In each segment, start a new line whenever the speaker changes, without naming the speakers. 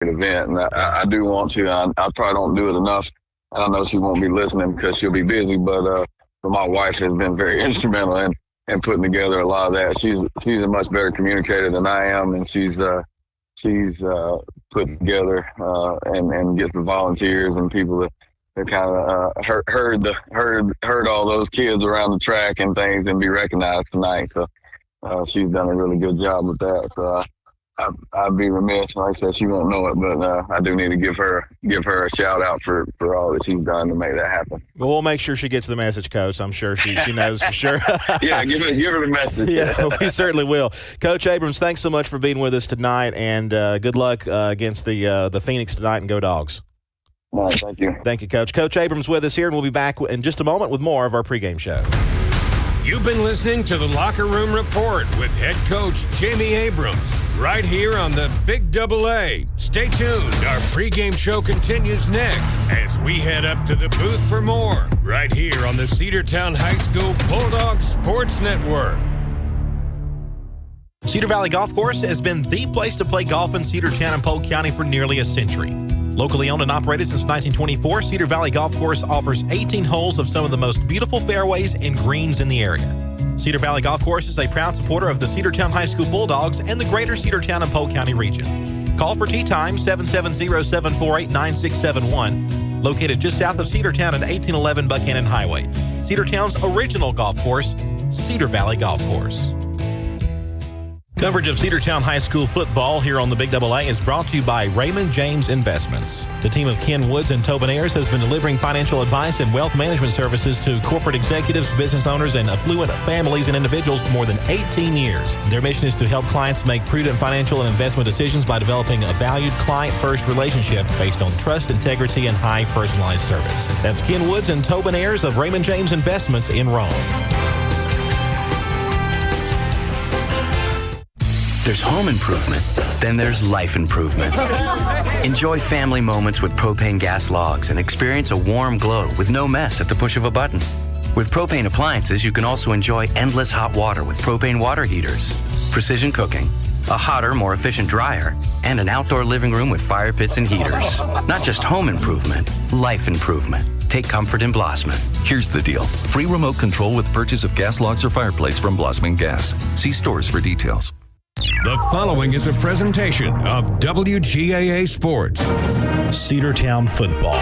event, and I do want to. I probably don't do it enough. I know she won't be listening because she'll be busy, but my wife has been very instrumental in putting together a lot of that. She's a much better communicator than I am, and she's put together and gets the volunteers and people that kind of heard all those kids around the track and things and be recognized tonight. So she's done a really good job with that. So I'd be remiss, like I said, she won't know it, but I do need to give her a shout out for all that she's done to make that happen.
Well, we'll make sure she gets the message, Coach. I'm sure she knows for sure.
Yeah, give her the message.
Yeah, we certainly will. Coach Abrams, thanks so much for being with us tonight, and good luck against the Phoenix tonight, and go Dogs.
No, thank you.
Thank you, Coach. Coach Abrams with us here, and we'll be back in just a moment with more of our pregame show.
You've been listening to the Locker Room Report with head coach Jamie Abrams, right here on the Big AA. Stay tuned. Our pregame show continues next as we head up to the booth for more, right here on the Cedartown High School Bulldogs Sports Network.
Cedar Valley Golf Course has been the place to play golf in Cedartown and Polk County for nearly a century. Locally owned and operated since 1924, Cedar Valley Golf Course offers 18 holes of some of the most beautiful fairways and greens in the area. Cedar Valley Golf Course is a proud supporter of the Cedartown High School Bulldogs and the greater Cedartown and Polk County region. Call for tee time 770-748-9671, located just south of Cedartown at 1811 Buchanan Highway. Cedartown's original golf course, Cedar Valley Golf Course. Coverage of Cedartown High School football here on the Big AA is brought to you by Raymond James Investments. The team of Ken Woods and Tobin Ayers has been delivering financial advice and wealth management services to corporate executives, business owners, and affluent families and individuals for more than 18 years. Their mission is to help clients make prudent financial and investment decisions by developing a valued client-first relationship based on trust, integrity, and high personalized service. That's Ken Woods and Tobin Ayers of Raymond James Investments in Rome.
There's home improvement, then there's life improvement. Enjoy family moments with propane gas logs and experience a warm glow with no mess at the push of a button. With propane appliances, you can also enjoy endless hot water with propane water heaters, precision cooking, a hotter, more efficient dryer, and an outdoor living room with fire pits and heaters. Not just home improvement, life improvement. Take comfort in Blossman.
Here's the deal. Free remote control with purchase of gas logs or fireplace from Blossman Gas. See stores for details.
The following is a presentation of WGAA Sports.
Cedartown football.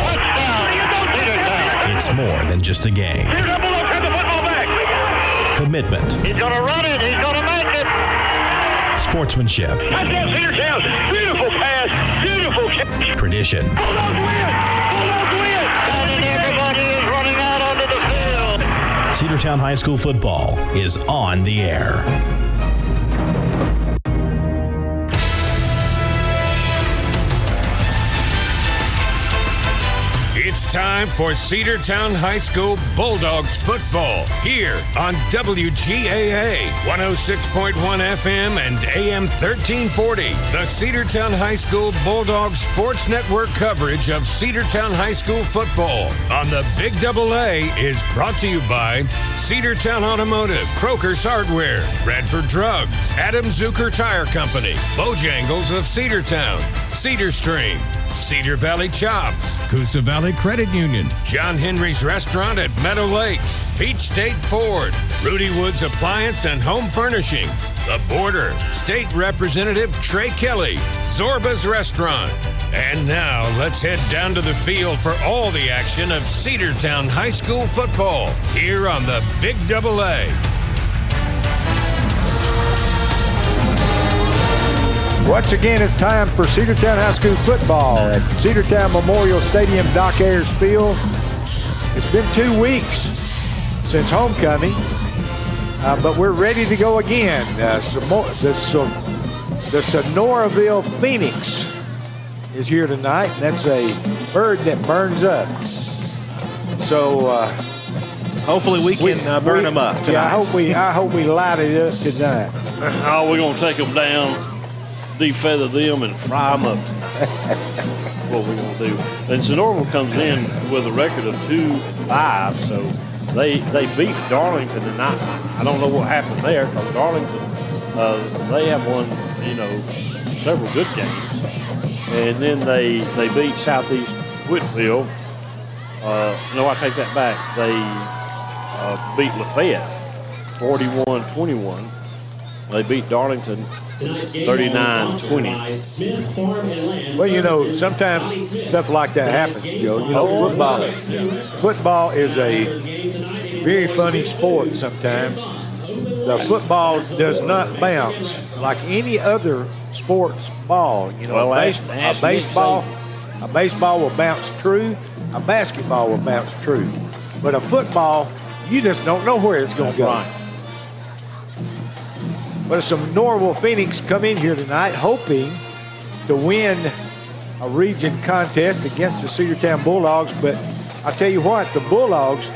It's more than just a game. Commitment.
He's going to run it. He's going to make it.
Sportsmanship.
Touchdown, Cedartown. Beautiful pass. Beautiful catch.
Tradition.
Bulldogs win. Bulldogs win. And everybody is running out onto the field.
Cedartown High School football is on the air.
It's time for Cedartown High School Bulldogs football here on WGAA 106.1 FM and AM 1340. The Cedartown High School Bulldogs Sports Network coverage of Cedartown High School football on the Big AA is brought to you by Cedartown Automotive, Croker's Hardware, Bradford Drugs, Adam Zucker Tire Company, Bojangles of Cedartown, Cedar Stream, Cedar Valley Chops, Coosa Valley Credit Union, John Henry's Restaurant at Meadow Lakes, Peach State Ford, Rudy Woods Appliance and Home Furnishings, The Border, State Representative Trey Kelly, Zorba's Restaurant. And now let's head down to the field for all the action of Cedartown High School football here on the Big AA.
Once again, it's time for Cedartown High School football at Cedartown Memorial Stadium, Doc Ayers Field. It's been 2 weeks since homecoming, but we're ready to go again. The Sonoraville Phoenix is here tonight, and that's a bird that burns up. So
hopefully we can burn them up tonight.
Yeah, I hope we light it up tonight.
Oh, we're going to take them down, defeather them, and fry them up. What we're going to do. And Sonoraville comes in with a record of 2-5, so they beat Darlington tonight. I don't know what happened there, because Darlington, they have won, several good games. And then they beat Southeast Whitfield. No, I take that back. They beat Lafayette 41-21. They beat Darlington 39-20.
Well, you know, sometimes stuff like that happens, Joe. You know, football is a very funny sport sometimes. The football does not bounce like any other sports ball. You know, a baseball will bounce true. A basketball will bounce true. But a football, you just don't know where it's going to go.
Right.
But some Norville Phoenix come in here tonight hoping to win a region contest against the Cedartown Bulldogs. But I tell you what, the Bulldogs,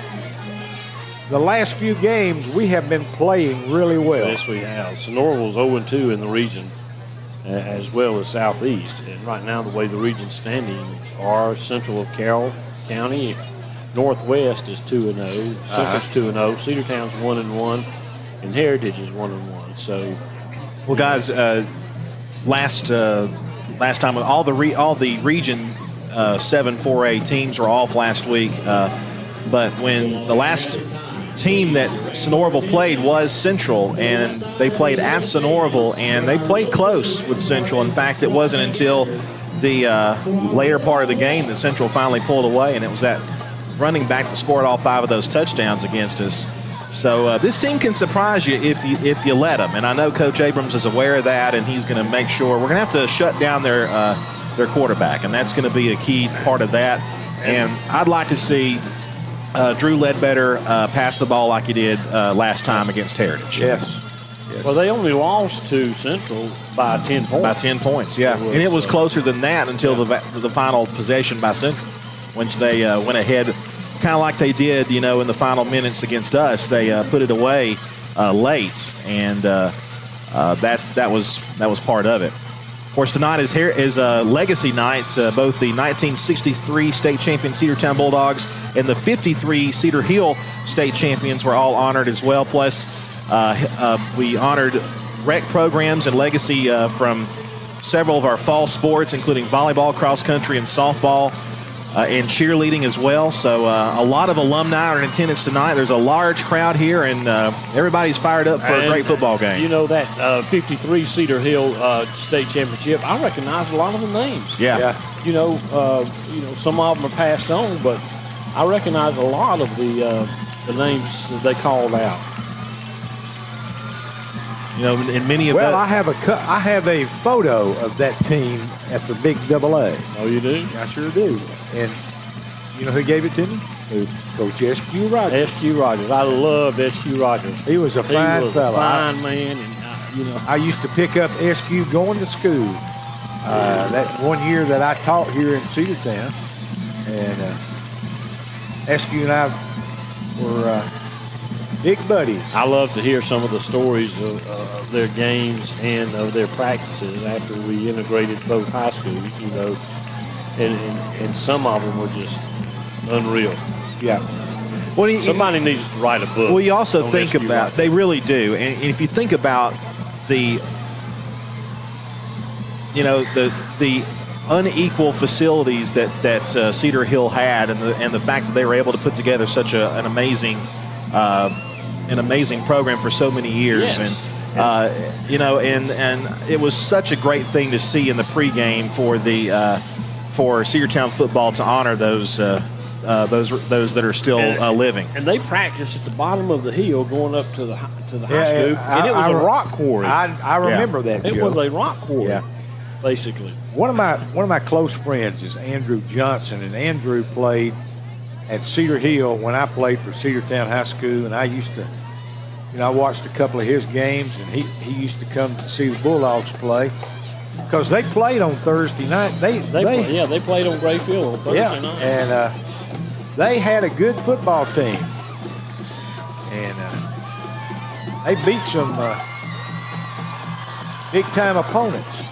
the last few games, we have been playing really well.
Yes, we have. Sonoraville's 0-2 in the region, as well as Southeast. And right now, the way the region standings are, Central of Carroll County, Northwest is 2-0, Central's 2-0, Cedartown's 1-1, and Heritage is 1-1. So,
well, guys, last time all the region 7 4A teams were off last week, but when the last team that Sonoraville played was Central, and they played at Sonoraville, and they played close with Central. In fact, it wasn't until the later part of the game that Central finally pulled away, and it was that running back that scored all 5 of those touchdowns against us. So this team can surprise you if you let them, and I know Coach Abrams is aware of that, and he's going to make sure we're going to have to shut down their quarterback, and that's going to be a key part of that. And I'd like to see Drew Ledbetter pass the ball like he did last time against Heritage.
Yes.
Well, they only lost to Central by 10 points.
By 10 points, yeah. And it was closer than that until the final possession by Central, which they went ahead, kind of like they did, you know, in the final minutes against us. They put it away late, and that was part of it. Of course, tonight is Legacy Night. Both the 1963 state champion Cedartown Bulldogs and the 53 Cedar Hill state champions were all honored as well. Plus, we honored rec programs and Legacy from several of our fall sports, including volleyball, cross country, and softball, and cheerleading as well. So a lot of alumni are in attendance tonight. There's a large crowd here, and everybody's fired up for a great football game.
You know, that 53 Cedar Hill state championship, I recognize a lot of the names.
Yeah.
You know, some of them are passed on, but I recognize a lot of the names that they called out.
You know, in many of
I have a photo of that team at the Big AA.
Oh, you do?
I sure do. And you know who gave it to me? Coach S.Q. Rogers.
S.Q. Rogers. I loved S.Q. Rogers.
He was a fine fellow.
Fine man, and
I used to pick up S.Q. going to school. That one year that I taught here in Cedartown, and S.Q. and I were big buddies.
I love to hear some of the stories of their games and of their practices after we integrated both high schools, you know, and some of them were just unreal.
Yeah.
Well, somebody needs to write a book.
Well, you also think about, they really do, and if you think about the unequal facilities that Cedar Hill had, and the fact that they were able to put together such an amazing program for so many years.
Yes.
And and it was such a great thing to see in the pregame for Cedartown football to honor those that are still living.
And they practiced at the bottom of the hill going up to the high school, and it was a rock quarry.
I remember that.
It
Joe.
was a rock quarry, basically.
One of my close friends is Andrew Johnson, and Andrew played at Cedar Hill when I played for Cedartown High School, and I used to, I watched a couple of his games, and he used to come to see the Bulldogs play because they played on Thursday night. They
played on Gray Field on Thursday night,
and they had a good football team, and they beat some big time opponents.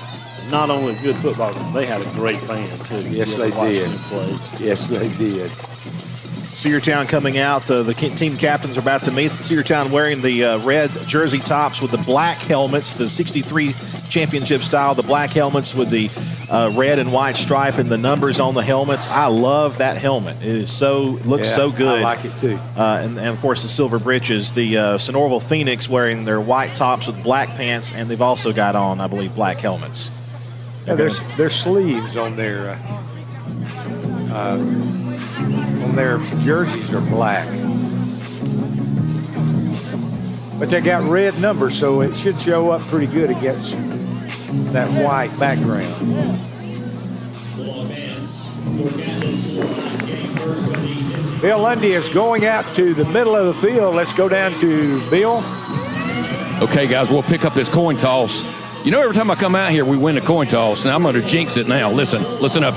Not only good football, they had a great band too.
Yes, they did.
Them play.
Yes, they did.
Cedartown coming out. The team captains are about to meet. Cedartown wearing the red jersey tops with the black helmets, the 63 championship style, the black helmets with the red and white stripe and the numbers on the helmets. I love that helmet. It is looks so good.
I like it too.
And of course the silver breeches. The Sonoraville Phoenix wearing their white tops with black pants, and they've also got on, I believe, black helmets.
Yeah, their sleeves on their jerseys are black, but they got red numbers, so it should show up pretty good against that white background. Bill Lundy is going out to the middle of the field. Let's go down to Bill.
Okay, guys, we'll pick up this coin toss. You know, every time I come out here, we win a coin toss. Now I'm going to jinx it now. Listen up.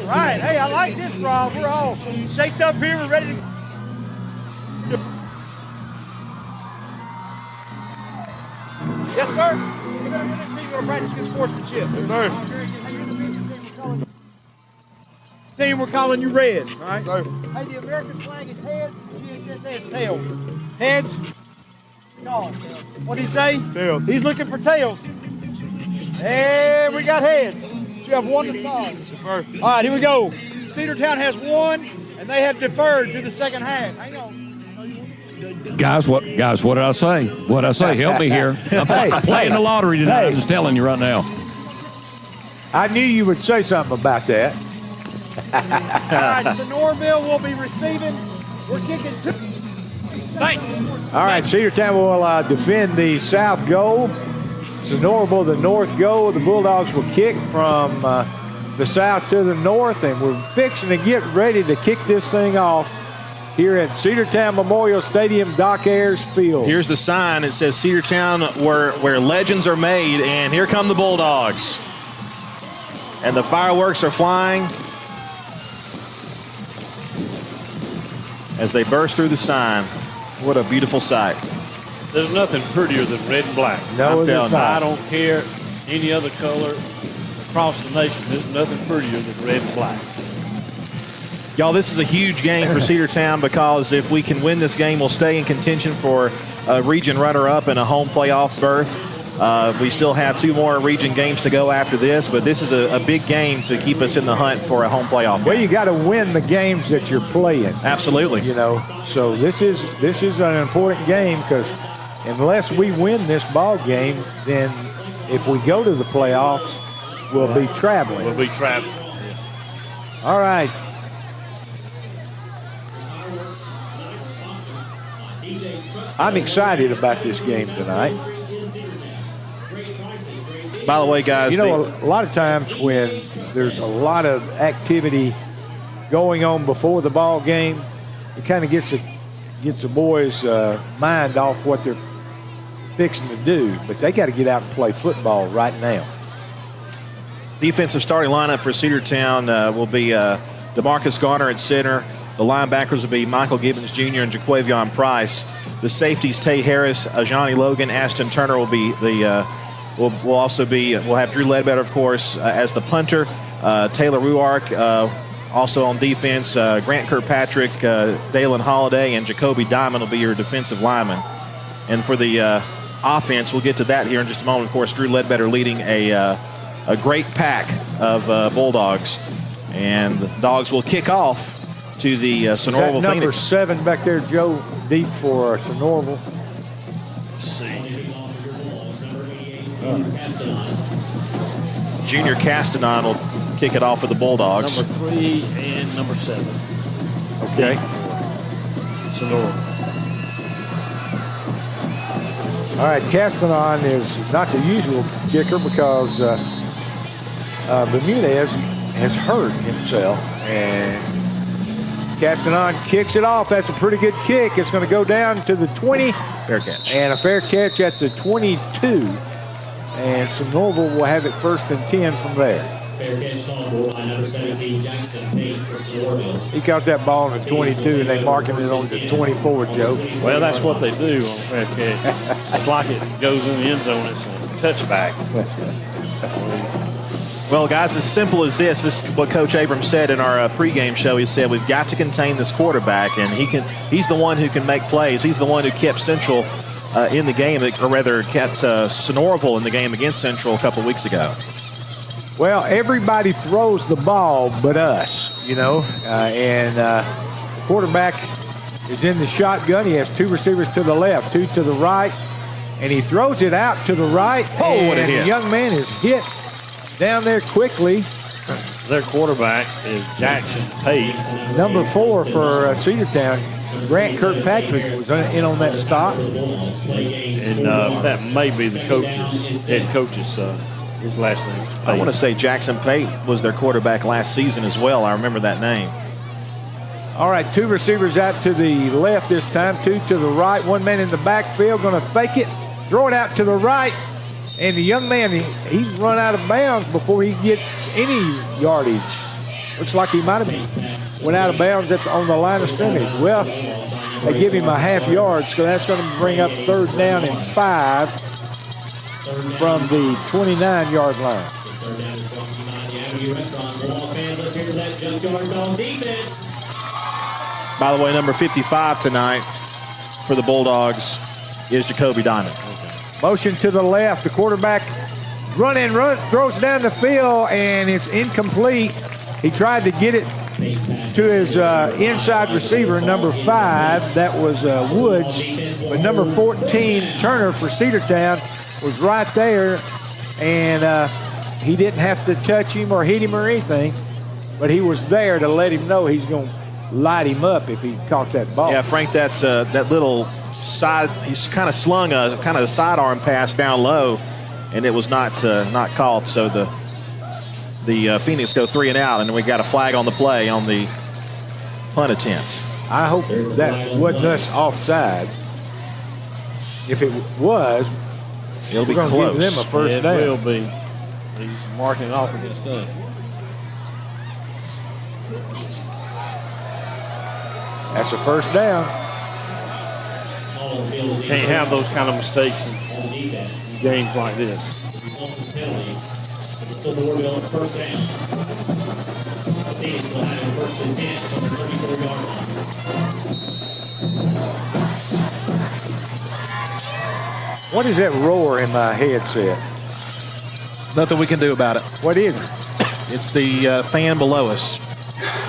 All right, hey, I like this, Rob. We're all shaped up here. We're ready to. Yes, sir. We're going to practice good sportsmanship. Yes, sir. Team, we're calling you red. All right. Sir. Hey, the American flag is heads. GHS has tails. Heads. What did he say? Tails. He's looking for tails. And we got heads. You have one to toss. All right, here we go. Cedartown has won, and they have deferred to the second half. Hang on.
Guys, what did I say? What did I say? Help me here. I'm playing the lottery tonight. I'm just telling you right now.
I knew you would say something about that.
All right, Sonoraville will be receiving. We're kicking two. Thanks.
All right, Cedartown will defend the south goal. Sonoraville, the north goal. The Bulldogs will kick from the south to the north, and we're fixing to get ready to kick this thing off here at Cedartown Memorial Stadium, Doc Ayers Field.
Here's the sign. It says Cedartown where legends are made, and here come the Bulldogs. And the fireworks are flying as they burst through the sign. What a beautiful sight.
There's nothing prettier than red and black.
No,
I'm telling you,
not.
I don't care any other color across the nation. There's nothing prettier than red and black.
Y'all, this is a huge game for Cedartown because if we can win this game, we'll stay in contention for a region runner-up and a home playoff berth. We still have 2 more region games to go after this, but this is a big game to keep us in the hunt for a home playoff game.
Well, you got to win the games that you're playing.
Absolutely.
You know, so this is an important game because unless we win this ball game, then if we go to the playoffs, we'll be traveling.
We'll be traveling. Yes.
All right. I'm excited about this game tonight.
By the way, guys,
you know, a lot of times when there's a lot of activity going on before the ball game, it kind of gets the boys' mind off what they're fixing to do. But they got to get out and play football right now.
Defensive starting lineup for Cedartown will be DeMarcus Garner at center. The linebackers will be Michael Gibbons Jr. and Jaquavion Price. The safeties, Tay Harris, Ajani Logan, Ashton Turner will be the. We'll have Drew Ledbetter, of course, as the punter. Taylor Ruark also on defense. Grant Kirkpatrick, Dalen Holiday, and Jacoby Diamond will be your defensive linemen. And for the offense, we'll get to that here in just a moment. Of course, Drew Ledbetter leading a great pack of Bulldogs. And the Dogs will kick off to the Sonoraville Phoenix.
Number 7 back there, Joe, deep for Sonoraville.
Let's see.
Junior Castanon will kick it off for the Bulldogs.
Number 3 and number 7.
Okay.
Sonoraville.
All right, Castanon is not the usual kicker because Bermudez has hurt himself, and Castanon kicks it off. That's a pretty good kick. It's going to go down to the 20.
Fair catch.
And a fair catch at the 22. And Sonoraville will have it 1st and 10 from there. He caught that ball in the 22, and they marking it on the 24, Joe.
Well, that's what they do on fair catch. It's like it goes in the end zone. It's a touchback.
Well, guys, as simple as this is what Coach Abrams said in our pregame show. He said we've got to contain this quarterback, and he's the one who can make plays. He's the one who kept Central in the game, or rather kept Sonoraville in the game against Central a couple weeks ago.
Well, everybody throws the ball but us, you know, and the quarterback is in the shotgun. He has 2 receivers to the left, 2 to the right, and he throws it out to the right.
Oh, what a hit.
The young man is hit down there quickly.
Their quarterback is Jackson Pate.
Number 4 for Cedartown. Grant Kirkpatrick was in on that stop.
And that may be the head coach's son. His last name is Pate.
I want to say Jackson Pate was their quarterback last season as well. I remember that name.
All right, 2 receivers out to the left this time, 2 to the right. 1 man in the backfield, going to fake it, throw it out to the right. And the young man, he's run out of bounds before he gets any yardage. Looks like he might have went out of bounds on the line of scrimmage. Well, they give him a half yard, so that's going to bring up 3rd down and 5 from the 29-yard line.
By the way, number 55 tonight for the Bulldogs is Jacoby Diamond.
Motion to the left. The quarterback throws down the field, and it's incomplete. He tried to get it to his inside receiver, number 5. That was Woods. But number 14, Turner for Cedartown, was right there, and he didn't have to touch him or hit him or anything, but he was there to let him know he's going to light him up if he caught that ball.
Yeah, Frank, that's that little side. He's kind of slung a kind of a sidearm pass down low, and it was not caught. So the Phoenix go 3 and out, and we got a flag on the play on the punt attempt.
I hope that wasn't us offside. If it was,
it'll be
close.
Give
them a first down.
It will be. He's marking it off against us.
That's a first down.
Can't have those kind of mistakes in games like this.
Sonoraville first down. Phoenix will have it 1st and 10 from the 34-yard line.
What is that roar in my headset?
Nothing we can do about it.
What is it?
It's the fan below us.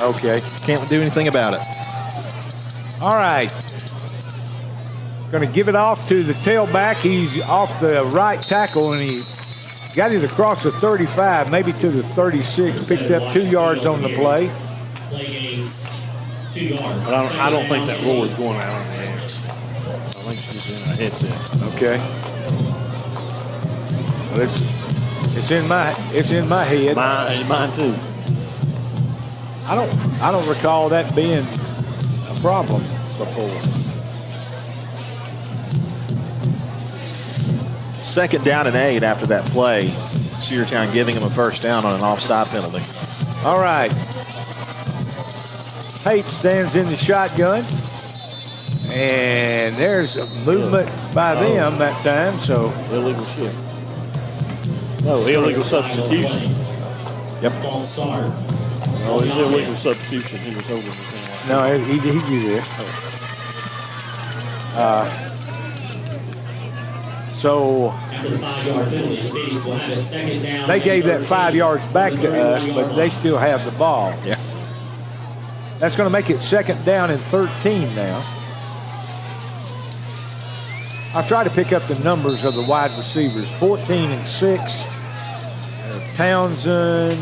Okay.
Can't do anything about it.
All right. Going to give it off to the tailback. He's off the right tackle, and he got it across the 35, maybe to the 36. Picked up 2 yards on the play.
Play gains 2 yards.
But I don't think that roar is going out on the air. I think it's just in a headset.
Okay. Well, it's in my head.
Mine too.
I don't recall that being a problem before.
2nd down and 8 after that play. Cedartown giving him a first down on an offside penalty.
All right. Pate stands in the shotgun. And there's a movement by them that time, so.
Illegal shift. No, illegal substitution.
Yep.
False start.
No, it's illegal substitution. He was holding his hand.
No, he did this. So
After the 5-yard penalty, Phoenix will have it 2nd down.
they gave that 5 yards back to us, but they still have the ball.
Yeah.
That's going to make it 2nd down and 13 now. I'll try to pick up the numbers of the wide receivers. 14 and 6. Townsend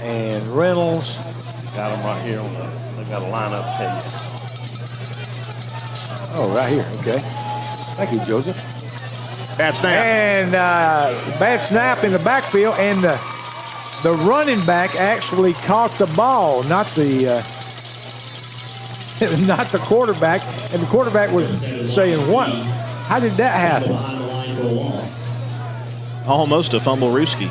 and Reynolds.
Got them right here. They've got a lineup tell you.
Oh, right here. Okay. Thank you, Joseph.
Bad snap.
And bad snap in the backfield, and the running back actually caught the ball, not the not the quarterback. And the quarterback was saying, "What? How did that happen?"
Almost a fumble, Ruski.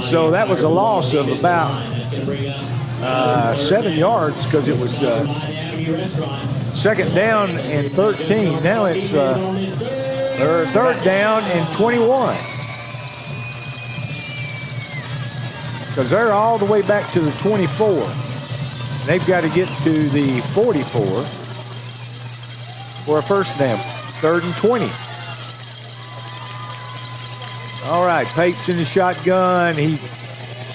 So that was a loss of about 7 yards because it was second down and 13. Now it's third down and 21. Because they're all the way back to the 24. They've got to get to the 44 for a first down. Third and 20. All right, Pate's in the shotgun. He's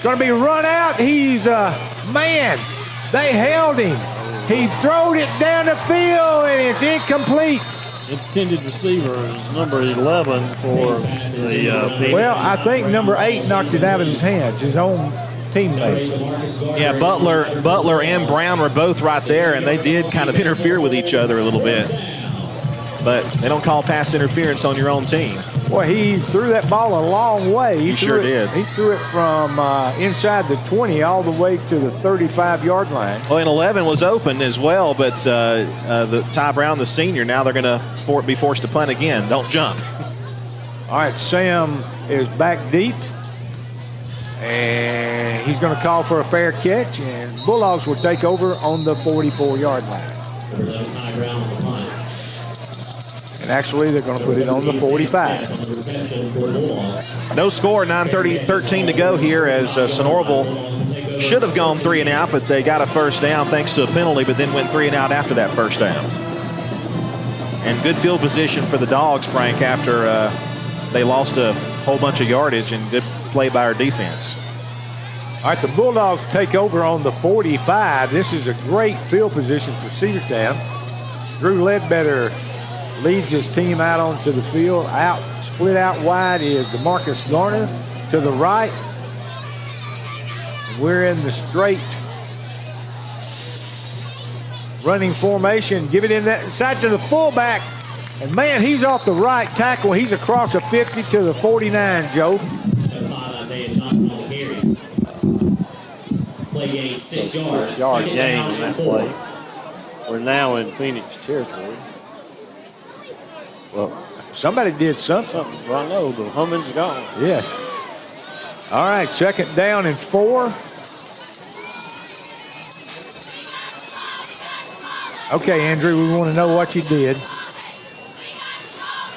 going to be run out. He's, man, they held him. He throwed it down the field, and it's incomplete.
Intended receiver is number 11 for the Phoenix.
Well, I think number 8 knocked it out of his hands, his own teammate.
Yeah, Butler and Brown were both right there, and they did kind of interfere with each other a little bit. But they don't call pass interference on your own team.
Boy, he threw that ball a long way.
He sure did.
He threw it from inside the 20 all the way to the 35-yard line.
Well, and 11 was open as well, but the Ty Brown, the senior, now they're going to be forced to punt again. Don't jump.
All right, Sam is back deep, and he's going to call for a fair catch, and Bulldogs will take over on the 44-yard line. And actually, they're going to put it on the 45.
No score, 9:13 to go here as Sonoraville should have gone 3 and out, but they got a first down thanks to a penalty, but then went 3 and out after that first down. And good field position for the Dogs, Frank, after they lost a whole bunch of yardage, and good play by our defense.
All right, the Bulldogs take over on the 45. This is a great field position for Cedartown. Drew Ledbetter leads his team out onto the field. Split out wide is DeMarcus Garner to the right. We're in the straight running formation. Give it in that side to the fullback. And, man, he's off the right tackle. He's across the 50 to the 49, Joe.
Play gain 6 yards. 6-yard gain on that play. We're now in Phoenix territory.
Well, somebody did something.
Well, I know, the humming's gone.
Yes. All right, second down and 4. Okay, Andrew, we want to know what you did.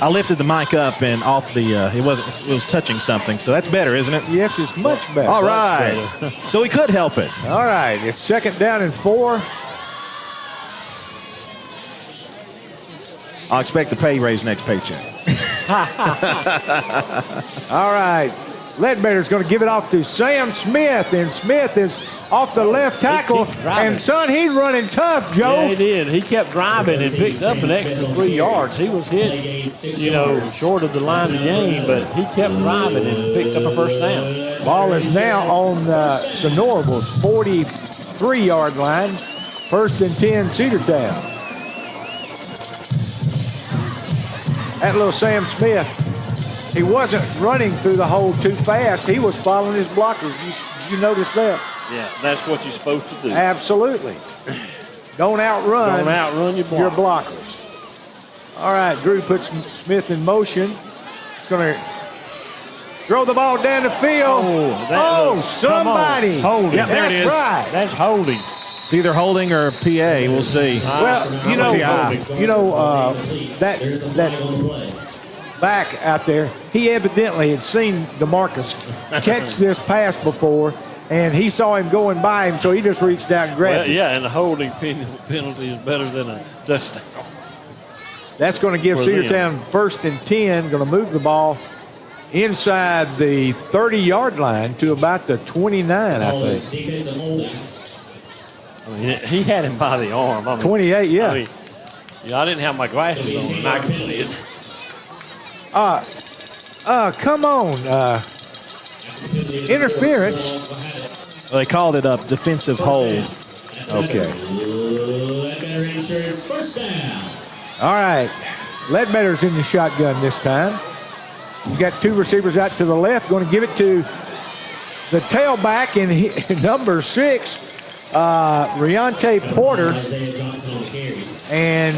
I lifted the mic up and off the, it was touching something, so that's better, isn't it?
Yes, it's much better.
All right. So we could help it.
All right, it's second down and 4.
I'll expect the pay raise next paycheck.
All right. Ledbetter's going to give it off to Sam Smith, and Smith is off the left tackle. And, son, he's running tough, Joe.
Yeah, he did. He kept driving and picked up an extra 3 yards. He was hit, short of the line of game, but he kept driving and picked up a first down.
Ball is now on Sonoraville's 43-yard line. First and 10, Cedartown. That little Sam Smith, he wasn't running through the hole too fast. He was following his blockers. You noticed that?
Yeah, that's what you're supposed to do.
Absolutely. Don't outrun your blockers. All right, Drew puts Smith in motion. He's going to throw the ball down the field. Somebody.
Holding.
Yeah, there it is.
Right.
That's holding.
It's either holding or PA. We'll see.
Well, that back out there, he evidently had seen DeMarcus catch this pass before, and he saw him going by him, so he just reached out and grabbed it.
Yeah, and a holding penalty is better than a touchdown.
That's going to give Cedartown first and 10, going to move the ball inside the 30-yard line to about the 29, I think.
I mean, he had him by the arm.
28, yeah.
I didn't have my glasses on, and I could see it.
Come on. Interference.
Well, they called it a defensive hold.
Okay. All right. Ledbetter's in the shotgun this time. He's got 2 receivers out to the left. Going to give it to the tailback, and number 6. Riante Porter, and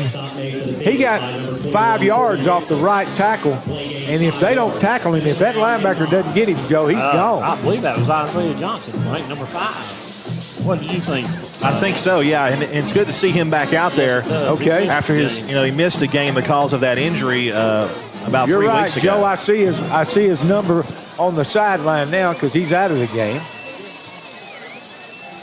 he got 5 yards off the right tackle. And if they don't tackle him, if that linebacker doesn't get him, Joe, he's gone.
I believe that was Isaiah Johnson, right, number 5. What do you think?
I think so, yeah, and it's good to see him back out there.
Okay.
After his, he missed a game because of that injury about 3 weeks ago.
Joe. I see his number on the sideline now because he's out of the game.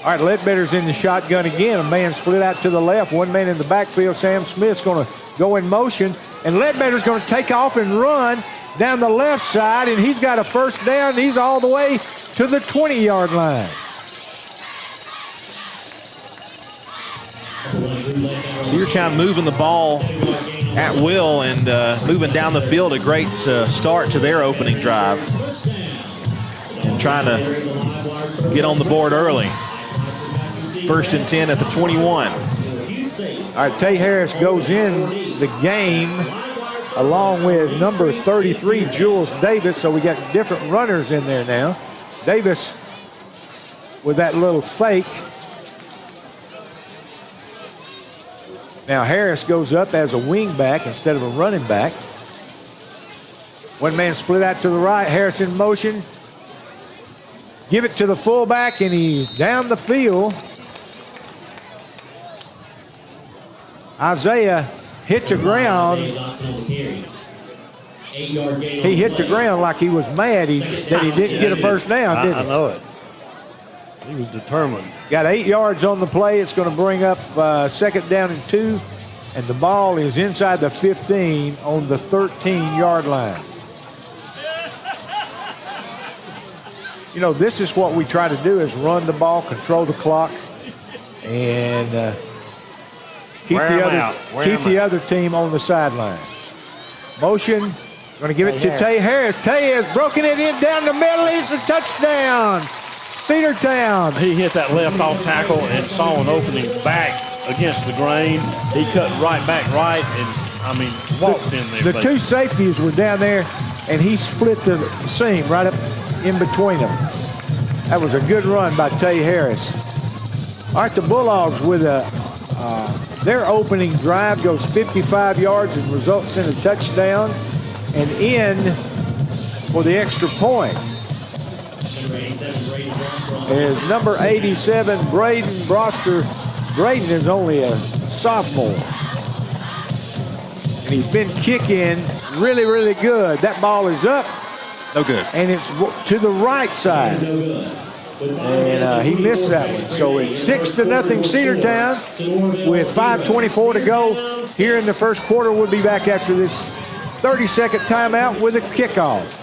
All right, Ledbetter's in the shotgun again. A man split out to the left. One man in the backfield. Sam Smith's going to go in motion, and Ledbetter's going to take off and run down the left side, and he's got a first down. He's all the way to the 20-yard line.
Cedartown moving the ball at will and moving down the field. A great start to their opening drive and trying to get on the board early. 1st and 10 at the 21.
All right, Tay Harris goes in the game along with number 33, Jules Davis. So we got different runners in there now. Davis with that little fake. Now Harris goes up as a wing back instead of a running back. One man split out to the right. Harris in motion. Give it to the fullback, and he's down the field. Isaiah hit the ground. He hit the ground like he was mad that he didn't get a first down, didn't he?
I know it. He was determined.
Got 8 yards on the play. It's going to bring up 2nd down and 2, and the ball is inside the 15 on the 13-yard line. This is what we try to do is run the ball, control the clock, and keep the other team on the sideline. Motion, going to give it to Tay Harris. Tay has broken it in down the middle. It's a touchdown. Cedartown.
He hit that left off tackle and saw an opening back against the grain. He cut right back right and, walked in there.
The 2 safeties were down there, and he split the seam right up in between them. That was a good run by Tay Harris. All right, the Bulldogs with their opening drive goes 55 yards and results in a touchdown and in for the extra point is number 87, Braden Broster. Braden is only a sophomore, and he's been kicking really, really good. That ball is up.
No good.
And it's to the right side. And he missed that one. So it's 6-0 Cedartown with 5:24 to go here in the first quarter. We'll be back after this 30-second timeout with a kickoff.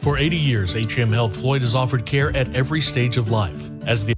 For 80 years, Atrium Health Floyd has offered care at every stage of life. As the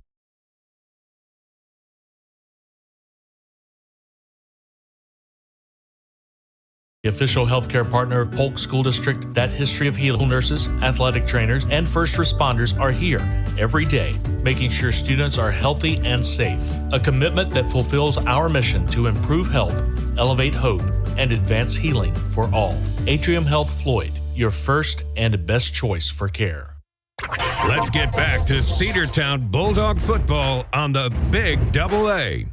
official healthcare partner of Polk School District, that history of healing nurses, athletic trainers, and first responders are here every day, making sure students are healthy and safe. A commitment that fulfills our mission to improve health, elevate hope, and advance healing for all. Atrium Health Floyd, your first and best choice for care.
Let's get back to Cedartown Bulldog football on the Big AA.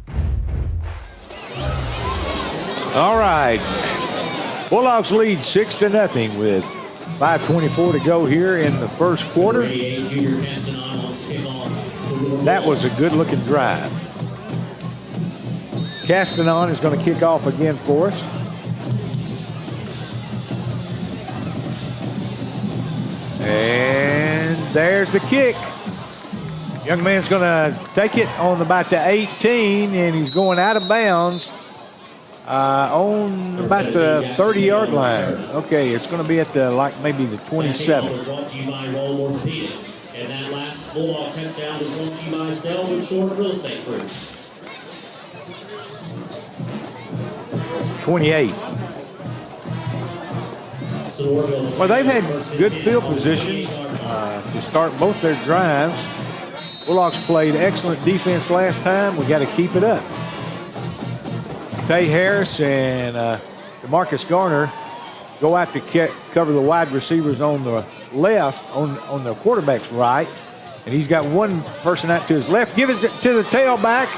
All right. Bulldogs lead 6-0 with 5:24 to go here in the first quarter. That was a good-looking drive. Castanon is going to kick off again for us. And there's the kick. Young man's going to take it on about the 18, and he's going out of bounds. On about the 30-yard line. Okay, it's going to be at maybe the 27.
And that last Bulldog touchdown was brought to you by Selwood Short Real Estate Group.
28. Well, they've had good field position to start both their drives. Bulldogs played excellent defense last time. We got to keep it up. Tay Harris and DeMarcus Garner go out to cover the wide receivers on the left, on the quarterback's right, And he's got one person out to his left. Gives it to the tailback.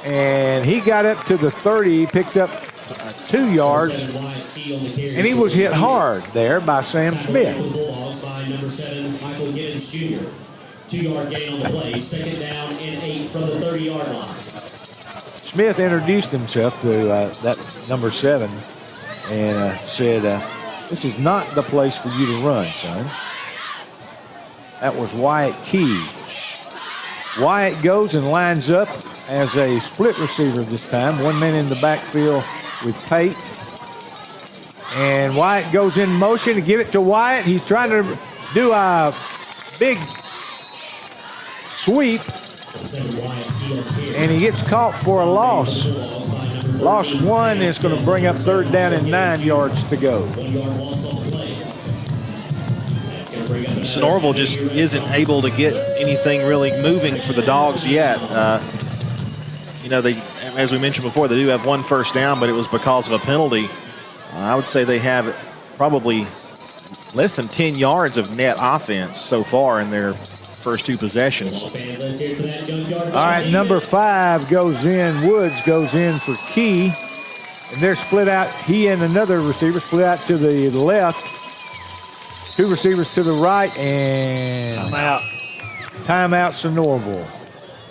And he got up to the 30. He picked up 2 yards. And he was hit hard there by Sam Smith.
Bulldogs by number 7, Michael Giddens Jr. 2-yard gain on the play. 2nd down and 8 from the 30-yard line.
Smith introduced himself to that number 7 and said, this is not the place for you to run, son. That was Wyatt Key. Wyatt goes and lines up as a split receiver this time. 1 man in the backfield with Pate. And Wyatt goes in motion to give it to Wyatt. He's trying to do a big sweep. And he gets caught for a loss. Loss 1 is going to bring up 3rd down and 9 yards to go.
Sonoraville just isn't able to get anything really moving for the Dogs yet. They, as we mentioned before, they do have 1 first down, but it was because of a penalty. I would say they have probably less than 10 yards of net offense so far in their first 2 possessions.
All right, number 5 goes in. Woods goes in for Key. And they're split out. He and another receiver split out to the left. 2 receivers to the right, and timeout Sonoraville.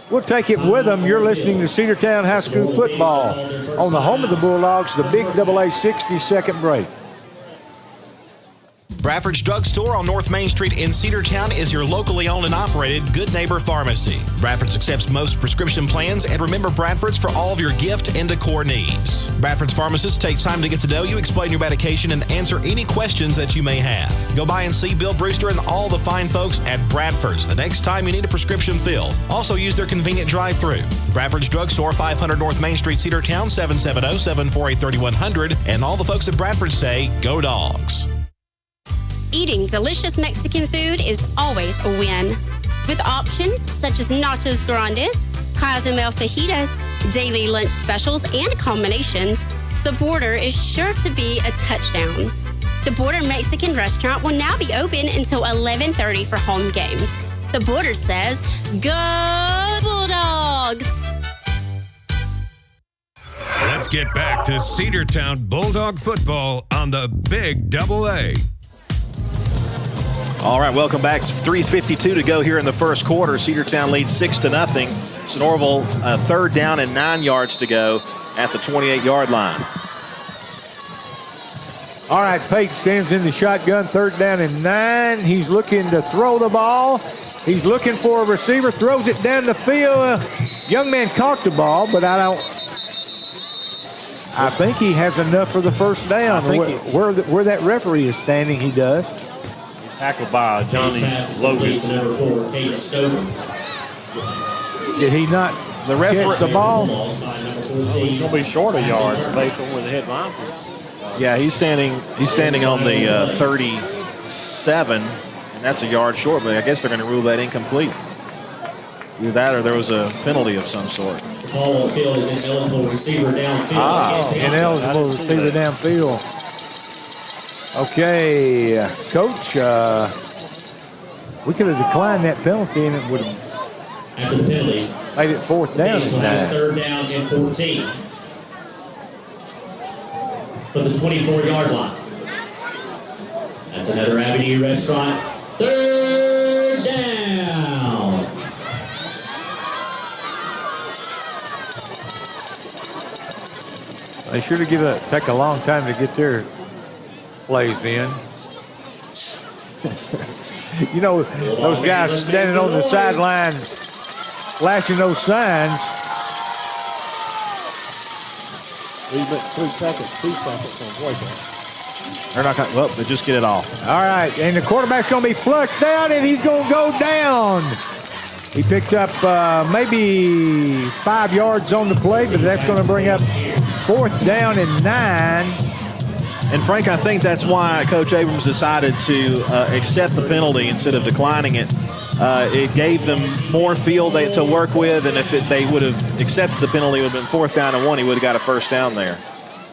We'll take it with them. You're listening to Cedartown High School football on the home of the Bulldogs, the Big AA 60-second break.
Bradford's Drugstore on North Main Street in Cedartown is your locally owned and operated Good Neighbor Pharmacy. Bradford's accepts most prescription plans, and remember Bradford's for all of your gift and decor needs. Bradford's pharmacist takes time to get to know you, explain your medication, and answer any questions that you may have. Go by and see Bill Brewster and all the fine folks at Bradford's the next time you need a prescription filled. Also use their convenient drive-thru. Bradford's Drugstore, 500 North Main Street, Cedartown, 770-748-3100. And all the folks at Bradford say, go Dogs.
Eating delicious Mexican food is always a win. With options such as nachos grandes, Cozumel fajitas, daily lunch specials, and combinations, the Border is sure to be a touchdown. The Border Mexican restaurant will now be open until 11:30 for home games. The Border says, go Bulldogs!
Let's get back to Cedartown Bulldog football on the Big AA.
All right, welcome back. 3:52 to go here in the first quarter. Cedartown leads 6-0. Sonoraville 3rd down and 9 yards to go at the 28-yard line.
All right, Pate stands in the shotgun, 3rd down and 9. He's looking to throw the ball. He's looking for a receiver, throws it down the field. Young man caught the ball, but I think he has enough for the first down. Where that referee is standing, he does.
Tackled by Johnny Logan.
Did he not catch the ball?
He's going to be short a yard based on where the head line is.
Yeah, he's standing on the 37, and that's a yard short, but I guess they're going to rule that incomplete. Either that or there was a penalty of some sort.
Ball on field is an eligible receiver downfield.
Ineligible receiver downfield. Okay, Coach, we could have declined that penalty and it would have made it 4th down.
3rd down and 14 from the 24-yard line. That's another Avenue Restaurant. 3rd down.
They sure to take a long time to get their plays in. You know, those guys standing on the sideline flashing those signs.
2 seconds on play.
They're not going to, well, they just get it off.
All right, and the quarterback's going to be flushed down, and he's going to go down. He picked up maybe 5 yards on the play, but that's going to bring up 4th down and 9.
And Frank, I think that's why Coach Abrams decided to accept the penalty instead of declining it. It gave them more field to work with, and if they would have accepted the penalty, it would have been 4th down and 1. He would have got a first down there.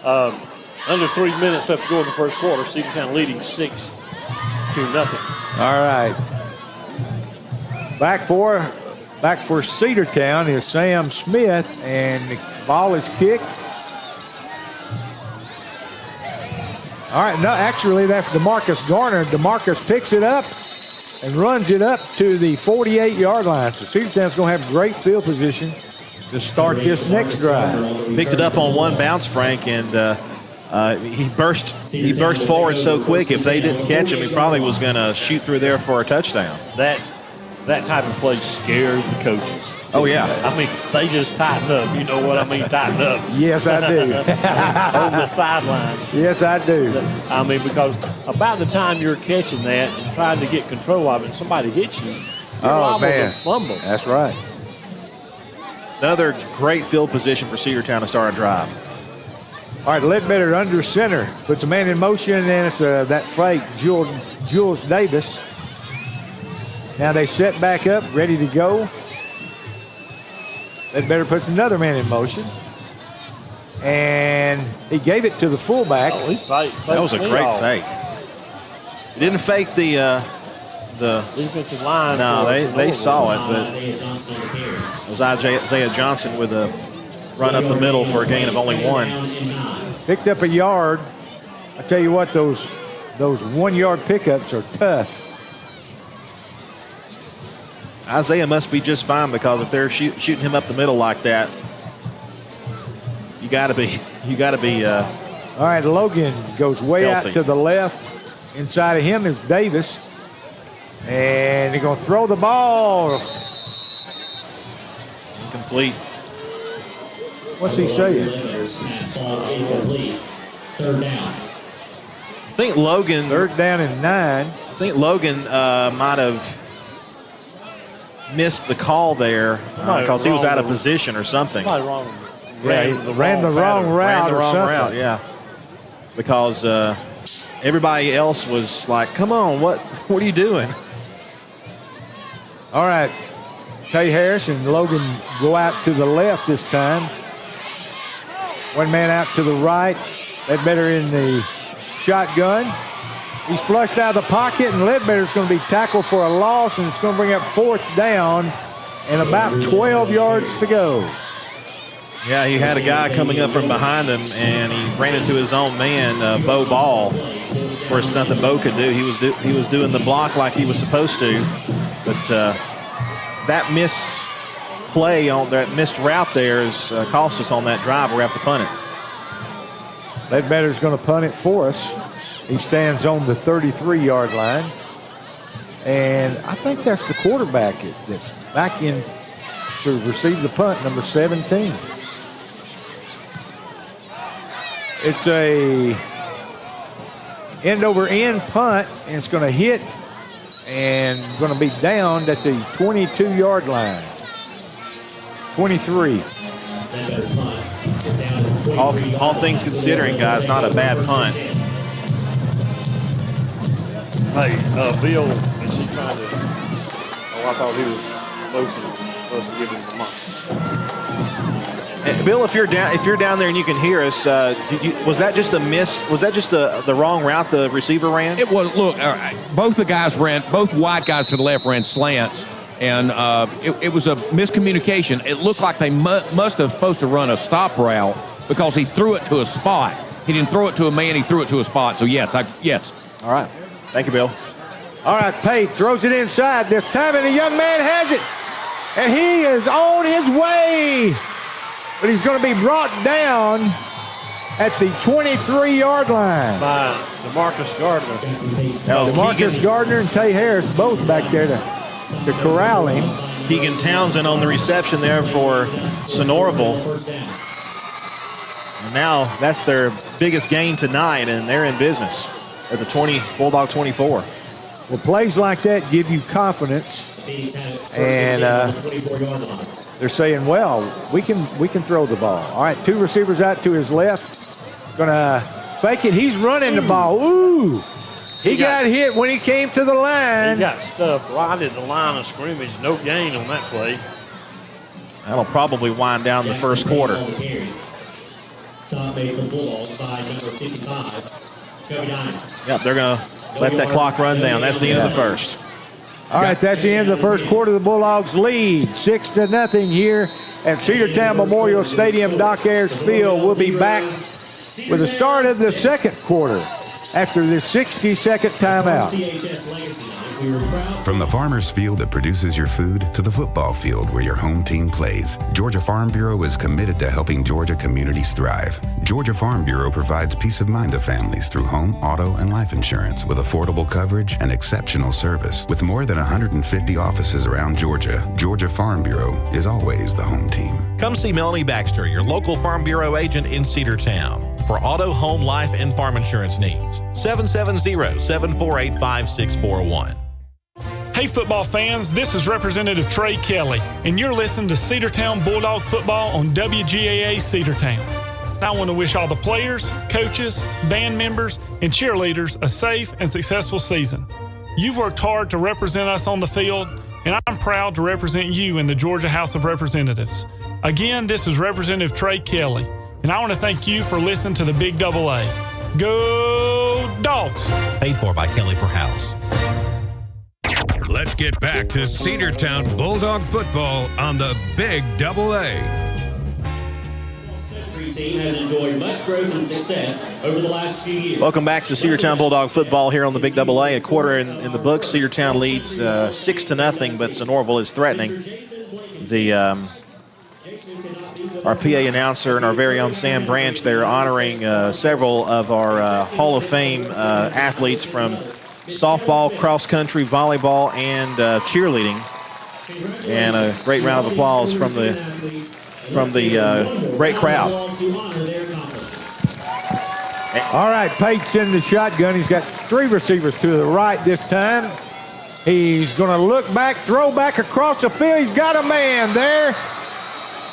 Under 3 minutes left to go in the first quarter. Cedartown leading 6-0.
All right. Back for Cedartown is Sam Smith, and the ball is kicked. All right, no, actually that's DeMarcus Garner. DeMarcus picks it up and runs it up to the 48-yard line. So Cedartown's going to have great field position to start this next drive.
Picked it up on one bounce, Frank, and he burst forward so quick. If they didn't catch him, he probably was going to shoot through there for a touchdown.
That type of play scares the coaches.
Oh, yeah.
I mean, they just tighten up. You know what I mean, tighten up.
Yes, I do.
On the sidelines.
Yes, I do.
I mean, because about the time you're catching that and trying to get control of it, and somebody hits you, you're liable to fumble.
That's right.
Another great field position for Cedartown to start a drive.
All right, Ledbetter under center. Puts a man in motion, and it's that fake, Jules Davis. Now they set back up, ready to go. Ledbetter puts another man in motion. And he gave it to the fullback.
Oh,
that was a great fake. He didn't fake the
defensive line.
No, they saw it, but it was Isaiah Johnson with a run up the middle for a gain of only 1.
Picked up a yard. I tell you what, those 1-yard pickups are tough.
Isaiah must be just fine, because if they're shooting him up the middle like that, you got to be. All
right, Logan goes way
healthy.
Out to the left. Inside of him is Davis, and they're going to throw the ball.
Incomplete.
What's he saying?
Third down.
I think Logan.
3rd down and 9.
I think Logan might have missed the call there because he was out of position or something.
Wrong.
Ran the wrong route.
Yeah. Because everybody else was like, "Come on, what are you doing?"
All right, Tay Harris and Logan go out to the left this time. One man out to the right. Ledbetter in the shotgun. He's flushed out of the pocket, and Ledbetter's going to be tackled for a loss, and it's going to bring up 4th down and about 12 yards to go.
Yeah, he had a guy coming up from behind him, and he ran into his own man, Bo Ball. Of course, nothing Bo could do. He was doing the block like he was supposed to, but that misplay on that missed route there has cost us on that drive. We have to punt it.
Ledbetter's going to punt it for us. He stands on the 33-yard line. And I think that's the quarterback that's back in to receive the punt, number 17. It's a end-over-end punt, and it's going to hit and going to be downed at the 22-yard line. 23.
All things considering, guys, not a bad punt.
Hey, Bill, is he trying to? Oh, I thought he was motioning us to give him the money.
And Bill, if you're down there and you can hear us, was that just a miss? Was that just the wrong route the receiver ran?
It was. Look, both wide guys to the left ran slants, and it was a miscommunication. It looked like they must have supposed to run a stop route because he threw it to a spot. He didn't throw it to a man. He threw it to a spot. So yes.
All right. Thank you, Bill.
All right, Pate throws it inside this time, and the young man has it. And he is on his way. But he's going to be brought down at the 23-yard line.
By DeMarcus Gardner.
DeMarcus Gardner and Tay Harris both back there to corral him.
Keegan Townsend on the reception there for Sonoraville. And now that's their biggest gain tonight, and they're in business at the Bulldog 24.
Well, plays like that give you confidence, and they're saying, well, we can throw the ball. All right, 2 receivers out to his left. Gonna fake it. He's running the ball. Ooh, he got hit when he came to the line.
He got stuffed right at the line of scrimmage. No gain on that play.
That'll probably wind down the first quarter.
Stop made for the Bulldogs by number 55.
Yep, they're going to let that clock run down. That's the end of the first.
All right, that's the end of the first quarter. The Bulldogs lead 6-0 here at Cedartown Memorial Stadium, Doc Ayers Field. We'll be back with the start of the second quarter after this 60-second timeout.
From the farmer's field that produces your food to the football field where your home team plays, Georgia Farm Bureau is committed to helping Georgia communities thrive. Georgia Farm Bureau provides peace of mind to families through home, auto, and life insurance with affordable coverage and exceptional service. With more than 150 offices around Georgia, Georgia Farm Bureau is always the home team.
Come see Melanie Baxter, your local Farm Bureau agent in Cedartown, for auto, home, life, and farm insurance needs. 770-748-5641.
Hey football fans, this is Representative Trey Kelly, and you're listening to Cedartown Bulldog Football on WGAA Cedartown. I want to wish all the players, coaches, band members, and cheerleaders a safe and successful season. You've worked hard to represent us on the field, and I'm proud to represent you in the Georgia House of Representatives. Again, this is Representative Trey Kelly, and I want to thank you for listening to the Big Double A. Go Dogs!
Paid for by Kelly for House.
Let's get back to Cedartown Bulldog football on the Big Double A.
Team has enjoyed much growth and success over the last few years.
Welcome back to Cedartown Bulldog football here on the Big Double A. A quarter in the books. Cedartown leads 6-0, but Sonoraville is threatening. Our PA announcer and our very own Sam Branch, they're honoring several of our Hall of Fame athletes from softball, cross country, volleyball, and cheerleading. And a great round of applause from the great crowd.
All right, Pate's in the shotgun. He's got three receivers to the right this time. He's going to look back, throw back across the field. He's got a man there.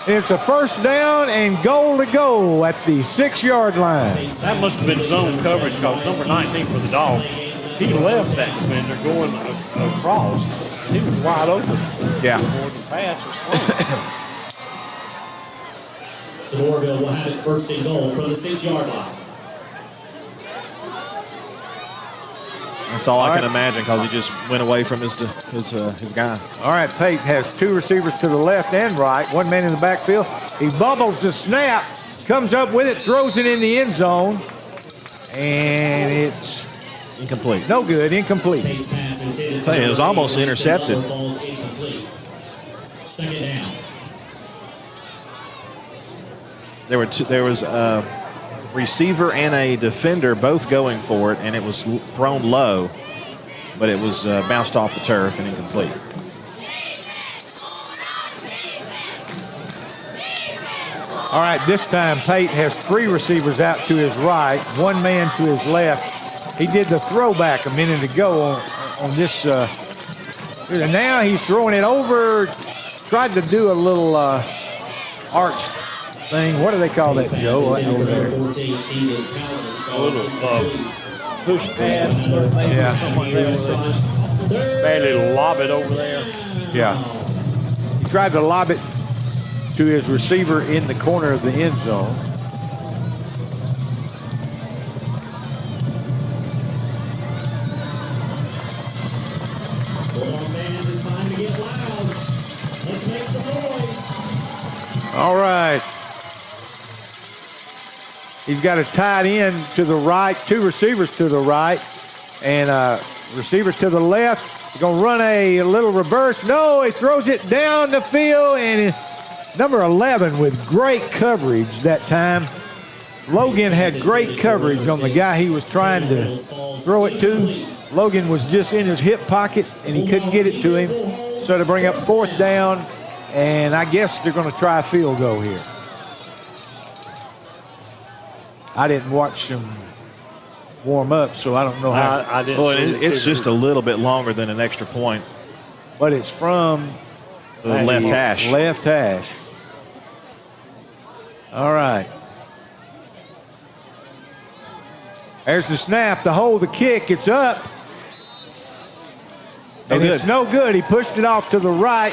It's a first down and goal to go at the 6-yard line.
That must have been zone coverage because number 19 for the Dogs, he left that defender going across. He was wide open.
Yeah.
Before the pass was slow.
Sonoraville will have it first and goal from the 6-yard line.
That's all I can imagine because he just went away from his guy.
All right, Pate has two receivers to the left and right, one man in the backfield. He bubbles the snap, comes up with it, throws it in the end zone, and it's
incomplete.
No good, incomplete.
It was almost intercepted.
Second down.
There was a receiver and a defender both going for it, and it was thrown low, but it was bounced off the turf and incomplete.
All right, this time Pate has three receivers out to his right, one man to his left. He did the throwback a minute ago on this. And now he's throwing it over, tried to do a little arch thing. What do they call that, Joe? Right over there.
A little push pass,
yeah.
Something like that. Just barely lob it over there.
Yeah. He tried to lob it to his receiver in the corner of the end zone. All right. He's got a tight end to the right, two receivers to the right, and a receiver to the left. He's going to run a little reverse. No, he throws it down the field, and number 11 with great coverage that time. Logan had great coverage on the guy he was trying to throw it to. Logan was just in his hip pocket, and he couldn't get it to him. So to bring up fourth down, and I guess they're going to try a field goal here. I didn't watch them warm up, so I don't know how.
I didn't. Well, it's just a little bit longer than an extra point.
But it's from
the left hash.
Left hash. All right. There's the snap, the hold, the kick. It's up. And it's no good. He pushed it off to the right,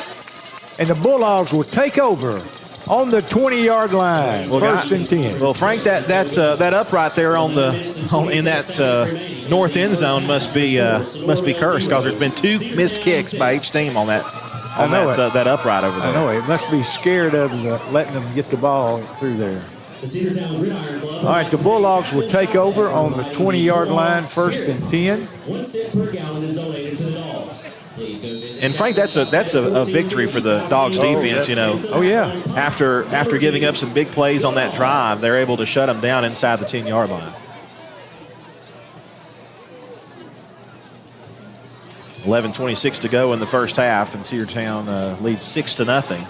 and the Bulldogs will take over on the 20-yard line. First and 10.
Well, Frank, that upright there in that north end zone must be cursed because there's been 2 missed kicks by each team on that that upright over there.
I know it must be scared of letting them get the ball through there. All right, the Bulldogs will take over on the 20-yard line, first and 10.
1 cent per gallon is donated to the Dogs.
And Frank, that's a victory for the Dogs defense.
Oh yeah.
After giving up some big plays on that drive, they're able to shut them down inside the 10-yard line. 11:26 to go in the first half, and Cedartown leads 6-0.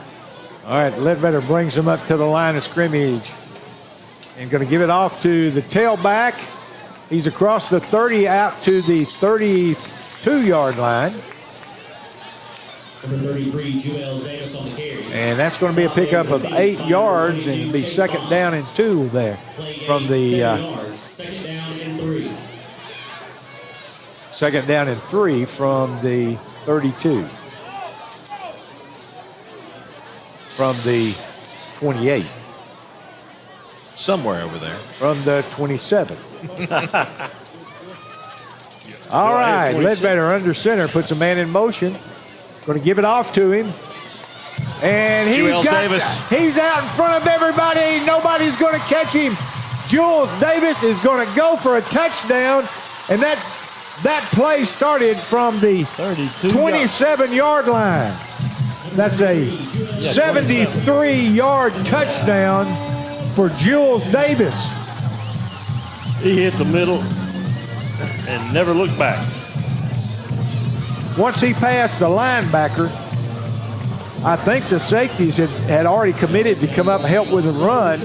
All right, Ledbetter brings them up to the line of scrimmage and going to give it off to the tailback. He's across the 30 out to the 32-yard line.
Number 33, Joel Davis on the carry.
And that's going to be a pickup of 8 yards, and it'll be 2nd down and 2 there from the
2nd down and 3.
2nd down and 3 from the 32. From the 28.
Somewhere over there.
From the 27. All right, Ledbetter under center, puts a man in motion. Going to give it off to him. And he's out in front of everybody. Nobody's going to catch him. Jules Davis is going to go for a touchdown. And that play started from the 27-yard line. That's a 73-yard touchdown for Jules Davis.
He hit the middle and never looked back.
Once he passed the linebacker, I think the safeties had already committed to come up and help with the run.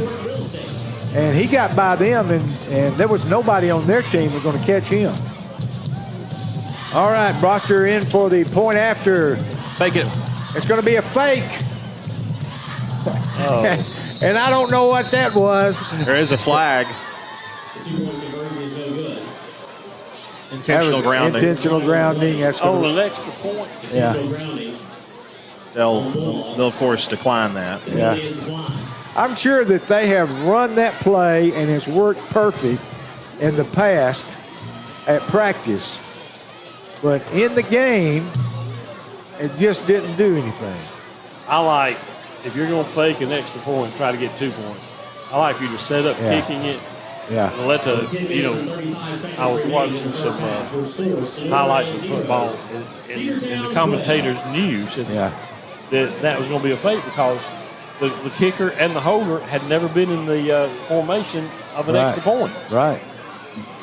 And he got by them, and there was nobody on their team who was going to catch him. All right, Broster in for the point after.
Fake it.
It's going to be a fake.
Oh.
And I don't know what that was.
There is a flag. Intentional grounding.
Intentional grounding. That's
an extra point.
Yeah.
They'll of course decline that.
Yeah. I'm sure that they have run that play and it's worked perfect in the past at practice, but in the game, it just didn't do anything.
I like, if you're going to fake an extra point, try to get 2 points. I like you to set up kicking it.
Yeah.
And let I was watching some highlights of football, and the commentators knew that was going to be a fake because the kicker and the holder had never been in the formation of an extra point.
Right.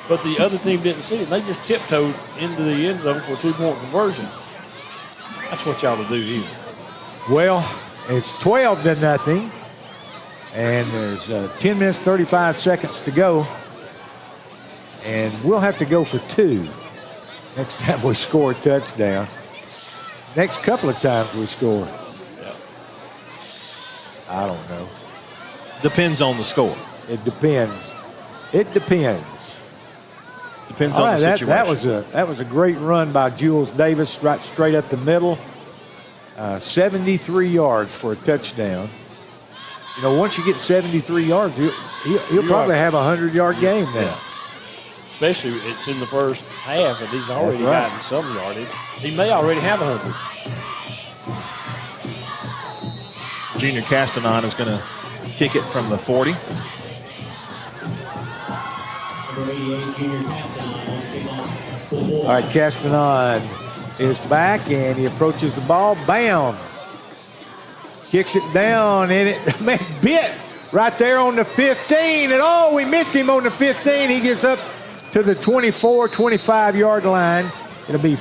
But the other team didn't see it. They just tiptoed into the end zone for a 2-point conversion. That's what y'all to do here.
Well, it's 12-0. And there's 10 minutes, 35 seconds to go. And we'll have to go for 2 next time we score a touchdown. Next couple of times we score.
Yeah.
I don't know.
Depends on the score.
It depends. It depends.
Depends on the situation.
That was a great run by Jules Davis, right straight up the middle. 73 yards for a touchdown. Once you get 73 yards, he'll probably have a 100-yard game now.
Yeah. Especially it's in the first half, and he's already gotten some yardage. He may already have 100.
Junior Castanon is going to kick it from the 40.
Number 88, Junior Castanon on the kickoff.
All right, Castanon is back, and he approaches the ball. Bam! Kicks it down, and it bit right there on the 15. And we missed him on the 15. He gets up to the 24, 25-yard line. It'll be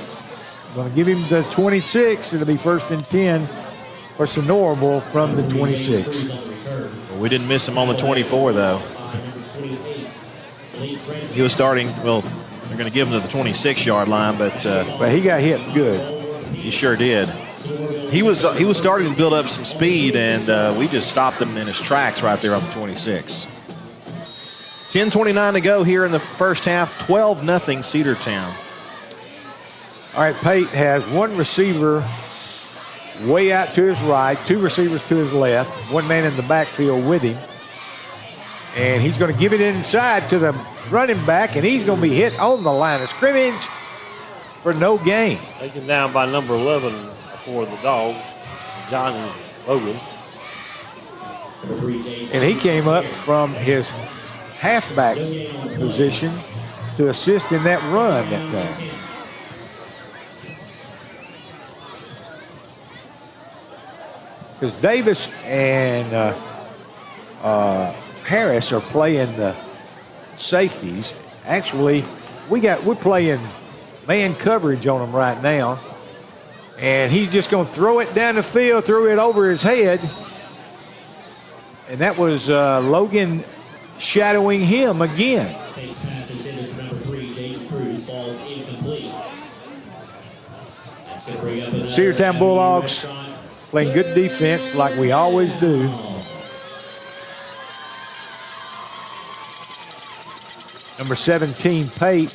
going to give him the 26. It'll be 1st and 10 for Sonoraville from the 26.
Well, we didn't miss him on the 24, though. He was starting, they're going to give him to the 26-yard line, but
he got hit good.
He sure did. He was starting to build up some speed, and we just stopped him in his tracks right there on the 26. 10:29 to go here in the first half. 12-0 Cedartown.
All right, Pate has one receiver way out to his right, 2 receivers to his left, 1 man in the backfield with him. And he's going to give it inside to the running back, and he's going to be hit on the line of scrimmage for no gain.
Taken down by number 11 for the Dogs, Johnny Logan.
And he came up from his halfback position to assist in that run that time. Because Davis and Harris are playing the safeties. Actually, we're playing man coverage on them right now. And he's just going to throw it down the field, threw it over his head. And that was Logan shadowing him again. Cedartown Bulldogs playing good defense like we always do. Number 17, Pate.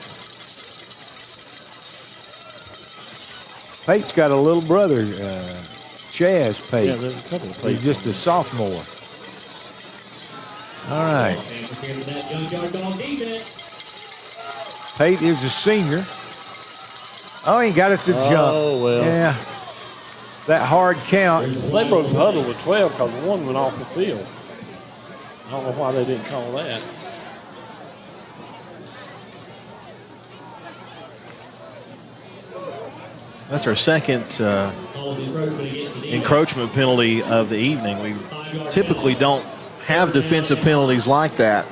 Pate's got a little brother, Chaz Pate.
Yeah, there's a couple of
He's just a sophomore. All right. Pate is a senior. Oh, he got us to jump.
Oh, well.
Yeah. That hard count.
They broke the huddle with 12 because one went off the field. I don't know why they didn't call that.
That's our second encroachment penalty of the evening. We typically don't have defensive penalties like that.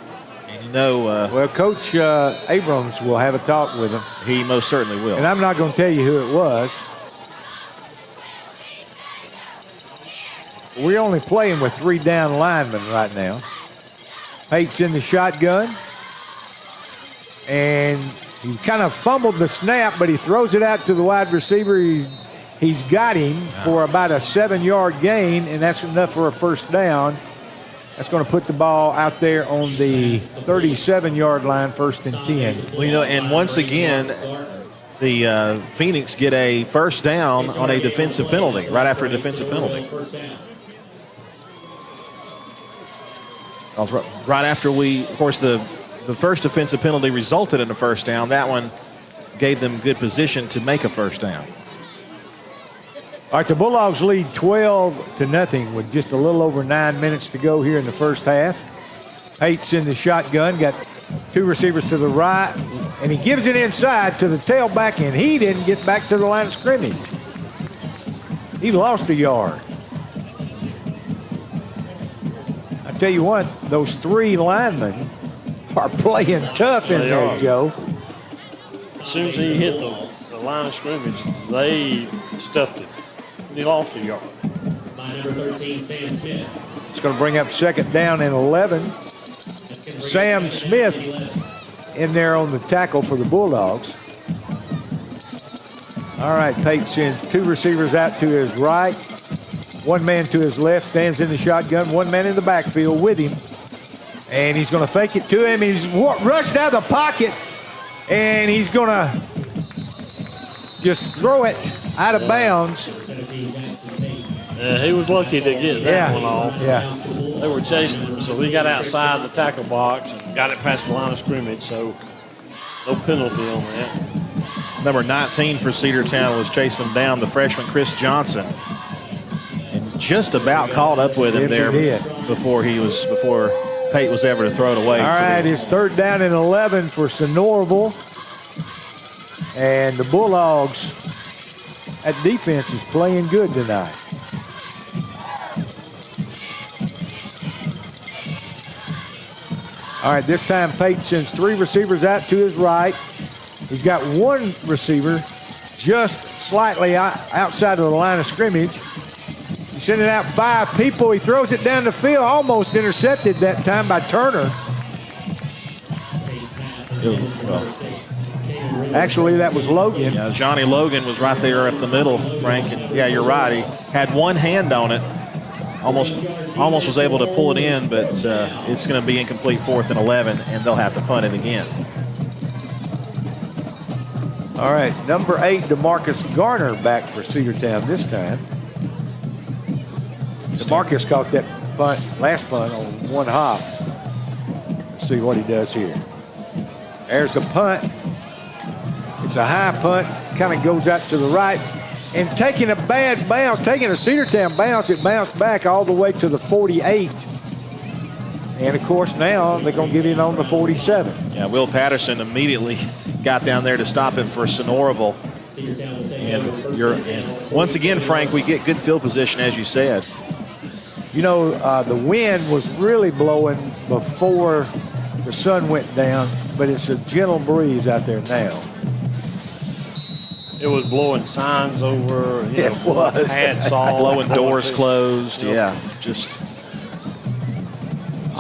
And you know,
well, Coach Abrams will have a talk with him.
He most certainly will.
And I'm not going to tell you who it was. We're only playing with 3 down linemen right now. Pate's in the shotgun. And he kind of fumbled the snap, but he throws it out to the wide receiver. He's got him for about a 7-yard gain, and that's enough for a first down. That's going to put the ball out there on the 37-yard line, 1st and 10.
Well, you know, and once again, the Phoenix get a first down on a defensive penalty, right after a defensive penalty. Right after of course, the first defensive penalty resulted in a first down. That one gave them good position to make a first down.
All right, the Bulldogs lead 12-0 with just a little over 9 minutes to go here in the first half. Pate's in the shotgun, got 2 receivers to the right, and he gives it inside to the tailback, and he didn't get back to the line of scrimmage. He lost a yard. I tell you what, those 3 linemen are playing tough in there, Joe.
As soon as he hit the line of scrimmage, they stuffed it. He lost a yard.
By number 13, Sam Smith.
It's going to bring up 2nd down and 11. Sam Smith in there on the tackle for the Bulldogs. All right, Pate sends 2 receivers out to his right. 1 man to his left, stands in the shotgun. 1 man in the backfield with him. And he's going to fake it to him. He's rushed out of the pocket, and he's going to just throw it out of bounds.
He was lucky to get that one off.
Yeah.
They were chasing him, so he got outside the tackle box and got it past the line of scrimmage, so no penalty on that.
Number 19 for Cedartown was chasing him down, the freshman Chris Johnson. And just about caught up with him there before Pate was ever to throw it away.
All right, it's 3rd down and 11 for Sonoraville. And the Bulldogs, that defense is playing good tonight. All right, this time Pate sends 3 receivers out to his right. He's got 1 receiver just slightly outside of the line of scrimmage. He's sending out 5 people. He throws it down the field, almost intercepted that time by Turner. Actually, that was Logan.
Yeah, Johnny Logan was right there up the middle, Frank. And yeah, you're right. He had 1 hand on it. Almost was able to pull it in, but it's going to be incomplete, 4th and 11, and they'll have to punt it again.
All right, number 8, DeMarcus Garner back for Cedartown this time. DeMarcus caught that last punt on one hop. Let's see what he does here. There's the punt. It's a high punt, kind of goes out to the right. And taking a bad bounce, taking a Cedartown bounce, it bounced back all the way to the 48. And, of course, now they're going to get in on the 47.
Yeah, Will Patterson immediately got down there to stop it for Sonoraville. And once again, Frank, we get good field position, as you said.
You know, the wind was really blowing before the sun went down, but it's a gentle breeze out there now.
It was blowing signs over.
It was.
Hats off.
Blowing doors closed. Yeah, just.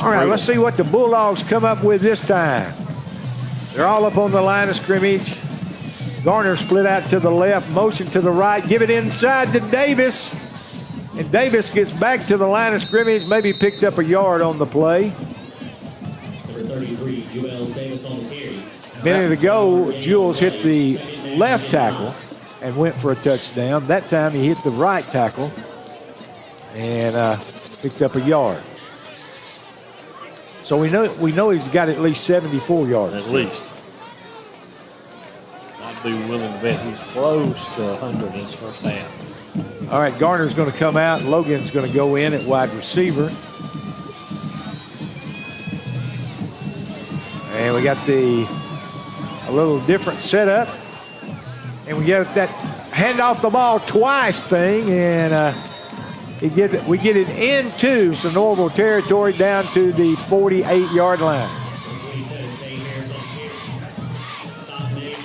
All right, let's see what the Bulldogs come up with this time. They're all up on the line of scrimmage. Garner split out to the left, motion to the right, give it inside to Davis. And Davis gets back to the line of scrimmage, maybe picked up a yard on the play.
Number 33, Jules Davis on the carry.
A minute ago, Jules hit the left tackle and went for a touchdown. That time he hit the right tackle and picked up a yard. So we know he's got at least 74 yards.
At least. I'd be willing to bet he's close to 100 in his first half.
All right, Garner's going to come out. Logan's going to go in at wide receiver. And we got a little different setup. And we get that hand off the ball twice thing, and we get it into Sonoraville territory down to the 48-yard line.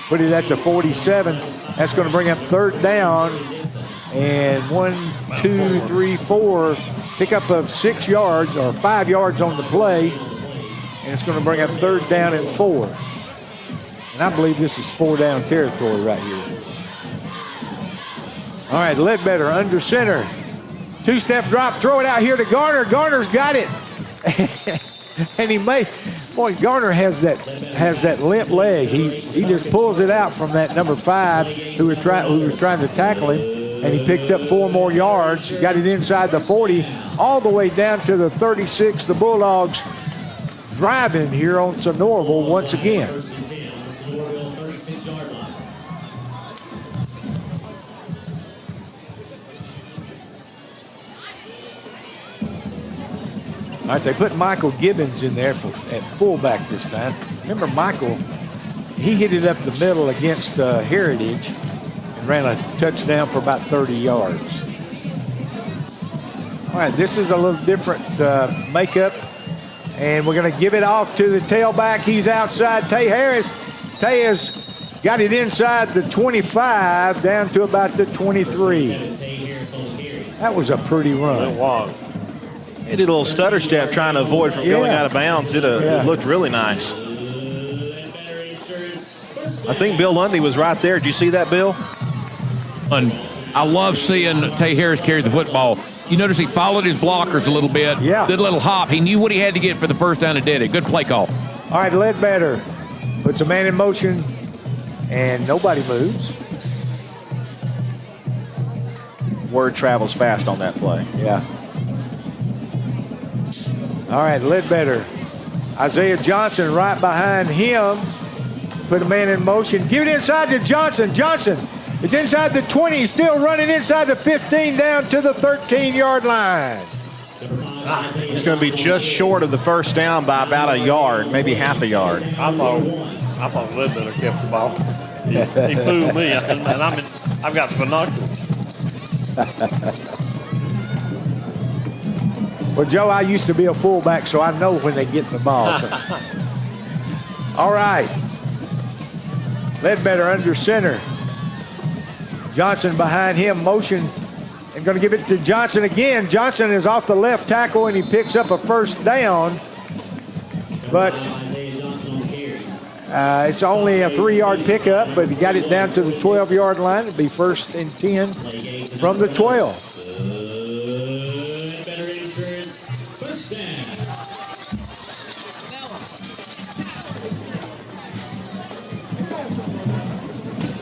Put it at the 47. That's going to bring up third down. And 1, 2, 3, 4, pickup of 6 yards or 5 yards on the play. And it's going to bring up third down and 4. And I believe this is 4-down territory right here. All right, Ledbetter under center. Two-step drop, throw it out here to Garner. Garner's got it. And Garner has that limp leg. He just pulls it out from that number 5 who was trying to tackle him. And he picked up 4 more yards, got it inside the 40, all the way down to the 36. The Bulldogs driving here on Sonoraville once again. All right, they put Michael Gibbons in there at fullback this time. Remember, Michael, he hit it up the middle against Heritage and ran a touchdown for about 30 yards. All right, this is a little different makeup, and we're going to give it off to the tailback. He's outside, Tay Harris. Tay has got it inside the 25 down to about the 23. That was a pretty run.
It was.
He did a little stutter step trying to avoid from going out of bounds. It looked really nice. I think Bill Lundy was right there. Did you see that, Bill?
And I love seeing Tay Harris carry the football. You notice he followed his blockers a little bit.
Yeah.
Did a little hop. He knew what he had to get for the first down and did it. Good play call.
All right, Ledbetter puts a man in motion, and nobody moves.
Word travels fast on that play.
Yeah. All right, Ledbetter. Isaiah Johnson right behind him. Put a man in motion. Give it inside to Johnson. Johnson is inside the 20. He's still running inside the 15 down to the 13-yard line.
It's going to be just short of the first down by about a yard, maybe half a yard.
I thought Ledbetter kept the ball. He fooled me, and I've got binoculars.
Well, Joe, I used to be a fullback, so I know when they get the ball. So. All right. Ledbetter under center. Johnson behind him, motion, and going to give it to Johnson again. Johnson is off the left tackle, and he picks up a first down. But it's only a 3-yard pickup, but he got it down to the 12-yard line. It'll be 1st and 10 from the 12.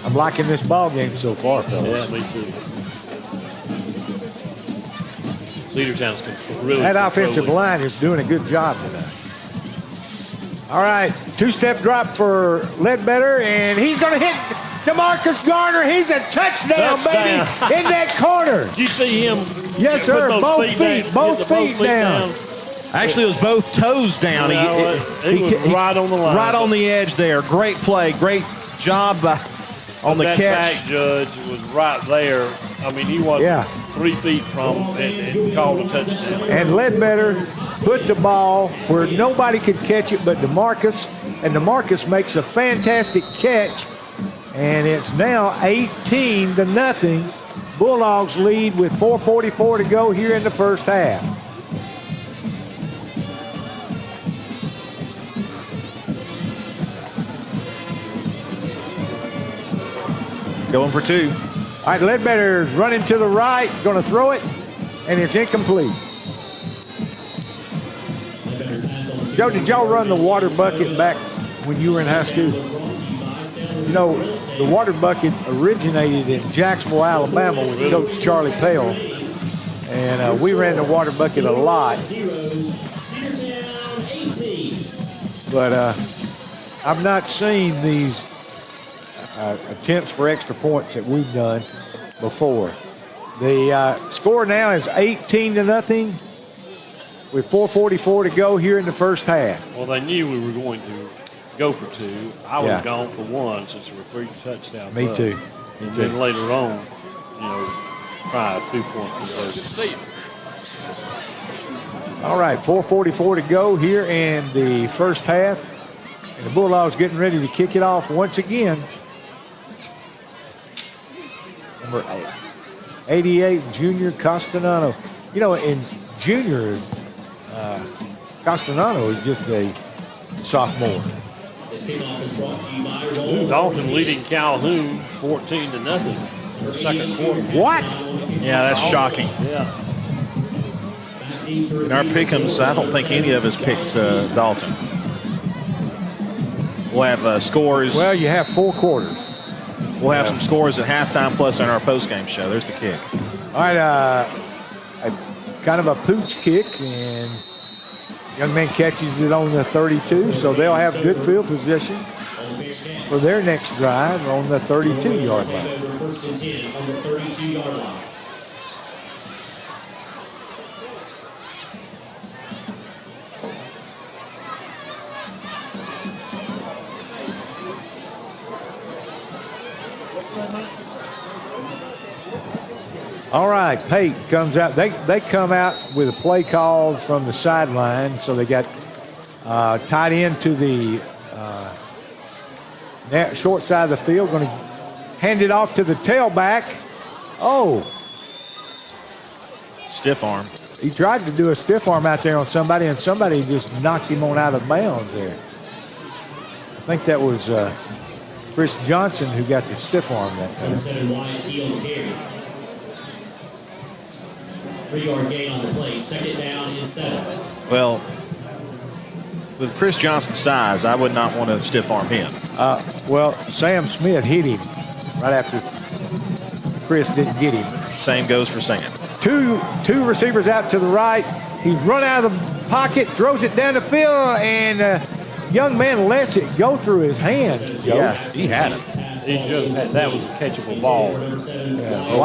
I'm liking this ball game so far, fellas.
Yeah, me too. Cedartown's really
that offensive
controlling.
line is doing a good job tonight. All right, two-step drop for Ledbetter, and he's going to hit DeMarcus Garner. He's a touchdown, baby, in that corner.
Did you see him?
Yes, sir. Both feet down.
Actually, it was both toes down.
He was right on the line.
Right on the edge there. Great play. Great job on the
that
catch.
back judge was right there. I mean, he was 3 feet from and called a touchdown.
And Ledbetter put the ball where nobody could catch it but DeMarcus, and DeMarcus makes a fantastic catch, and it's now 18-0. Bulldogs lead with 4:44 to go here in the first half.
Going for 2.
All right, Ledbetter running to the right, going to throw it, and it's incomplete. Joe, did y'all run the water bucket back when you were in high school? You know, the water bucket originated in Jacksonville, Alabama with Coach Charlie Pell, and we ran the water bucket a lot. But I've not seen these attempts for extra points that we've done before. The score now is 18-0 with 4:44 to go here in the first half.
Well, they knew we were going to go for 2. I would have gone for 1 since there were 3 touchdowns.
Me too.
And then later on, try a 2-point conversion.
All right, 4:44 to go here in the first half. And the Bulldogs getting ready to kick it off once again. Number 88, Junior Castellano. You know, in junior, Castellano is just a sophomore.
Dalton leading Calhoun 14-0 in the second quarter.
What?
Yeah, that's shocking.
Yeah.
In our pick'ems, I don't think any of us picked Dalton. We'll have scores.
Well, you have 4 quarters.
We'll have some scores at halftime plus on our postgame show. There's the kick.
All right, kind of a pooch kick, and young man catches it on the 32, so they'll have good field position for their next drive on the 32-yard line. All right, Pate comes out. They come out with a play call from the sideline, so they got tied into the short side of the field. Going to hand it off to the tailback. Oh.
Stiff arm.
He tried to do a stiff arm out there on somebody, and somebody just knocked him on out of bounds there. I think that was Chris Johnson who got the stiff arm that time.
3-yard gain on the play. Second down and 7.
Well, with Chris Johnson's size, I would not want to stiff arm him.
Well, Sam Smith hit him right after Chris didn't get him.
Same goes for Sam.
Two receivers out to the right. He's run out of the pocket, throws it down the field, and young man lets it go through his hands. Joe.
Yeah, he had it.
That was a catchable ball.
Yeah.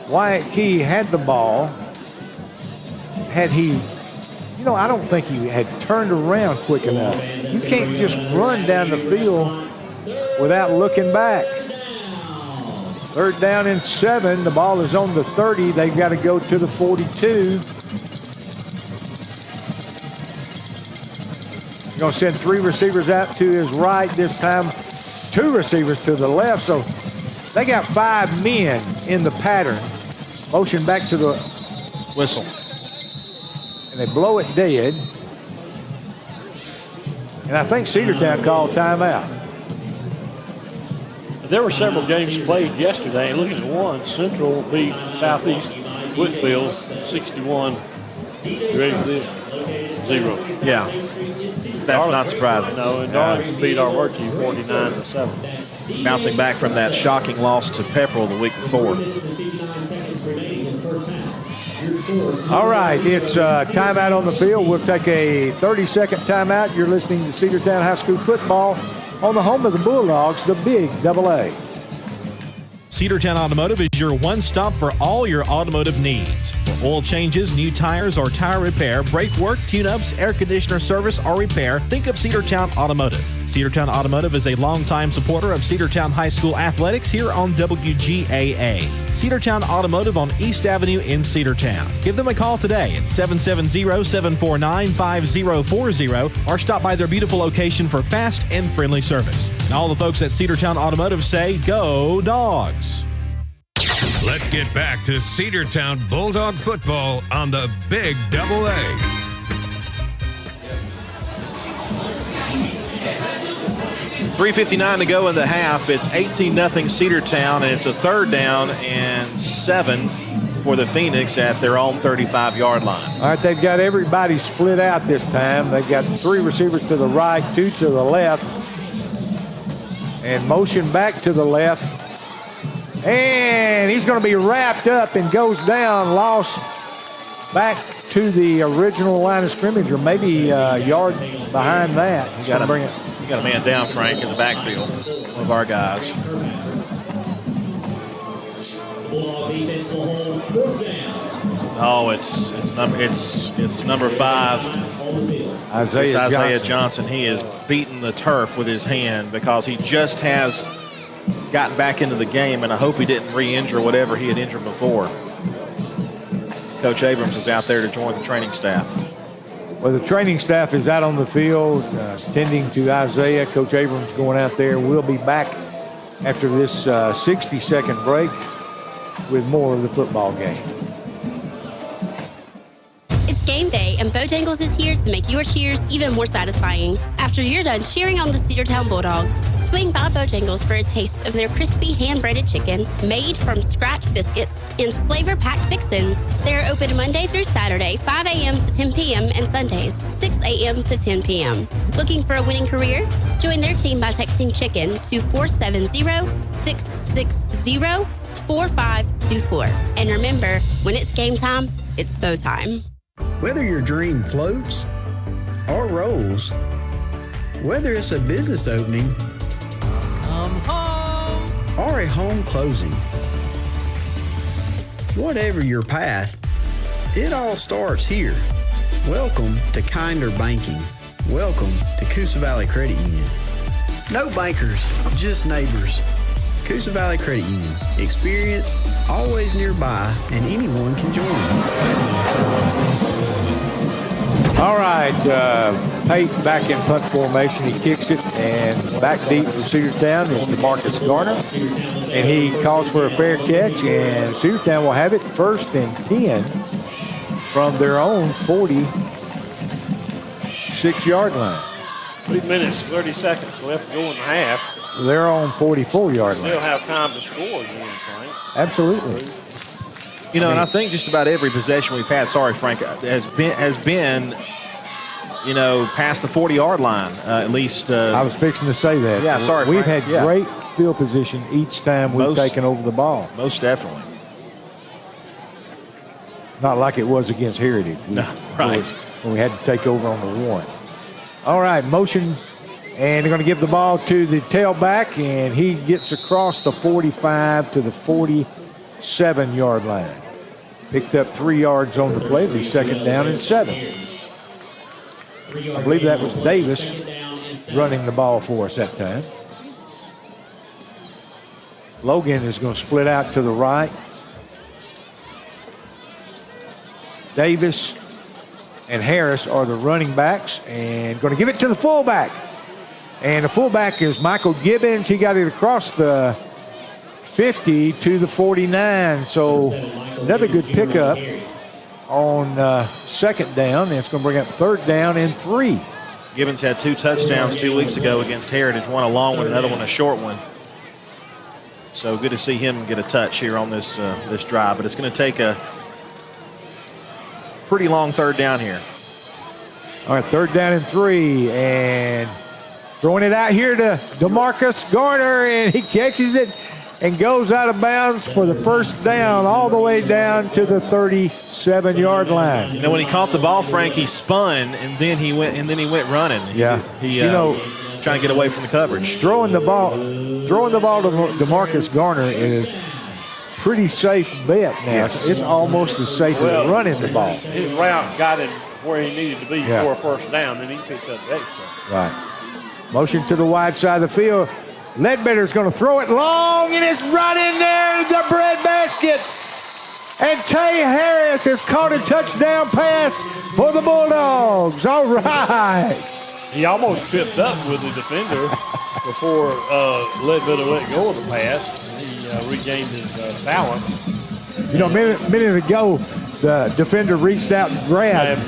Wyatt Key had the ball. Had he, I don't think he had turned around quick enough. You can't just run down the field without looking back. 3rd down and 7. The ball is on the 30. They've got to go to the 42. Going to send 3 receivers out to his right. This time 2 receivers to the left. So they got 5 men in the pattern. Motion back to the
whistle.
And they blow it dead. And I think Cedartown called timeout.
There were several games played yesterday. Looking at one, Central beat Southeast Whitfield 61. You ready for this? 0.
Yeah. That's not surprising.
No, and Darlington beat our Virtue 49-7.
Bouncing back from that shocking loss to Pepperell the week before.
All right, it's timeout on the field. We'll take a 30-second timeout. You're listening to Cedartown High School football on the home of the Bulldogs, the Big AA.
Cedartown Automotive is your one-stop for all your automotive needs. For oil changes, new tires, or tire repair, brake work, tune-ups, air conditioner service, or repair, think of Cedartown Automotive. Cedartown Automotive is a longtime supporter of Cedartown High School athletics here on WGAA. Cedartown Automotive on East Avenue in Cedartown. Give them a call today at 770-749-5040 or stop by their beautiful location for fast and friendly service. And all the folks at Cedartown Automotive say, go Dogs!
Let's get back to Cedartown Bulldog football on the Big AA.
.359 to go in the half. It's 18-0 Cedartown, and it's a 3rd down and 7 for the Phoenix at their own 35-yard line.
All right, they've got everybody split out this time. They've got 3 receivers to the right, 2 to the left, and motion back to the left. And he's going to be wrapped up and goes down, lost back to the original line of scrimmage, or maybe a yard behind that.
You got a man down, Frank, in the backfield. One of our guys. Oh, it's number 5. Isaiah Johnson. He is beating the turf with his hand because he just has gotten back into the game, and I hope he didn't re-injure whatever he had injured before. Coach Abrams is out there to join the training staff.
Well, the training staff is out on the field tending to Isaiah. Coach Abrams going out there. We'll be back after this 60-second break with more of the football game.
It's game day, and Bojangles is here to make your cheers even more satisfying. After you're done cheering on the Cedartown Bulldogs, swing by Bojangles for a taste of their crispy hand-breaded chicken made from scratch biscuits and flavor-packed fixins. They're open Monday through Saturday, 5 a.m. to 10 p.m., and Sundays, 6 a.m. to 10 p.m. Looking for a winning career? Join their team by texting chicken to 470-660-4524. And remember, when it's game time, it's bow time.
Whether your dream floats or rolls, whether it's a business opening or a home closing, whatever your path, it all starts here. Welcome to Kinder Banking. Welcome to Coosa Valley Credit Union. No bankers, just neighbors. Coosa Valley Credit Union. Experience, always nearby, and anyone can join.
All right, Pate back in punt formation. He kicks it, and back deep for Cedartown is DeMarcus Garner. And he calls for a fair catch, and Cedartown will have it 1st and 10 from their own 46-yard line.
3 minutes, 30 seconds left to go in the half.
They're on 44-yard line.
Still have time to score again, Frank.
Absolutely.
You know, and I think just about every possession we've had, sorry, Frank, has been, you know, past the 40-yard line, at least.
I was fixing to say that.
Yeah, sorry,
We've
Frank.
had great field position each time we've taken over the ball.
Most definitely.
Not like it was against Heritage.
No, right.
When we had to take over on the 1. All right, motion, and they're going to give the ball to the tailback, and he gets across the 45 to the 47-yard line. Picked up 3 yards on the play. It'll be 2nd down and 7. I believe that was Davis running the ball for us that time. Logan is going to split out to the right. Davis and Harris are the running backs, and going to give it to the fullback. And the fullback is Michael Gibbons. He got it across the 50 to the 49. So another good pickup on 2nd down. And it's going to bring up 3rd down and 3.
Gibbons had 2 touchdowns 2 weeks ago against Heritage, one a long one, another one a short one. So good to see him get a touch here on this this drive. But it's going to take a pretty long 3rd down here.
All right, 3rd down and 3, and throwing it out here to DeMarcus Garner, and he catches it and goes out of bounds for the first down all the way down to the 37-yard line.
You know, when he caught the ball, Frank, he spun and then he went running. He trying to get away from the coverage.
Throwing the ball to DeMarcus Garner is pretty safe bet now.
Yes.
It's almost as safe as running the ball.
His route got him where he needed to be for a first down, then he picked up the extra.
Right. Motion to the wide side of the field. Ledbetter's going to throw it long, and it's right in there, the breadbasket. And Tay Harris has caught a touchdown pass for the Bulldogs. All right.
He almost tripped up with the defender before Ledbetter let go of the pass. He regained his balance.
You know, a minute ago, the defender reached out and grabbed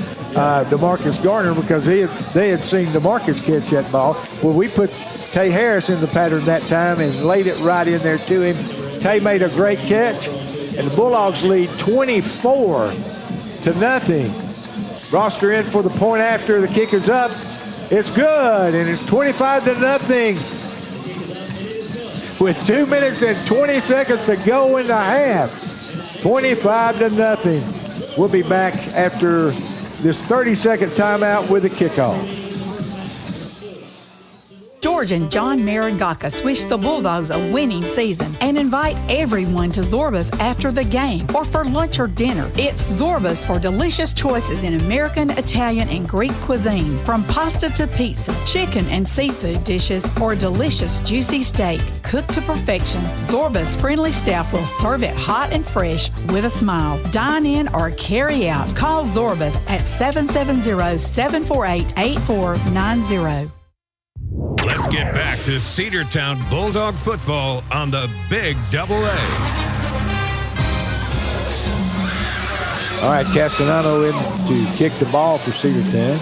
DeMarcus Garner because they had seen DeMarcus catch that ball. Well, we put Tay Harris in the pattern that time and laid it right in there to him. Tay made a great catch, and the Bulldogs lead 24-0. Roster in for the point after. The kick is up. It's good, and it's 25-0 with 2 minutes and 20 seconds to go in the half. 25-0. We'll be back after this 30-second timeout with the kickoff.
George and John Marangakis wish the Bulldogs a winning season and invite everyone to Zorba's after the game or for lunch or dinner. It's Zorba's for delicious choices in American, Italian, and Greek cuisine. From pasta to pizza, chicken and seafood dishes, or delicious juicy steak cooked to perfection, Zorba's friendly staff will serve it hot and fresh with a smile. Dine in or carry out. Call Zorba's at 770-748-8490.
Let's get back to Cedartown Bulldog football on the Big Double A.
All right, Castellano in to kick the ball for Cedartown.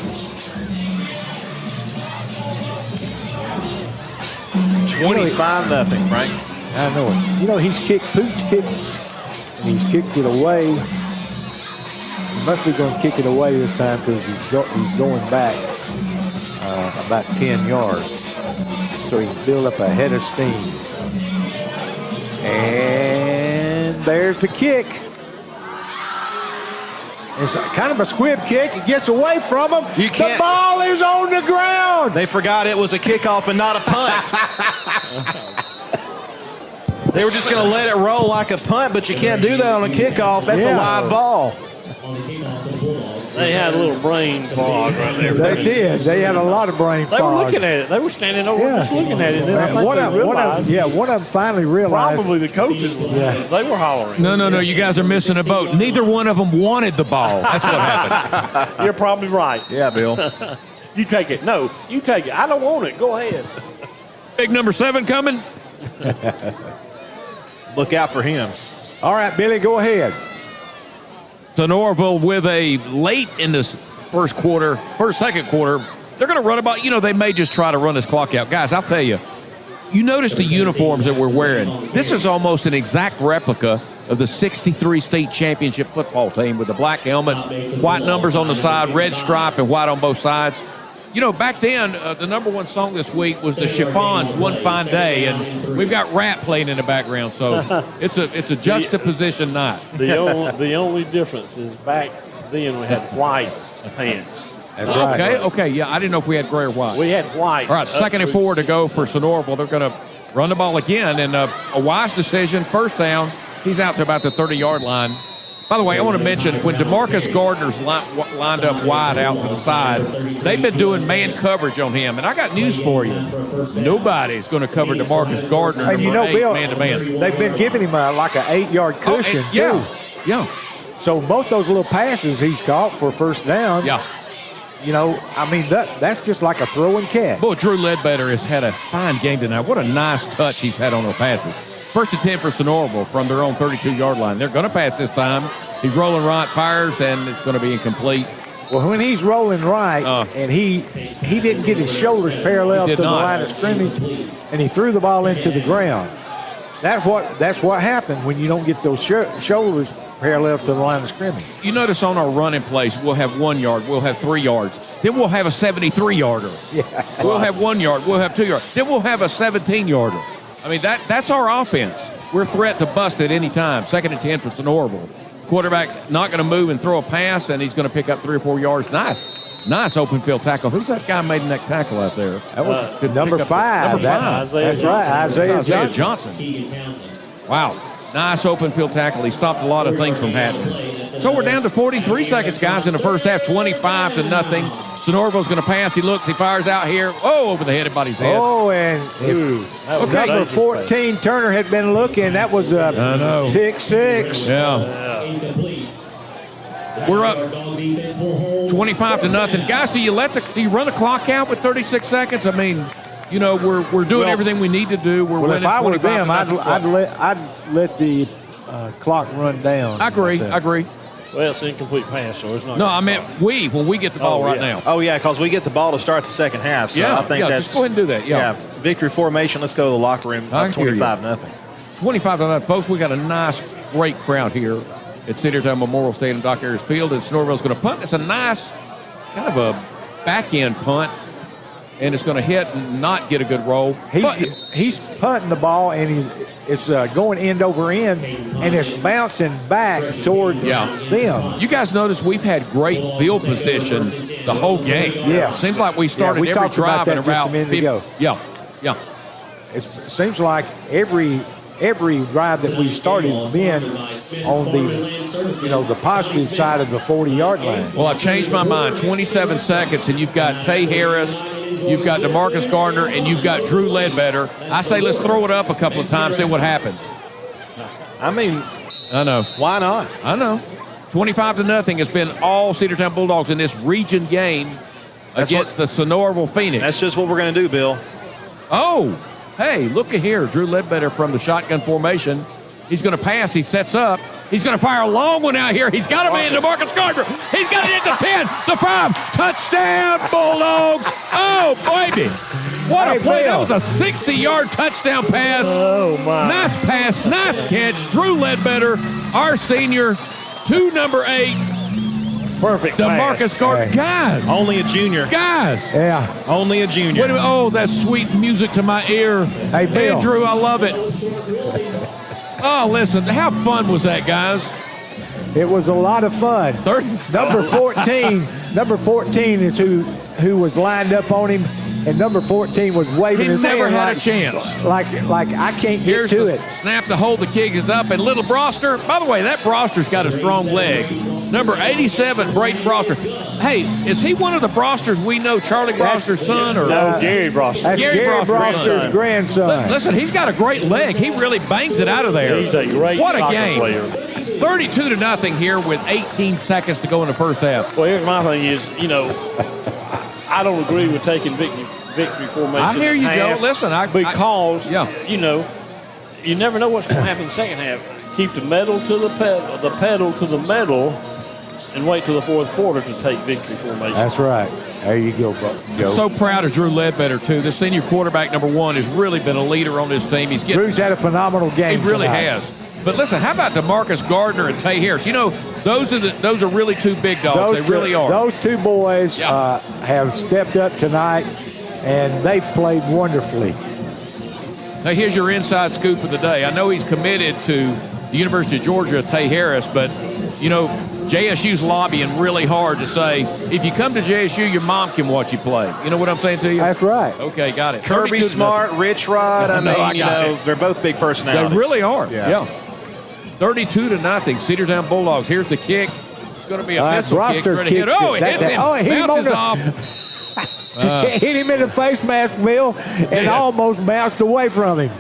25-0, Frank.
I know it. You know, he's kicked pooch kicks, and he's kicked it away. He must be going to kick it away this time because he's going back about 10 yards. So he's built up a head of steam. And there's the kick. It's kind of a squib kick. It gets away from him. The ball is on the ground.
They forgot it was a kickoff and not a punt. They were just going to let it roll like a punt, but you can't do that on a kickoff. That's a live ball.
They had a little brain fog right there.
They did. They had a lot of brain fog.
They were looking at it. They were standing over just looking at it. And then I think they realized.
One of them finally realized.
Probably the coaches. They were hollering.
No. You guys are missing a boat. Neither one of them wanted the ball. That's what happened.
You're probably right.
Yeah, Bill.
You take it. No, you take it. I don't want it. Go ahead.
Big number 7 coming.
Look out for him.
All right, Billy, go ahead.
Sonoraville with a late in this second quarter. They're going to run about, they may just try to run this clock out. Guys, I'll tell you, you notice the uniforms that we're wearing. This is almost an exact replica of the 63 state championship football team with the black helmets, white numbers on the side, red stripe, and white on both sides. Back then, the number one song this week was the Chiffons, One Fine Day, and we've got rap playing in the background, so it's a juxtaposition night.
The only difference is back then we had white pants.
That's right.
Okay, yeah, I didn't know if we had gray or white.
We had white.
All right, 2nd and 4 to go for Sonoraville. They're going to run the ball again, and a wise decision, first down. He's out to about the 30-yard line. By the way, I want to mention, when DeMarcus Gardner's lined up wide out to the side, they've been doing man coverage on him. And I got news for you. Nobody's going to cover DeMarcus Gardner
Bill,
man-to-man.
They've been giving him like an 8-yard cushion, too.
Yeah.
So both those little passes he's caught for first down.
Yeah.
That's just like a throwing catch.
Boy, Drew Ledbetter has had a fine game tonight. What a nice touch he's had on those passes. First and 10 for Sonoraville from their own 32-yard line. They're going to pass this time. He's rolling right, fires, and it's going to be incomplete.
Well, when he's rolling right, and he didn't get his shoulders parallel to the line of scrimmage, and he threw the ball into the ground. That's what happened when you don't get those shoulders parallel to the line of scrimmage.
You notice on our running plays, we'll have 1 yard, we'll have 3 yards. Then we'll have a 73-yarder.
Yeah.
We'll have 1 yard, we'll have 2 yards. Then we'll have a 17-yarder. I mean, that's our offense. we're threat to bust at any time. 2nd and 10 for Sonoraville. Quarterback's not going to move and throw a pass, and he's going to pick up 3 or 4 yards. Nice open field tackle. Who's that guy making that tackle out there?
That was number 5. That's right, Isaiah
Johnson. Wow. Nice open field tackle. He stopped a lot of things from happening. So we're down to 43 seconds, guys, in the first half, 25-0. Sonoraville's going to pass. He looks. He fires out here. Oh, over the head of buddy's head.
Oh, and number 14, Turner, had been looking. That was a pick 6.
Yeah. We're up 25-0. Guys, do you run the clock out with 36 seconds? I mean, you know, we're doing everything we need to do. We're winning.
If I were them, I'd let the clock run down.
I agree.
Well, it's an incomplete pass, so it's not.
No, I meant when we get the ball now.
Oh, yeah, because we get the ball to start the second half. So I think that's.
Just go ahead and do that. Yeah.
Victory formation. Let's go to the locker room. Up 25-0.
25-0. Folks, we got a nice, great crowd here at Cedartown Memorial Stadium, Doc Ayers Field, and Sonoraville's going to punt. It's a nice, kind of a back-end punt, and it's going to hit and not get a good roll.
He's punting the ball, and it's going end over end, and it's bouncing back toward them.
You guys notice we've had great field position the whole game.
Yeah.
Seems like we started every drive in about 50. Yeah.
It seems like every drive that we've started has been on the positive side of the 40-yard line.
Well, I changed my mind. 27 seconds, and you've got Tay Harris, you've got DeMarcus Gardner, and you've got Drew Ledbetter. I say let's throw it up a couple of times, see what happens.
I mean,
I know.
Why not?
I know. 25-0 has been all Cedartown Bulldogs in this region game against the Sonoraville Phoenix.
That's just what we're going to do, Bill.
Oh, hey, look at here. Drew Ledbetter from the shotgun formation. He's going to pass. He sets up. He's going to fire a long one out here. He's got a man, DeMarcus Gardner. He's got it at the 10, the 5. Touchdown, Bulldogs. Oh, baby. What a play. That was a 60-yard touchdown pass.
Oh, my.
Nice pass, nice catch. Drew Ledbetter, our senior, to number 8.
Perfect
DeMarcus Gardner.
Hey.
Guys.
Only a junior.
Guys.
Yeah.
Only a junior.
Wait a minute. Oh, that's sweet music to my ear.
Hey, Bill.
Andrew, I love it. Oh, listen. How fun was that, guys?
It was a lot of fun. Number 14 is who was lined up on him, and number 14 was waving his hand.
He never had a chance.
Like I can't get to it.
Snap to hold the kick is up, and little Broster. By the way, that Broster's got a strong leg. Number 87, Braden Broster. Hey, is he one of the Brosters we know, Charlie Broster's son? Or
no, Gary Broster.
That's Gary Broster's grandson.
Listen, he's got a great leg. He really bangs it out of there.
He's a great
What a
soccer
game.
player.
32-0 here with 18 seconds to go in the first half.
Well, here's my thing is, I don't agree with taking victory formation.
I hear you, Joe. Listen,
because you never know what's going to happen in the second half. Keep the pedal to the pedal to the metal, and wait till the fourth quarter to take victory formation.
That's right. There you go, Joe.
So proud of Drew Ledbetter, too. The senior quarterback, number 1, has really been a leader on this team.
Drew's had a phenomenal game.
He really
tonight.
has. But listen, how about DeMarcus Gardner and Tay Harris? Those are really two big dogs. They really are.
Those two boys have stepped up tonight, and they've played wonderfully.
Now, here's your inside scoop of the day. I know he's committed to the University of Georgia, Tay Harris, but, JSU's lobbying really hard to say, if you come to JSU, your mom can watch you play. You know what I'm saying to you?
That's right.
Okay, got it.
Kirby Smart, Rich Rod. They're both big personalities.
They really are.
Yeah.
32-0. Cedartown Bulldogs. Here's the kick. It's going to be a missile kick. Hit. Oh, it hits him. Bounces off.
Hit him in the face mask, Bill, and almost bounced away from him.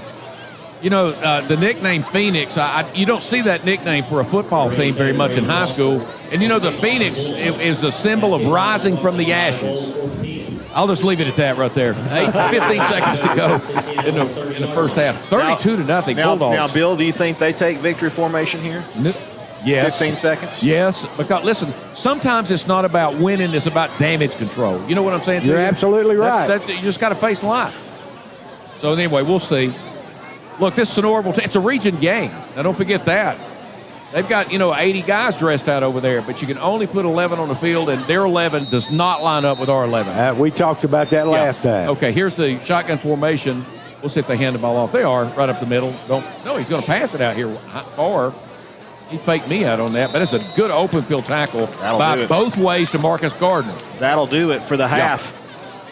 The nickname Phoenix, you don't see that nickname for a football team very much in high school. And, the Phoenix is a symbol of rising from the ashes. I'll just leave it at that right there. 15 seconds to go in the first half. 32-0 Bulldogs.
Now, Bill, do you think they take victory formation here?
Yes.
15 seconds?
Yes. Because, listen, sometimes it's not about winning. It's about damage control. You know what I'm saying to you?
You're absolutely right.
You just got to face life. So, anyway, we'll see. Look, this Sonoraville, it's a region game. Now, don't forget that. They've got, 80 guys dressed out over there, but you can only put 11 on the field, and their 11 does not line up with our 11.
We talked about that last time.
Okay, here's the shotgun formation. We'll see if they hand the ball off. They are right up the middle. No, he's going to pass it out here far. He faked me out on that, but it's a good open field tackle by both ways to Marcus Gardner.
That'll do it for the half.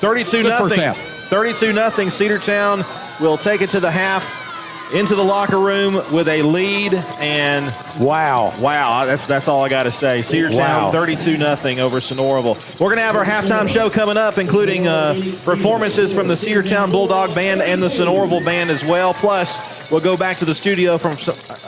32-0. 32-0. Cedartown will take it to the half, into the locker room with a lead, and wow, that's all I got to say. Cedartown 32-0 over Sonoraville. We're going to have our halftime show coming up, including performances from the Cedartown Bulldog Band and the Sonoraville Band as well. Plus, we'll go back to the studio from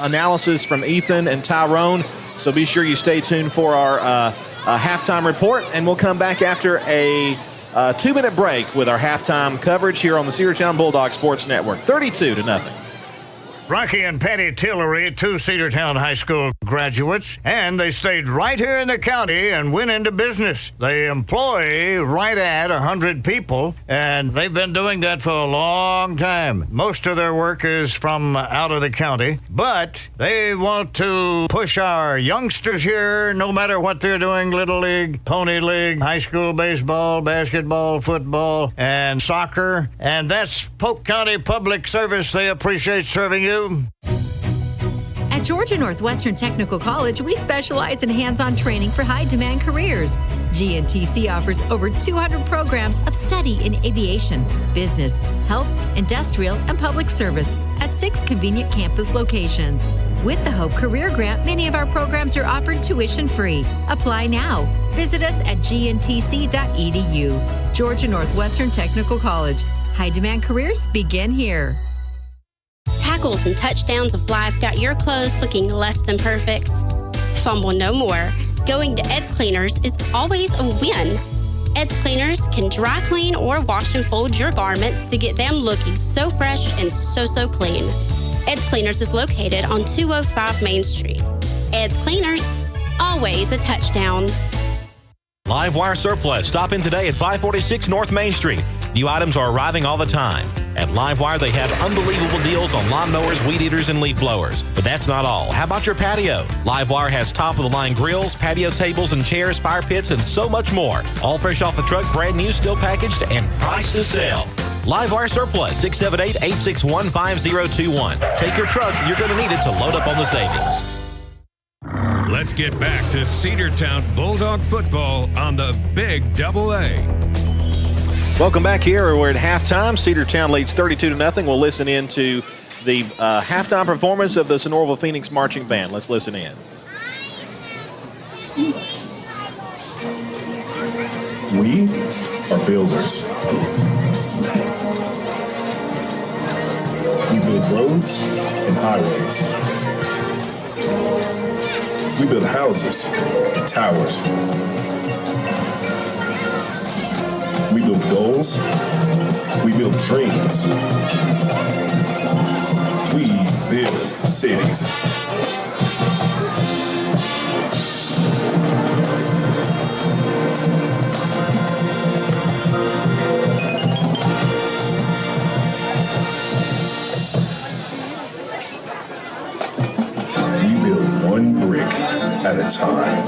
analysis from Ethan and Tyrone. So be sure you stay tuned for our halftime report, and we'll come back after a 2-minute break with our halftime coverage here on the Cedartown Bulldog Sports Network. 32-0.
Rocky and Patty Tillery, 2 Cedartown High School graduates, and they stayed right here in the county and went into business. They employ right at 100 people, and they've been doing that for a long time. Most of their work is from out of the county, but they want to push our youngsters here, no matter what they're doing, Little League, Pony League, high school baseball, basketball, football, and soccer, and that's Polk County Public Service. They appreciate serving you.
At Georgia Northwestern Technical College, we specialize in hands-on training for high-demand careers. GNTC offers over 200 programs of study in aviation, business, health, industrial, and public service at 6 convenient campus locations. With the Hope Career Grant, many of our programs are offered tuition-free. Apply now. Visit us at gntc.edu. Georgia Northwestern Technical College. High-demand careers begin here.
Tackles and touchdowns of life got your clothes looking less than perfect? Fumble no more. Going to Ed's Cleaners is always a win. Ed's Cleaners can dry clean or wash and fold your garments to get them looking so fresh and so clean. Ed's Cleaners is located on 205 Main Street. Ed's Cleaners, always a touchdown.
Livewire Surplus. Stop in today at 546 North Main Street. New items are arriving all the time. At Livewire, they have unbelievable deals on lawnmowers, weed eaters, and leaf blowers. But that's not all. How about your patio? Livewire has top-of-the-line grills, patio tables and chairs, fire pits, and so much more. All fresh off the truck, brand new, still packaged, and priced to sell. Livewire Surplus, 678-861-5021. Take your truck. You're going to need it to load up on the savings.
Let's get back to Cedartown Bulldog football on the Big Double A.
Welcome back here. We're at halftime. Cedartown leads 32-0. We'll listen in to the halftime performance of the Sonoraville Phoenix Marching Band. Let's listen in.
We are builders. We build roads and highways. We build houses and towers. We build goals. We build dreams. We build cities. We build one brick at a time.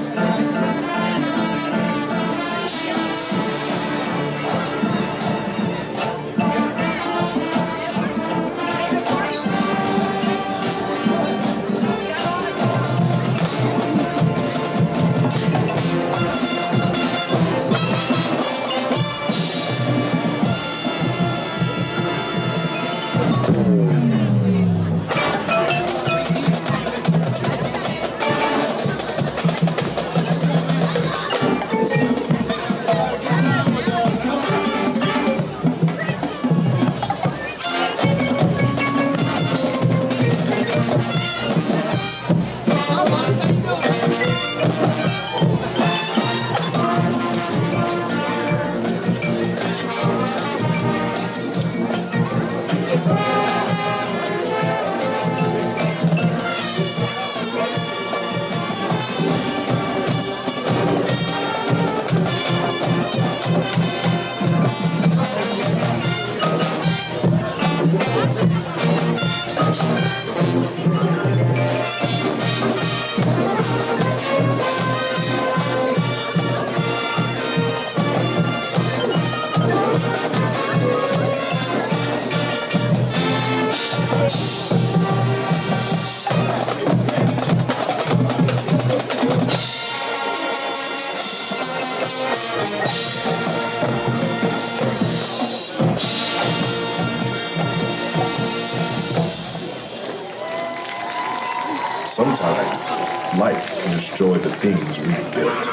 life can destroy the things we've built?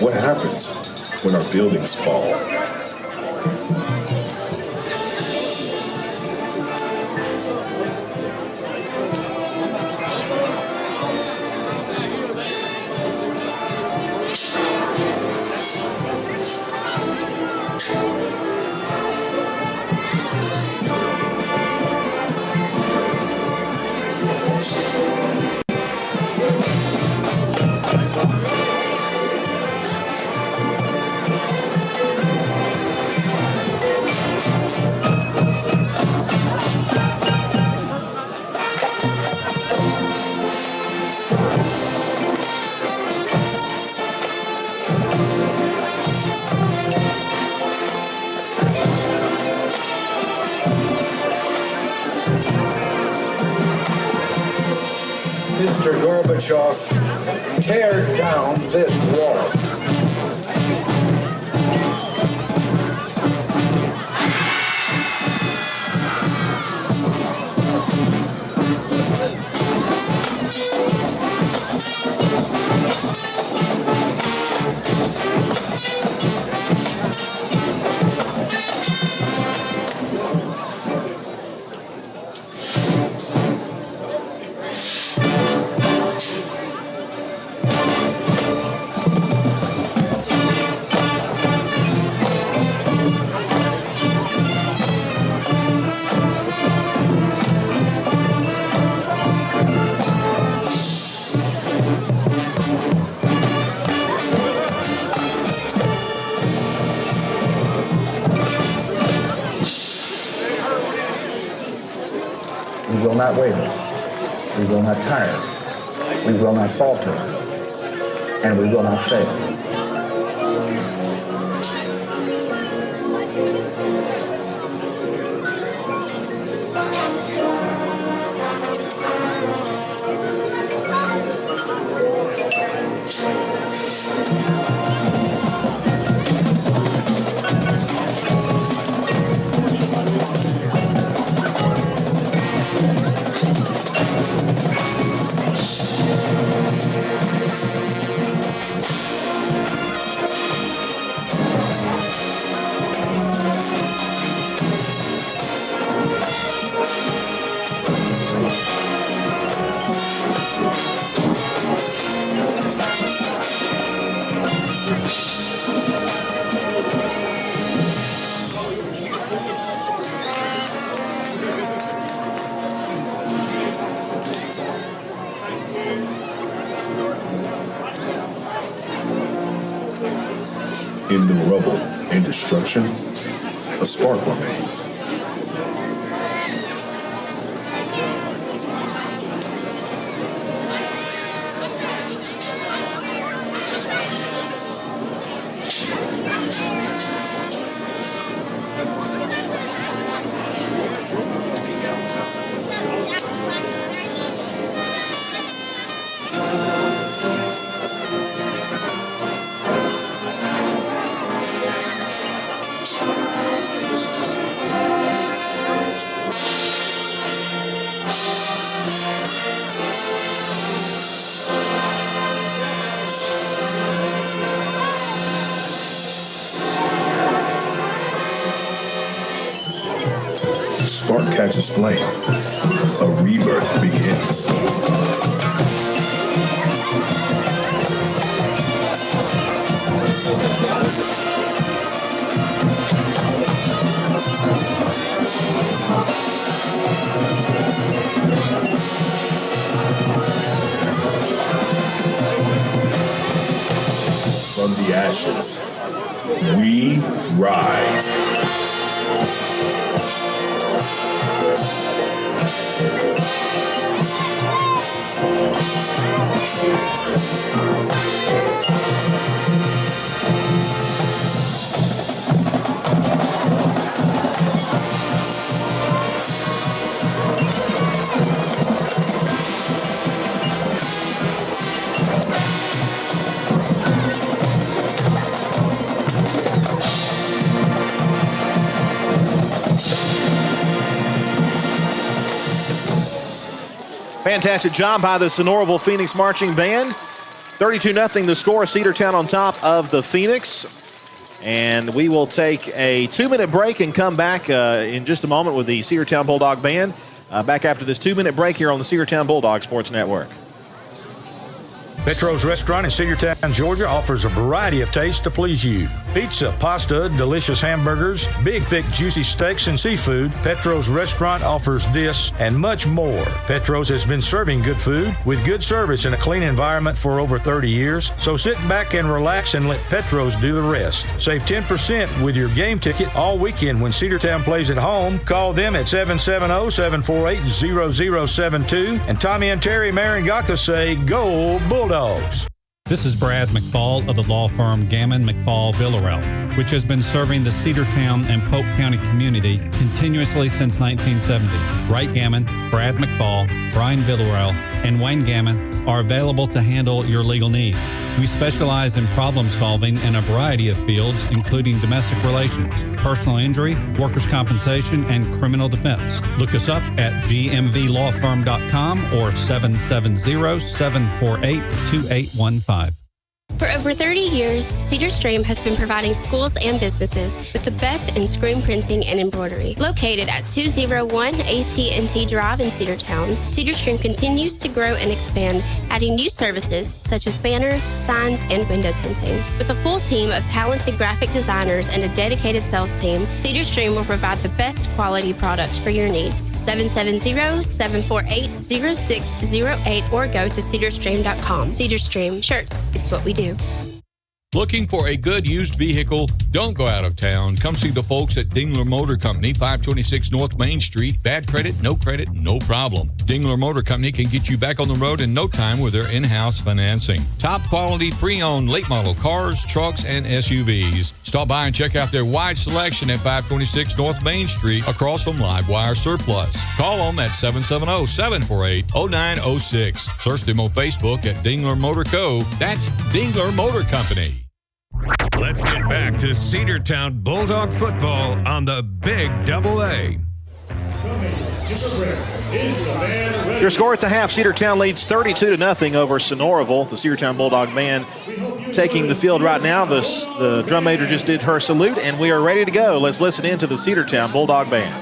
What happens when our buildings fall?
Mr. Gorbachev, tear down this wall. We will not waver. We will not tire. We will not falter. And we will not fail.
In the rubble and destruction, a spark remains. Spark catches flame. A rebirth begins. From the ashes, we rise.
Fantastic job by the Sonoraville Phoenix Marching Band. 32-0 the score. Cedartown on top of the Phoenix. And we will take a 2-minute break and come back in just a moment with the Cedartown Bulldog Band. Back after this 2-minute break here on the Cedartown Bulldog Sports Network.
Petro's Restaurant in Cedartown, Georgia offers a variety of tastes to please you. Pizza, pasta, delicious hamburgers, big, thick, juicy steaks, and seafood. Petro's Restaurant offers this and much more. Petro's has been serving good food with good service in a clean environment for over 30 years. So sit back and relax and let Petro's do the rest. Save 10% with your game ticket all weekend when Cedartown plays at home. Call them at 770-748-0072. And Tommy and Terry Marangaka say, go Bulldogs.
This is Brad McFall of the law firm Gammon, McFall, Villarreal, which has been serving the Cedartown and Polk County community continuously since 1970. Wright Gammon, Brad McFall, Brian Villarreal, and Wayne Gammon are available to handle your legal needs. We specialize in problem solving in a variety of fields, including domestic relations, personal injury, workers' compensation, and criminal defense. Look us up at gmvlawfirm.com or 770-748-2815.
For over 30 years, Cedar Stream has been providing schools and businesses with the best in screen printing and embroidery. Located at 201 AT&T Drive in Cedartown, Cedar Stream continues to grow and expand, adding new services such as banners, signs, and window tinting. With a full team of talented graphic designers and a dedicated sales team, Cedar Stream will provide the best quality products for your needs. 770-748-0608 or go to cedarstream.com. Cedar Stream Shirts, it's what we do.
Looking for a good used vehicle? Don't go out of town. Come see the folks at Dingler Motor Company, 526 North Main Street. Bad credit, no problem. Dingler Motor Company can get you back on the road in no time with their in-house financing. Top quality pre-owned late model cars, trucks, and SUVs. Stop by and check out their wide selection at 526 North Main Street across from Livewire Surplus. Call them at 770-748-0906. Search them on Facebook at Dingler Motor Co. That's Dingler Motor Company.
Let's get back to Cedartown Bulldog football on the Big AA.
Your score at the half, Cedartown leads 32-0 over Sonoraville. The Cedartown Bulldog Band taking the field right now. The drum major just did her salute, and we are ready to go. Let's listen in to the Cedartown Bulldog Band.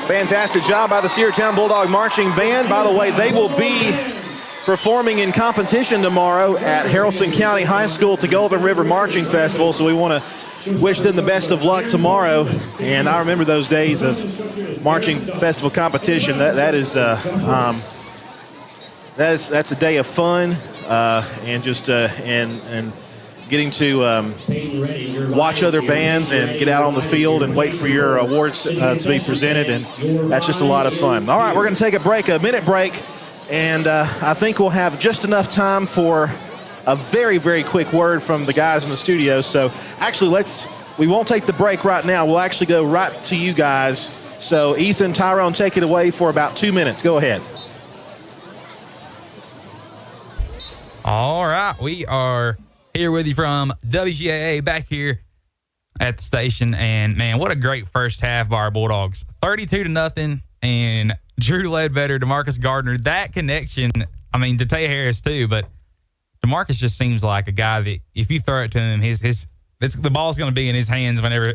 Fantastic job by the Cedartown Bulldog Marching Band. By the way, they will be performing in competition tomorrow at Haralson County High School at the Golden River Marching Festival, so we want to wish them the best of luck tomorrow. And I remember those days of marching festival competition. That's a day of fun and just and getting to watch other bands and get out on the field and wait for your awards to be presented, and that's just a lot of fun. All right, we're going to take a minute break, and I think we'll have just enough time for a very, very quick word from the guys in the studio. So actually, we won't take the break right now. We'll actually go right to you guys. So Ethan, Tyrone, take it away for about 2 minutes. Go ahead.
All right, we are here with you from WGAA back here at the station. And, man, what a great first half by our Bulldogs. 32-0, and Drew Ledbetter, DeMarcus Gardner, that connection, I mean, to Tay Harris too, but DeMarcus just seems like a guy that if you throw it to him, the ball's going to be in his hands whenever,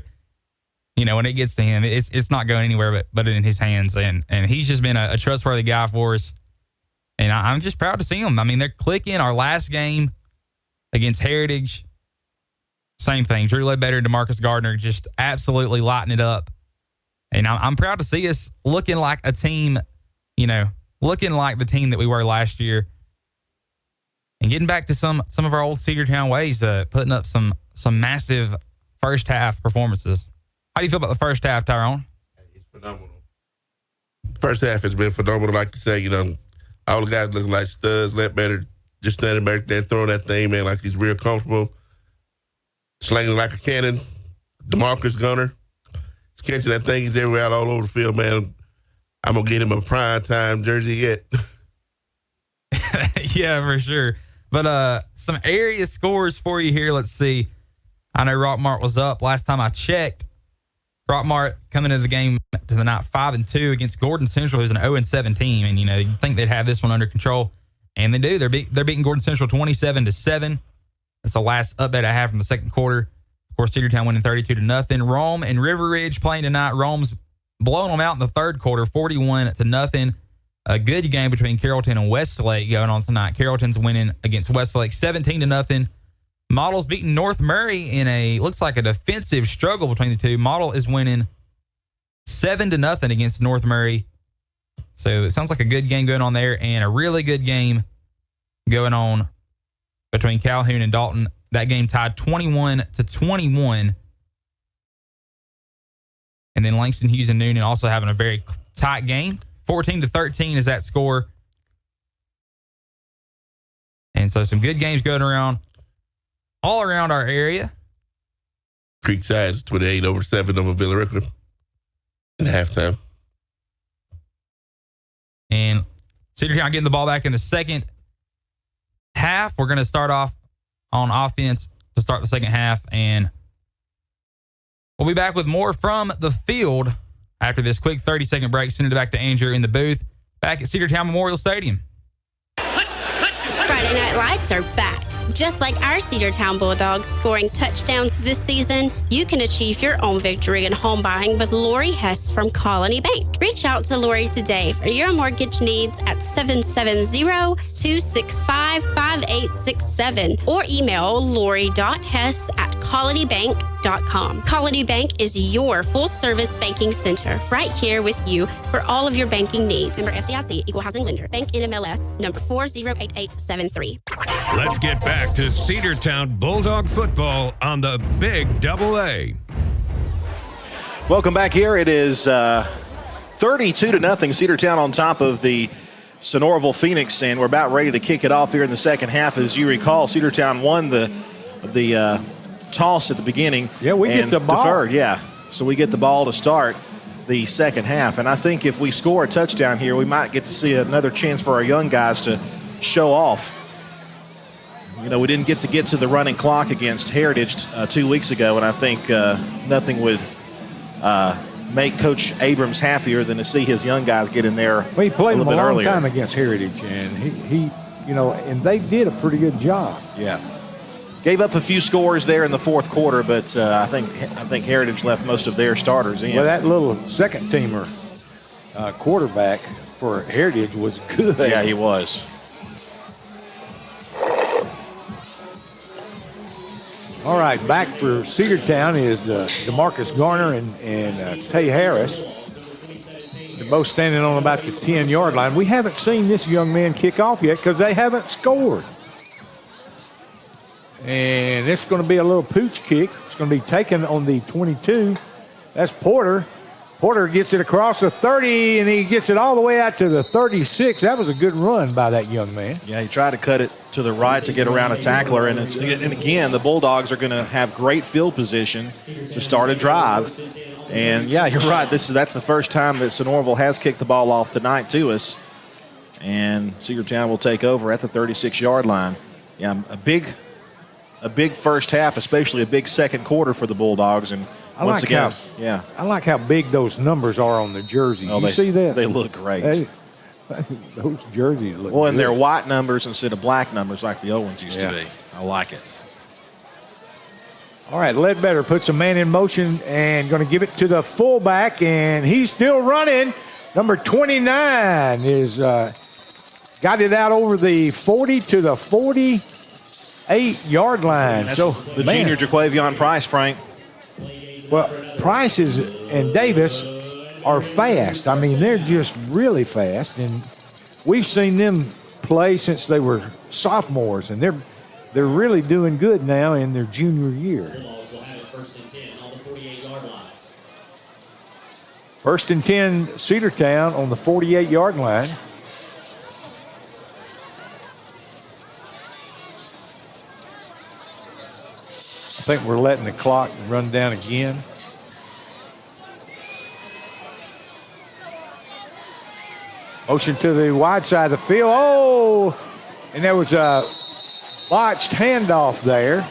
when it gets to him. It's not going anywhere but in his hands. And he's just been a trustworthy guy for us. And I'm just proud to see him. I mean, they're clicking. Our last game against Heritage, same thing. Drew Ledbetter and DeMarcus Gardner just absolutely lighting it up. And I'm proud to see us looking like a team, looking like the team that we were last year. And getting back to some of our old Cedartown ways, putting up some massive first half performances. How do you feel about the first half, Tyrone?
It's phenomenal. First half has been phenomenal. Like you say, all the guys looking like studs. Ledbetter just standing back there throwing that thing, man, like he's real comfortable. Slinging like a cannon. DeMarcus Gunner. He's catching that thing. He's everywhere out all over the field, man. I'm going to get him a prime time jersey yet.
Yeah, for sure. But some area scores for you here. Let's see. I know Rockmart was up last time I checked. Rockmart coming into the game to the night 5-2 against Gordon Central, who's an 0-7 team. And, you'd think they'd have this one under control. And they do. They're beating Gordon Central 27-7. That's the last update I have from the second quarter. Of course, Cedartown winning 32-0. Rome and River Ridge playing tonight. Rome's blowing them out in the third quarter, 41-0. A good game between Carrollton and Westlake going on tonight. Carrollton's winning against Westlake 17-0. Model's beating North Murray in looks like a defensive struggle between the two. Model is winning 7-0 against North Murray. So it sounds like a good game going on there, and a really good game going on between Calhoun and Dalton. That game tied 21-21. And then Langston Hughes and Noonan also having a very tight game. 14-13 is that score. And so some good games going around all around our area.
Creekside is 28-7 over Villa Rica at halftime.
And Cedartown getting the ball back in the second half. We're going to start off on offense to start the second half, and we'll be back with more from the field after this quick 30-second break. Send it back to Andrew in the booth back at Cedartown Memorial Stadium.
Friday Night Lights are back. Just like our Cedartown Bulldogs scoring touchdowns this season, you can achieve your own victory in home buying with Lori Hess from Colony Bank. Reach out to Lori today for your mortgage needs at 770-265-5867 or email lori.hess@colonybank.com. Colony Bank is your full-service banking center right here with you for all of your banking needs. Member FDIC, Equal Housing Lender. Bank NMLS number 408873.
Let's get back to Cedartown Bulldog football on the Big AA.
Welcome back here. It is 32-0. Cedartown on top of the Sonoraville Phoenix, and we're about ready to kick it off here in the second half. As you recall, Cedartown won the toss at the beginning.
Yeah, we get the ball.
Deferred, yeah. So we get the ball to start the second half. And I think if we score a touchdown here, we might get to see another chance for our young guys to show off. You know, we didn't get to the running clock against Heritage 2 weeks ago, and I think nothing would make Coach Abrams happier than to see his young guys get in there
well, he played
a little bit
long
earlier.
time against Heritage, and he, you know, and they did a pretty good job.
Yeah. Gave up a few scores there in the fourth quarter, but I think Heritage left most of their starters in.
Well, that little second-teamer quarterback for Heritage was good.
Yeah, he was.
All right, back for Cedartown is DeMarcus Garner and Tay Harris. They're both standing on about the 10-yard line. We haven't seen this young man kick off yet because they haven't scored. And it's going to be a little pooch kick. It's going to be taken on the 22. That's Porter. Porter gets it across the 30, and he gets it all the way out to the 36. That was a good run by that young man.
Yeah, he tried to cut it to the right to get around a tackler. And again, the Bulldogs are going to have great field position to start a drive. And, yeah, you're right. That's the first time that Sonoraville has kicked the ball off tonight to us. And Cedartown will take over at the 36-yard line. Yeah, a big first half, especially a big second quarter for the Bulldogs. And once again,
I like how big those numbers are on the jerseys. You see that?
They look great.
Those jerseys look
well, and
good.
they're white numbers instead of black numbers like the old ones used to be. I like it.
All right, Ledbetter puts a man in motion and going to give it to the fullback, and he's still running. Number 29 is got it out over the 40 to the 48-yard line.
So the junior Jaquavion Price, Frank.
Well, Price and Davis are fast. I mean, they're just really fast, and we've seen them play since they were sophomores, and they're really doing good now in their junior year. First and 10, Cedartown on the 48-yard line. I think we're letting the clock run down again. Motion to the wide side of the field. Oh, and there was a botched handoff there.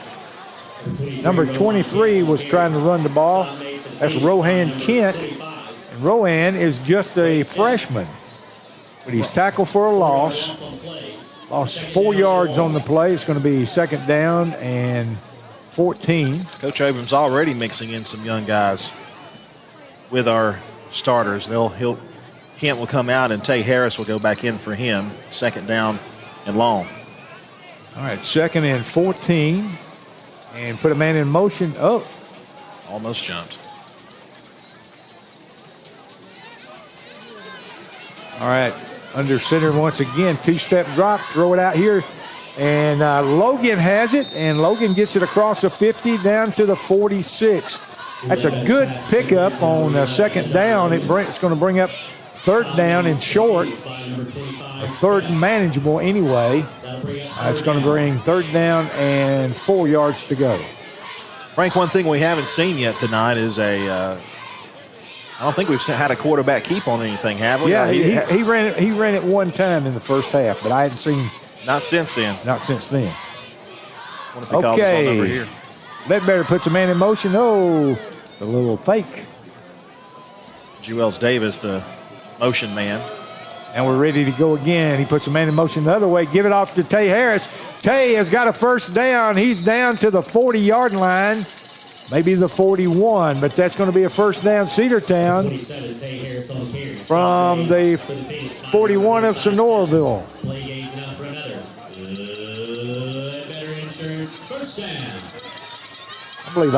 Number 23 was trying to run the ball. That's Rohan Kent. And Rohan is just a freshman, but he's tackled for a loss. Lost 4 yards on the play. It's going to be second down and 14.
Coach Abrams already mixing in some young guys with our starters. Kent will come out and Tay Harris will go back in for him. Second down and long.
All right, 2nd and 14. And put a man in motion. Oh.
Almost jumped.
All right, under center once again. 2-step drop, throw it out here. And Logan has it, and Logan gets it across the 50 down to the 46. That's a good pickup on 2nd down. It's going to bring up 3rd down and short. 3rd and manageable anyway. It's going to bring 3rd down and 4 yards to go.
Frank, one thing we haven't seen yet tonight is I don't think we've had a quarterback keep on anything, have we?
Yeah, he ran it one time in the first half, but I hadn't seen.
Not since then.
Not since then.
What if he calls his phone number here?
Ledbetter puts a man in motion. Oh, the little fake.
Jewels Davis, the motion man.
And we're ready to go again. He puts a man in motion the other way. Give it off to Tay Harris. Tay has got a 1st down. He's down to the 40-yard line. Maybe the 41, but that's going to be a 1st down, Cedartown. From the 41 of Sonoraville. I believe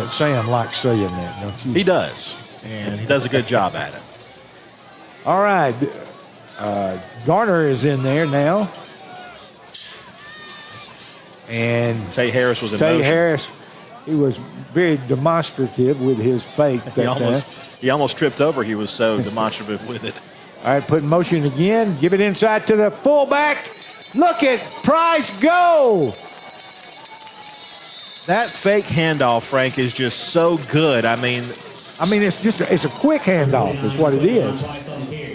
Sam likes saying that, don't you?
He does, and he does a good job at it.
All right. Garner is in there now. And
Tay Harris was in motion.
Tay Harris, he was very demonstrative with his fake.
He almost tripped over. He was so demonstrative with it.
All right, put in motion again. Give it inside to the fullback. Look at Price go.
That fake handoff, Frank, is just so good. I mean,
it's a quick handoff is what it is.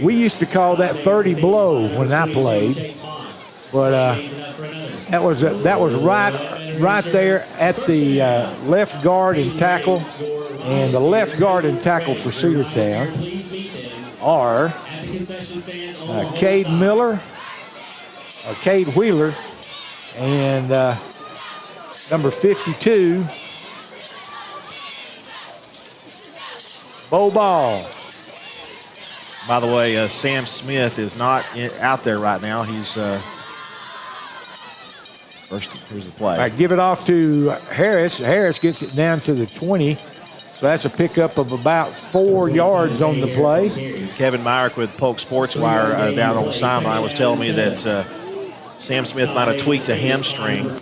We used to call that 30 blow when I played. But that was right there at the left guard and tackle. And the left guard and tackle for Cedartown are Cade Wheeler, and number 52, Bo Ball.
By the way, Sam Smith is not out there right now. He's here's the play.
All right, give it off to Harris. Harris gets it down to the 20. So that's a pickup of about 4 yards on the play.
Kevin Myrick with Polk Sports Wire down on the sideline was telling me that Sam Smith might have tweaked a hamstring.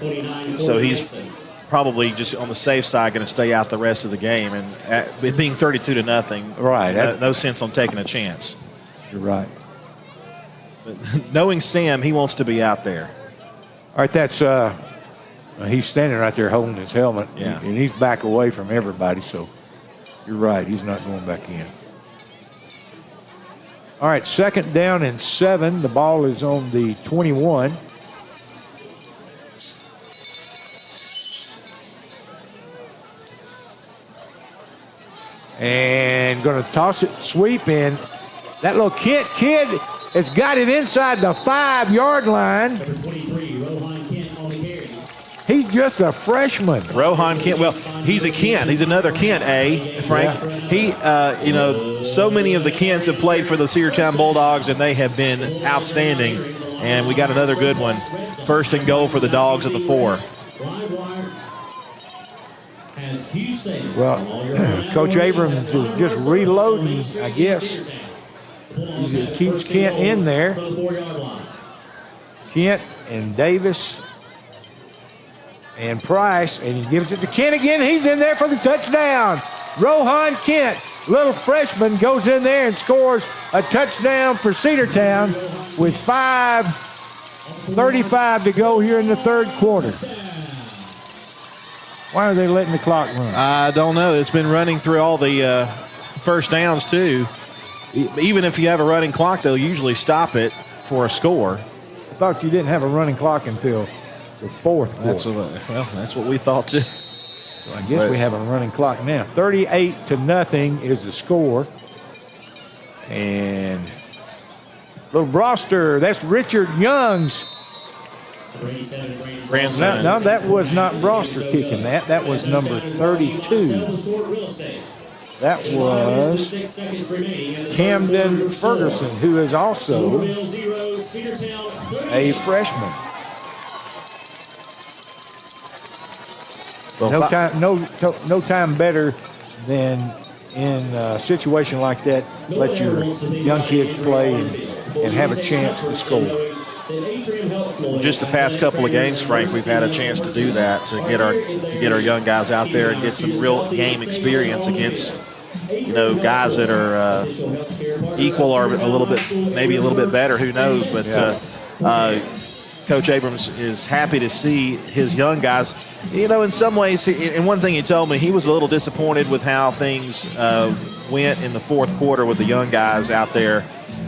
So he's probably just on the safe side going to stay out the rest of the game. And it being 32-0,
right?
No sense on taking a chance.
You're right.
But knowing Sam, he wants to be out there.
All right, that's he's standing right there holding his helmet, and he's back away from everybody. So you're right, he's not going back in. All right, 2nd down and 7. The ball is on the 21. And going to toss it, sweep in. That little kid has got it inside the 5-yard line. He's just a freshman.
Rohan Kent. Well, he's a Kent. He's another Kent, Frank. Yeah. He, so many of the Kents have played for the Cedartown Bulldogs, and they have been outstanding. And we got another good one. 1st and goal for the Dogs at the 4.
Well, Coach Abrams is just reloading, I guess. He keeps Kent in there. Kent and Davis and Price, and he gives it to Kent again. He's in there for the touchdown. Rohan Kent, little freshman, goes in there and scores a touchdown for Cedartown with 5:35 to go here in the 3rd quarter. Why are they letting the clock run?
I don't know. It's been running through all the 1st downs, too. Even if you have a running clock, they'll usually stop it for a score.
I thought you didn't have a running clock until the 4th quarter.
That's what we thought, too.
So I guess we have a running clock now. 38-0 is the score. And little Broster, that's Richard Young's
grandson.
No, that was not Broster kicking that. That was number 32. That was Camden Ferguson, who is also a freshman. No time better than in a situation like that, let your young kids play and have a chance to score.
Just the past couple of games, Frank, we've had a chance to do that, to get our young guys out there and get some real game experience against, guys that are equal or maybe a little bit better. Who knows? But Coach Abrams is happy to see his young guys. In some ways, and one thing he told me, he was a little disappointed with how things went in the fourth quarter with the young guys out there.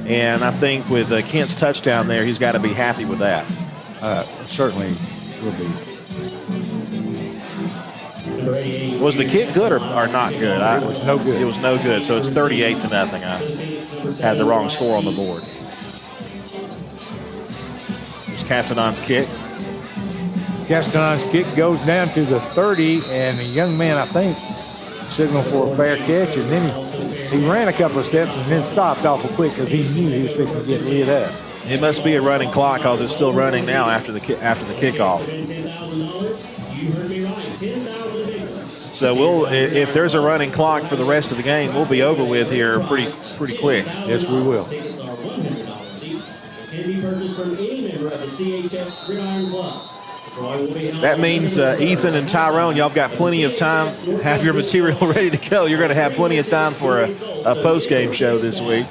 And I think with Kent's touchdown there, he's got to be happy with that.
Certainly will be.
Was the kick good or not good?
It was no good.
It was no good. So it's 38-0. I had the wrong score on the board. Here's Castanon's kick.
Castanon's kick goes down to the 30, and the young man, I think, signaled for a fair catch, and then he ran a couple of steps and then stopped awful quick because he knew he was fixing to get lit up.
It must be a running clock because it's still running now after the kickoff. So if there's a running clock for the rest of the game, we'll be over with here pretty quick.
Yes, we will.
That means Ethan and Tyrone, y'all got plenty of time. Have your material ready to go. You're going to have plenty of time for a post-game show this week.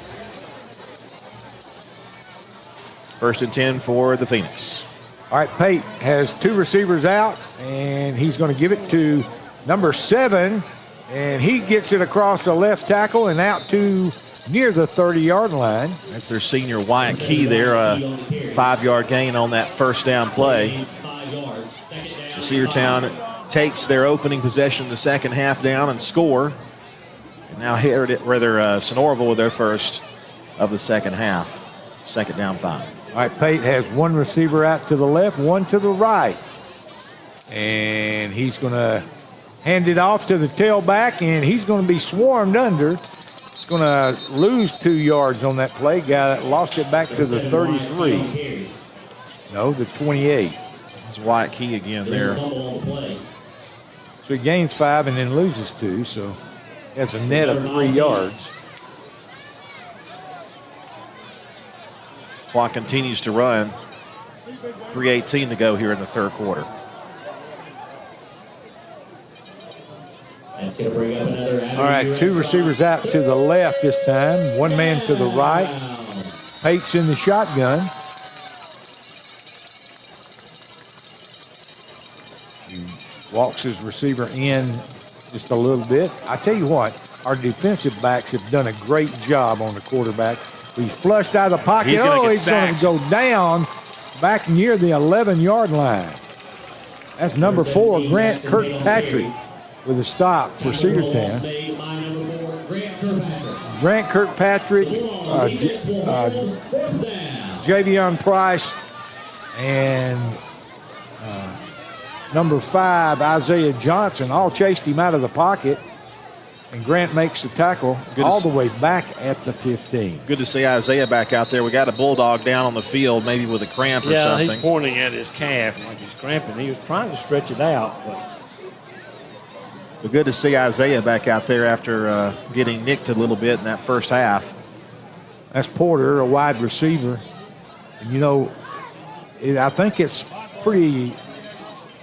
1st and 10 for the Phoenix.
All right, Pate has two receivers out, and he's going to give it to number 7, and he gets it across the left tackle and out to near the 30-yard line.
That's their senior Wyatt Key there, a 5-yard gain on that first down play. Cedartown takes their opening possession the second half down and score. And now Sonoraville with their first of the second half. 2nd down 5.
All right, Pate has one receiver out to the left, one to the right. And he's going to hand it off to the tailback, and he's going to be swarmed under. He's going to lose 2 yards on that play. Lost it back to the 33. No, the 28.
It's Wyatt Key again there.
So he gains 5 and then loses 2, so that's a net of 3 yards.
Clock continues to run. 3:18 to go here in the third quarter.
All right, 2 receivers out to the left this time. 1 man to the right. Pate's in the shotgun. He walks his receiver in just a little bit. I tell you what, our defensive backs have done a great job on the quarterback. He's flushed out of the pocket. He's going to go down back near the 11-yard line. That's number 4, Grant Kirkpatrick, with a stop for Cedartown. Grant Kirkpatrick, Javion Price, and number 5, Isaiah Johnson, all chased him out of the pocket. And Grant makes the tackle all the way back at the 15.
Good to see Isaiah back out there. We got a Bulldog down on the field, maybe with a cramp or something.
Yeah, he's pointing at his calf like he's cramping. He was trying to stretch it out.
But good to see Isaiah back out there after getting nicked a little bit in that first half.
That's Porter, a wide receiver. And, I think it's pretty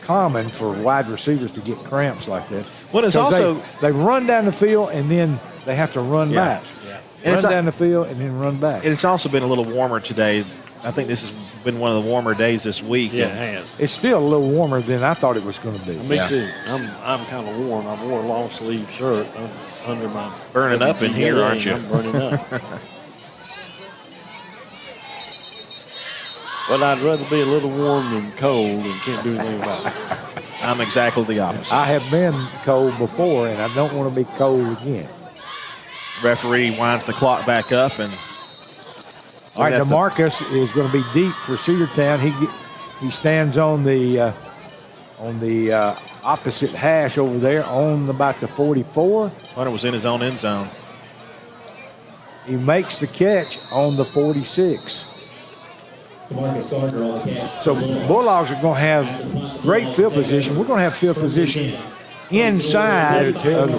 common for wide receivers to get cramps like that.
Well, it's also
they run down the field and then they have to run back.
Yeah.
And run down the field and then run back.
And it's also been a little warmer today. I think this has been one of the warmer days this week.
Yeah, it has.
It's still a little warmer than I thought it was going to be.
Me too. I'm kind of warm. I wore a long sleeve shirt under my
burning up in here, aren't you?
I'm burning up. But I'd rather be a little warm than cold and can't do anything about it.
I'm exactly the opposite.
I have been cold before, and I don't want to be cold again.
Referee winds the clock back up, and
all right, DeMarcus is going to be deep for Cedartown. He stands on the opposite hash over there on about the 44.
Hunter was in his own end zone.
He makes the catch on the 46. So the Bulldogs are going to have great field position. We're going to have field position inside of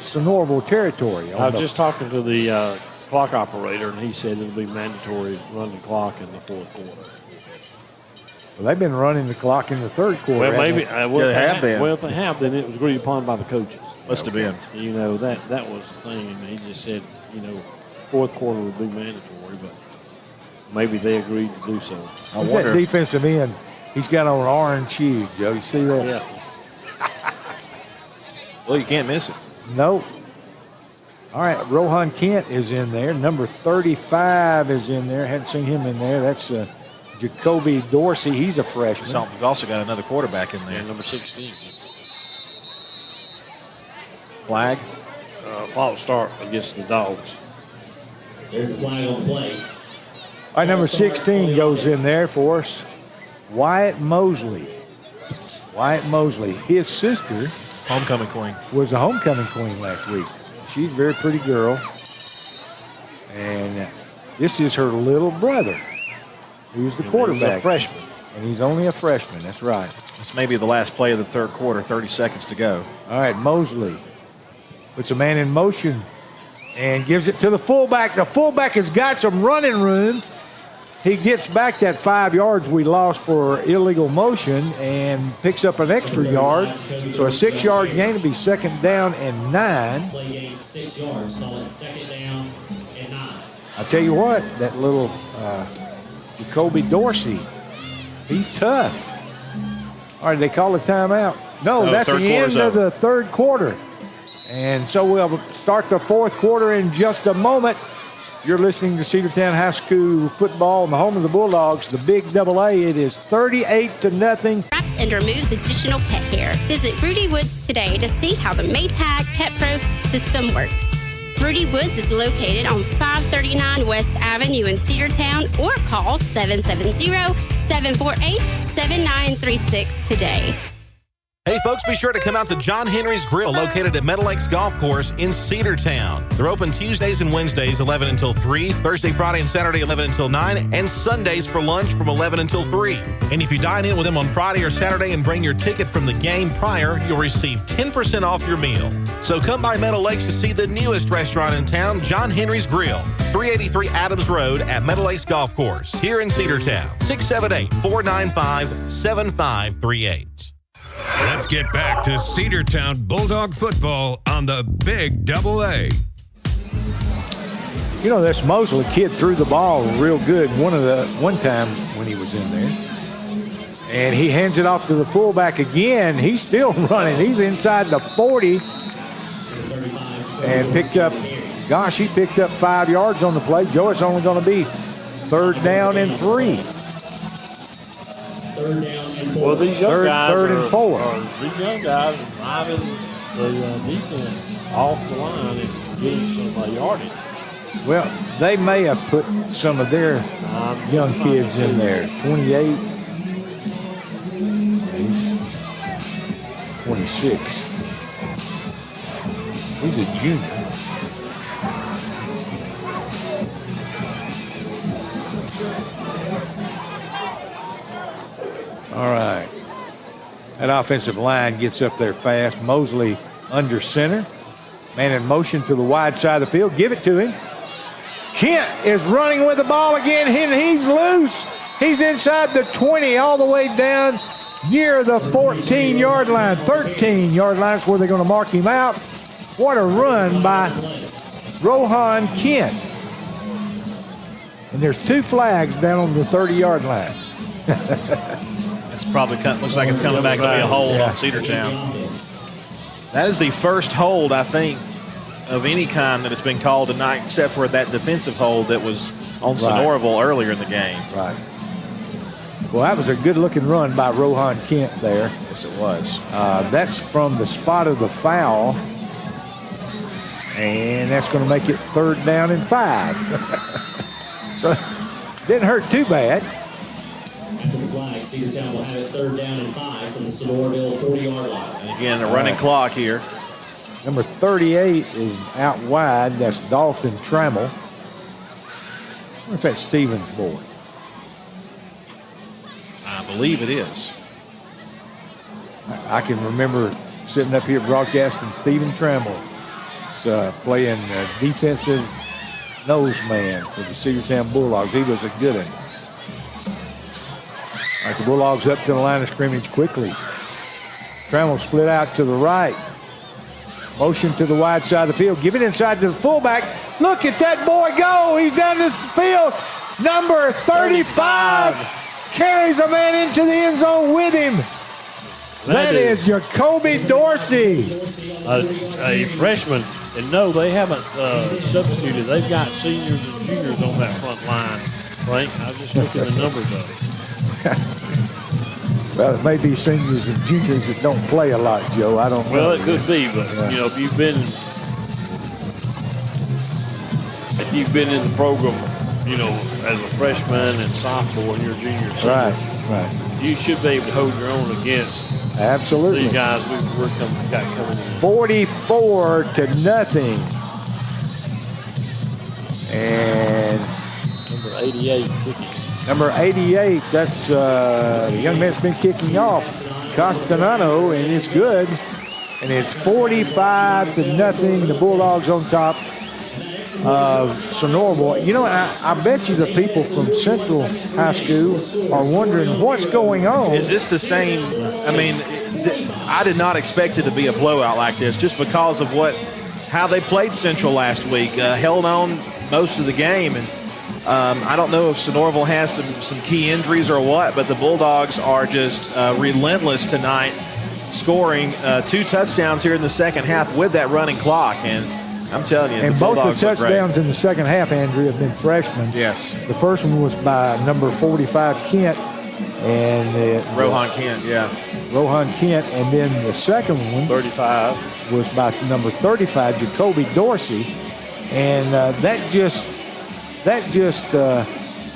Sonoraville territory.
I was just talking to the clock operator, and he said it'll be mandatory to run the clock in the fourth quarter.
Well, they've been running the clock in the third quarter.
Well, maybe
they have been.
Well, if they have, then it was agreed upon by the coaches.
Must have been.
You know, that was the thing. And he just said, you know, fourth quarter would be mandatory, but maybe they agreed to do so.
I wonder. That defensive end, he's got on orange shoes, Joe. You see that?
Yeah.
Well, you can't miss it.
Nope. All right, Rohan Kent is in there. Number 35 is in there. Hadn't seen him in there. That's Jacoby Dorsey. He's a freshman.
We've also got another quarterback in there.
Number 16.
Flag?
False start against the Dogs.
There's a flag on play.
All right, number 16 goes in there for us. Wyatt Mosley. Wyatt Mosley. His sister,
homecoming queen,
was a homecoming queen last week. She's a very pretty girl. And this is her little brother, who's the quarterback.
He's a freshman.
And he's only a freshman. That's right.
This may be the last play of the third quarter, 30 seconds to go.
All right, Mosley puts a man in motion and gives it to the fullback. The fullback has got some running room. He gets back that 5 yards we lost for illegal motion and picks up an extra yard. So a 6-yard gain to be second down and 9.
Play gains 6 yards. Call it second down and 9.
I tell you what, that little Jacoby Dorsey, he's tough. All right, they call a timeout. No, that's the end of the third quarter. And so we'll start the fourth quarter in just a moment. You're listening to Cedartown High School football in the home of the Bulldogs, the Big AA. It is 38-0.
Wraps and removes additional pet hair. Visit Rudy Woods today to see how the Maytag Pet Pro system works. Rudy Woods is located on 539 West Avenue in Cedartown, or call 770-748-7936 today.
Hey folks, be sure to come out to John Henry's Grill, located at Meadow Lakes Golf Course in Cedartown. They're open Tuesdays and Wednesdays 11 until 3, Thursday, Friday, and Saturday 11 until 9, and Sundays for lunch from 11 until 3. And if you dine in with them on Friday or Saturday and bring your ticket from the game prior, you'll receive 10% off your meal. So come by Meadow Lakes to see the newest restaurant in town, John Henry's Grill, 383 Adams Road at Meadow Lakes Golf Course, here in Cedartown. 678-495-7538.
Let's get back to Cedartown Bulldog football on the Big AA.
You know, this Mosley kid threw the ball real good one time when he was in there. And he hands it off to the fullback again. He's still running. He's inside the 40. And picked up, he picked up 5 yards on the play. Joe, it's only going to be third down and 3.
Well, these young guys
third and 4.
These young guys are driving the defense off the line and getting some yardage.
Well, they may have put some of their young kids in there. 28. He's 26. He's a junior. All right. That offensive line gets up there fast. Mosley under center. Man in motion to the wide side of the field. Give it to him. Kent is running with the ball again. He's loose. He's inside the 20 all the way down near the 14-yard line. 13-yard line is where they're going to mark him out. What a run by Rohan Kent. And there's 2 flags down on the 30-yard line.
It's probably looks like it's coming back to be a hold on Cedartown. That is the first hold, I think, of any kind that has been called tonight, except for that defensive hold that was on Sonoraville earlier in the game.
Right. Well, that was a good-looking run by Rohan Kent there.
Yes, it was.
That's from the spot of the foul, and that's going to make it third down and 5. So, didn't hurt too bad.
flag. Cedartown will have it 3rd down and 5 from the Sonoraville 40-yard line.
And again, a running clock here.
Number 38 is out wide. That's Dalton Trammell. I wonder if that's Stevens' boy.
I believe it is.
I can remember sitting up here broadcasting Stephen Trammell playing defensive nose man for the Cedartown Bulldogs. He was a good one. All right, the Bulldogs up to the line of scrimmage quickly. Trammell split out to the right. Motion to the wide side of the field. Give it inside to the fullback. Look at that boy go. He's down this field. Number 35 carries a man into the end zone with him. That is Jacoby Dorsey.
A freshman. And no, they haven't substituted. They've got seniors and juniors on that front line, Frank. I was just looking at the numbers of it.
Well, it may be seniors and juniors that don't play a lot, Joe. I don't know.
Well, it could be, but if you've been in the program, as a freshman and sophomore and you're a junior, senior,
right,
you should be able to hold your own against
absolutely
these guys we're coming in.
44-0. And
number 88 kicking.
Number 88, that's the young man's been kicking off, Castellano, and it's good. And it's 45-0. The Bulldogs on top of Sonoraville. I bet you the people from Central High School are wondering what's going on.
Is this the same? I mean, I did not expect it to be a blowout like this just because of how they played Central last week. Held on most of the game, and I don't know if Sonoraville has some key injuries or what, but the Bulldogs are just relentless tonight, scoring 2 touchdowns here in the second half with that running clock. And I'm telling you,
and
the
both
Bulldogs
the touchdowns in the second half, Andrew, have been freshmen.
Yes.
The first one was by number 45, Kent. And
Rohan Kent,
Rohan Kent. And then the second one,
35,
was by number 35, Jacoby Dorsey. And that just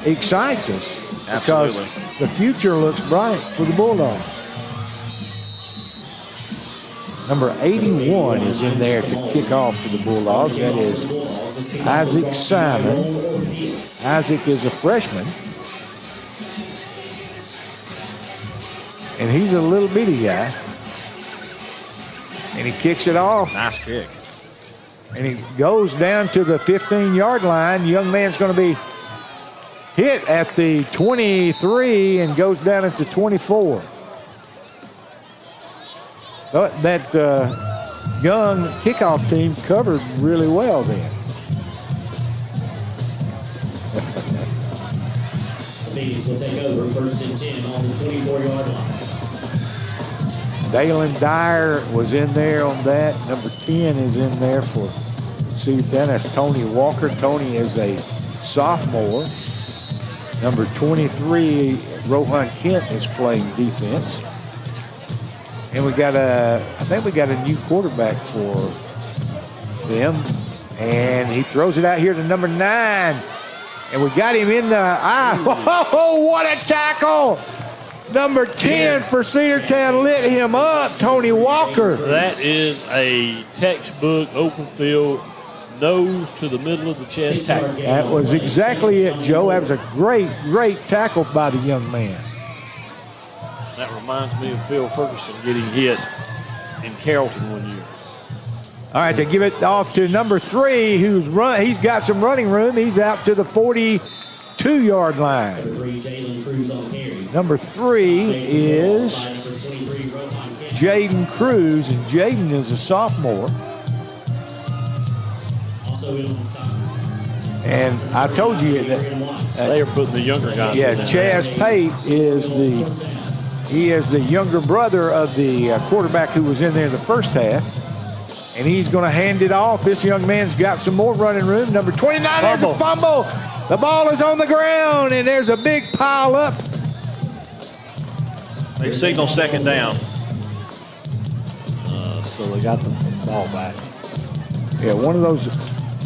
excites us.
Absolutely.
Because the future looks bright for the Bulldogs. Number 81 is in there to kick off for the Bulldogs. That is Isaac Simon. Isaac is a freshman. And he's a little bitty guy. And he kicks it off.
Nice kick.
And he goes down to the 15-yard line. Young man's going to be hit at the 23 and goes down at the 24. That young kickoff team covered really well then.
The Phoenix will take over 1st and 10 on the 24-yard line.
Dalen Dyer was in there on that. Number 10 is in there for Cedartown. That's Tony Walker. Tony is a sophomore. Number 23, Rohan Kent, is playing defense. And I think we got a new quarterback for them. And he throws it out here to number 9. And we got him in the eye. Oh, what a tackle! Number 10 for Cedartown lit him up, Tony Walker.
That is a textbook open field, nose to the middle of the chest tackle.
That was exactly it, Joe. That was a great, great tackle by the young man.
That reminds me of Phil Ferguson getting hit in Carrollton one year.
All right, they give it off to number 3, he's got some running room. He's out to the 42-yard line. Number 3 is Jaden Cruz, and Jaden is a sophomore. And I told you that
they are putting the younger guys.
Yeah,
in there.
Chaz Pate is the younger brother of the quarterback who was in there the first half. And he's going to hand it off. This young man's got some more running room. Number 29, there's a fumble. The ball is on the ground, and there's a big pile up.
They signal second down.
So they got the ball back.
Yeah, one of those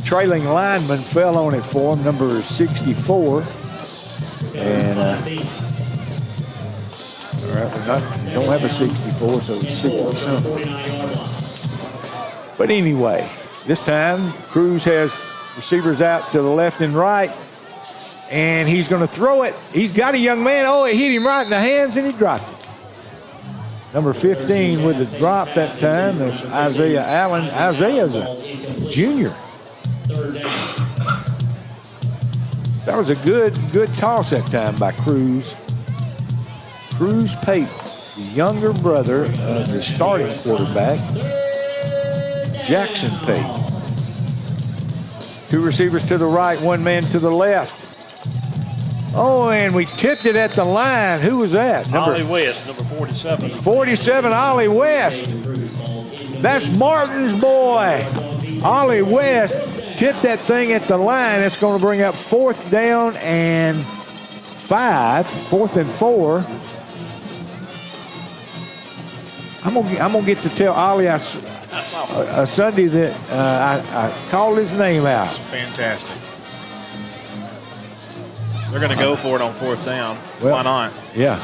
trailing linemen fell on it for him, number 64. And We don't have a 64, so it's 60-something. But anyway, this time Cruz has receivers out to the left and right, and he's going to throw it. He's got a young man. Oh, it hit him right in the hands, and he dropped it. Number 15 with the drop that time. That's Isaiah Allen. Isaiah's a junior. That was a good toss that time by Cruz. Cruz Payton, the younger brother of the starting quarterback, Jackson Payton. Two receivers to the right, one man to the left. Oh, and we tipped it at the line. Who was that?
Ollie West, number 47.
47, Ollie West. That's Martin's boy. Ollie West tipped that thing at the line. It's going to bring up 4th down and 5, 4th and 4. I'm gonna get to tell Ollie Sunday that I called his name out.
Fantastic. They're going to go for it on 4th down.
Well,
why not?
Yeah.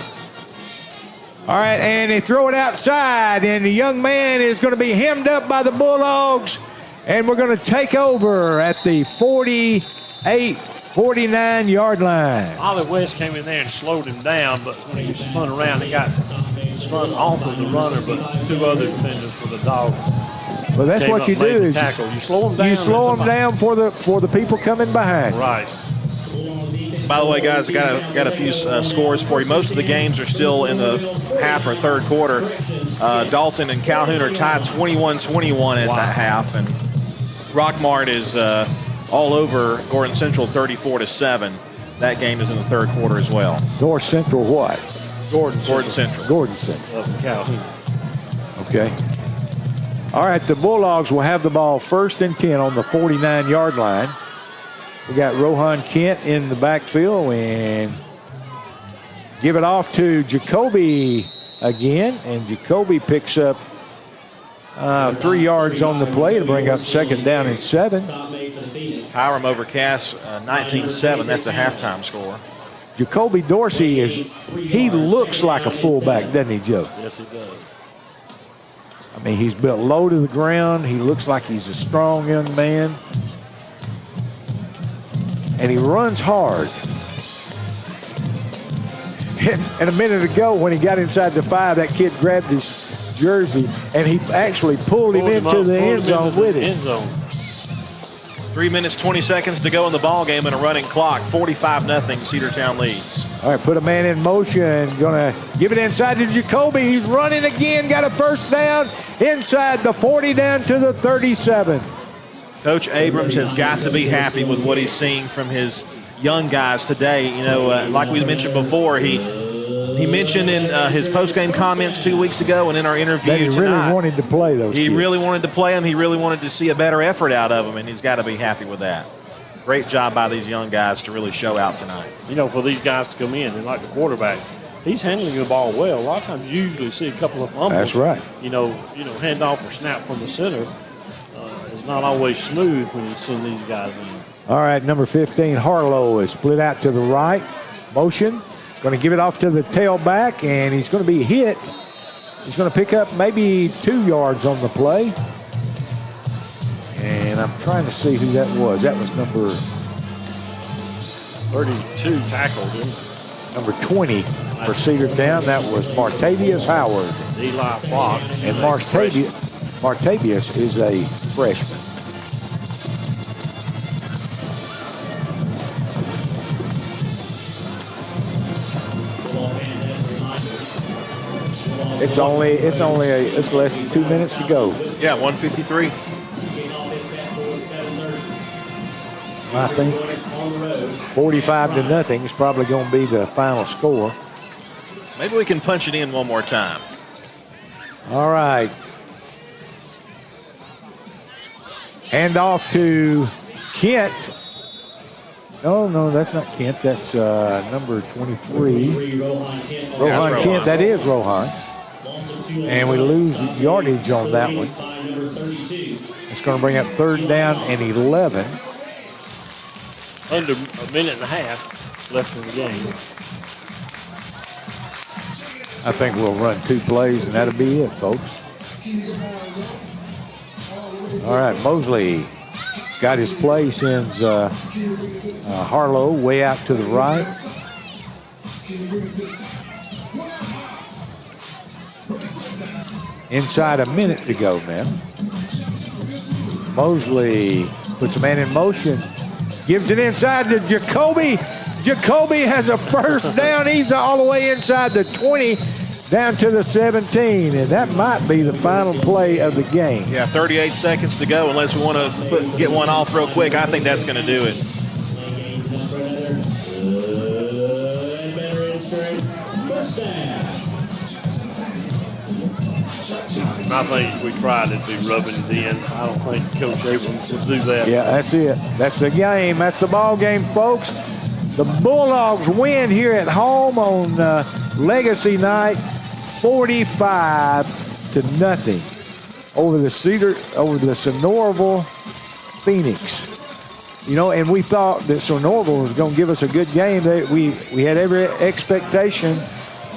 All right, and they throw it outside, and the young man is going to be hemmed up by the Bulldogs, and we're going to take over at the 49-yard line.
Ollie West came in there and slowed him down, but when he spun around, he got spun off of the runner, but 2 other defenders for the Dogs.
Well, that's what you do. Is
tackle. You slow them down.
You slow them down for the people coming behind.
Right.
By the way, guys, I got a few scores for you. Most of the games are still in the half or third quarter. Dalton and Calhoun are tied 21-21 at that half, and Rockmart is all over Gordon Central 34-7. That game is in the third quarter as well.
North Central what?
Gordon Central.
Gordon Central.
Of Calhoun.
Okay. All right, the Bulldogs will have the ball 1st and 10 on the 49-yard line. We got Rohan Kent in the backfield and give it off to Jacoby again. And Jacoby picks up 3 yards on the play to bring up 2nd down and 7.
Hiram over Cass, 19-7. That's a halftime score.
Jacoby Dorsey he looks like a fullback, doesn't he, Joe?
Yes, he does.
I mean, he's built low to the ground. He looks like he's a strong young man. And he runs hard. And a minute ago, when he got inside the 5, that kid grabbed his jersey, and he actually pulled him into the end zone with it.
3 minutes, 20 seconds to go in the ball game and a running clock. 45-0, Cedartown leads.
All right, put a man in motion. Going to give it inside to Jacoby. He's running again. Got a 1st down inside the 40 down to the 37.
Coach Abrams has got to be happy with what he's seeing from his young guys today. You know, like we mentioned before, he mentioned in his post-game comments 2 weeks ago and in our interview
that he
tonight,
really wanted to play those
He
kids.
really wanted to play them. He really wanted to see a better effort out of them, and he's got to be happy with that. Great job by these young guys to really show out tonight.
You know, for these guys to come in, and like the quarterback, he's handling the ball well. A lot of times you usually see a couple of fumbles.
That's right.
You know, hand off or snap from the center. It's not always smooth when you send these guys in.
All right, number 15, Harlow, is split out to the right. Motion. Going to give it off to the tailback, and he's going to be hit. He's going to pick up maybe 2 yards on the play. And I'm trying to see who that was. That was number
32 tackled him.
Number 20 for Cedartown. That was Martavius Howard.
Eli Fox.
And Martavius is a freshman. It's less than 2 minutes to go.
Yeah, 1:53.
I think 45-0 is probably going to be the final score.
Maybe we can punch it in one more time.
All right. Hand off to Kent. No, that's not Kent. That's number 23. Rohan Kent. That is Rohan. And we lose yardage on that one. It's going to bring up 3rd down and 11.
Under a minute and a half left in the game.
I think we'll run 2 plays, and that'll be it, folks. All right, Mosley has got his play, sends Harlow way out to the right. Inside a minute to go, man. Mosley puts a man in motion, gives it inside to Jacoby. Jacoby has a first down. He's all the way inside the 20, down to the 17, and that might be the final play of the game.
Yeah, 38 seconds to go. Unless we want to get one off real quick, I think that's going to do it.
I think if we tried it, it'd be rubbing it in. I don't think Coach Abrams would do that.
Yeah, that's it. That's the game. That's the ball game, folks. The Bulldogs win here at home on Legacy Night, 45-0 over the Sonoraville Phoenix. You know, and we thought that Sonoraville was going to give us a good game. We had every expectation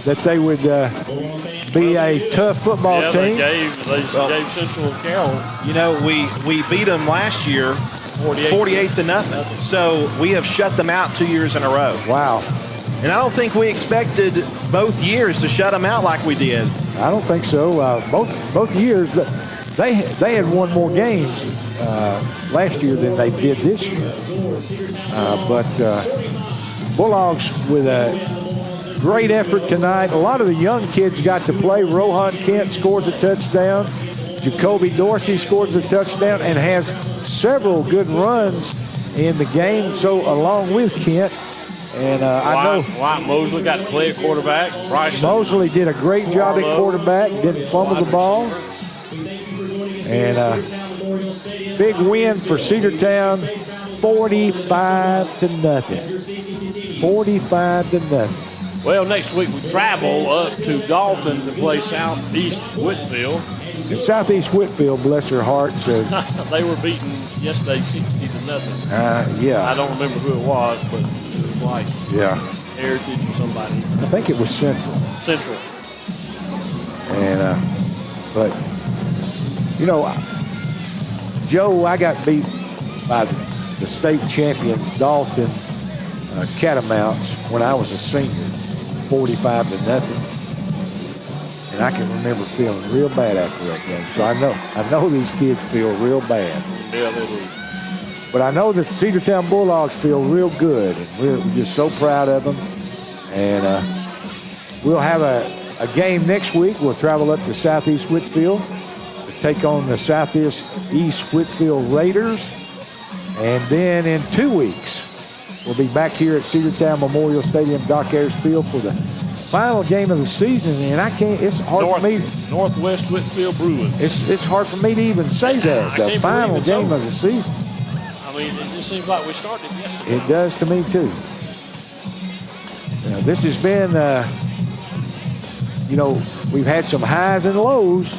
that they would be a tough football team.
They gave Central Carroll.
You know, we beat them last year 48-0. So we have shut them out 2 years in a row.
Wow.
And I don't think we expected both years to shut them out like we did.
I don't think so. Both years, they had won more games last year than they did this year. But Bulldogs with a great effort tonight. A lot of the young kids got to play. Rohan Kent scores a touchdown. Jacoby Dorsey scores a touchdown and has several good runs in the game, so along with Kent. And I know
White Mosley got to play at quarterback.
Mosley did a great job at quarterback, didn't fumble the ball. And big win for Cedartown, 45-0. 45-0.
Well, next week we travel up to Dalton to play Southeast Whitfield.
And Southeast Whitfield, bless her heart, says
they were beaten yesterday 60-0.
Yeah.
I don't remember who it was, but it was like Heritage or somebody.
I think it was Central. And but you know, Joe, I got beat by the state champions Dalton Catamounts when I was a senior, 45-0. And I can remember feeling real bad after that game. So I know these kids feel real bad.
Yeah, they do.
But I know the Cedartown Bulldogs feel real good. And we're just so proud of them. And we'll have a game next week. We'll travel up to Southeast Whitfield to take on the Southeast Whitfield Raiders. And then in 2 weeks, we'll be back here at Cedartown Memorial Stadium, Doc Ayers Field for the final game of the season, and it's hard for me.
Northwest Whitfield Bruins.
It's hard for me to even say that. The final game of the season.
I mean, it just seems like we started yesterday.
It does to me too. This has been, we've had some highs and lows,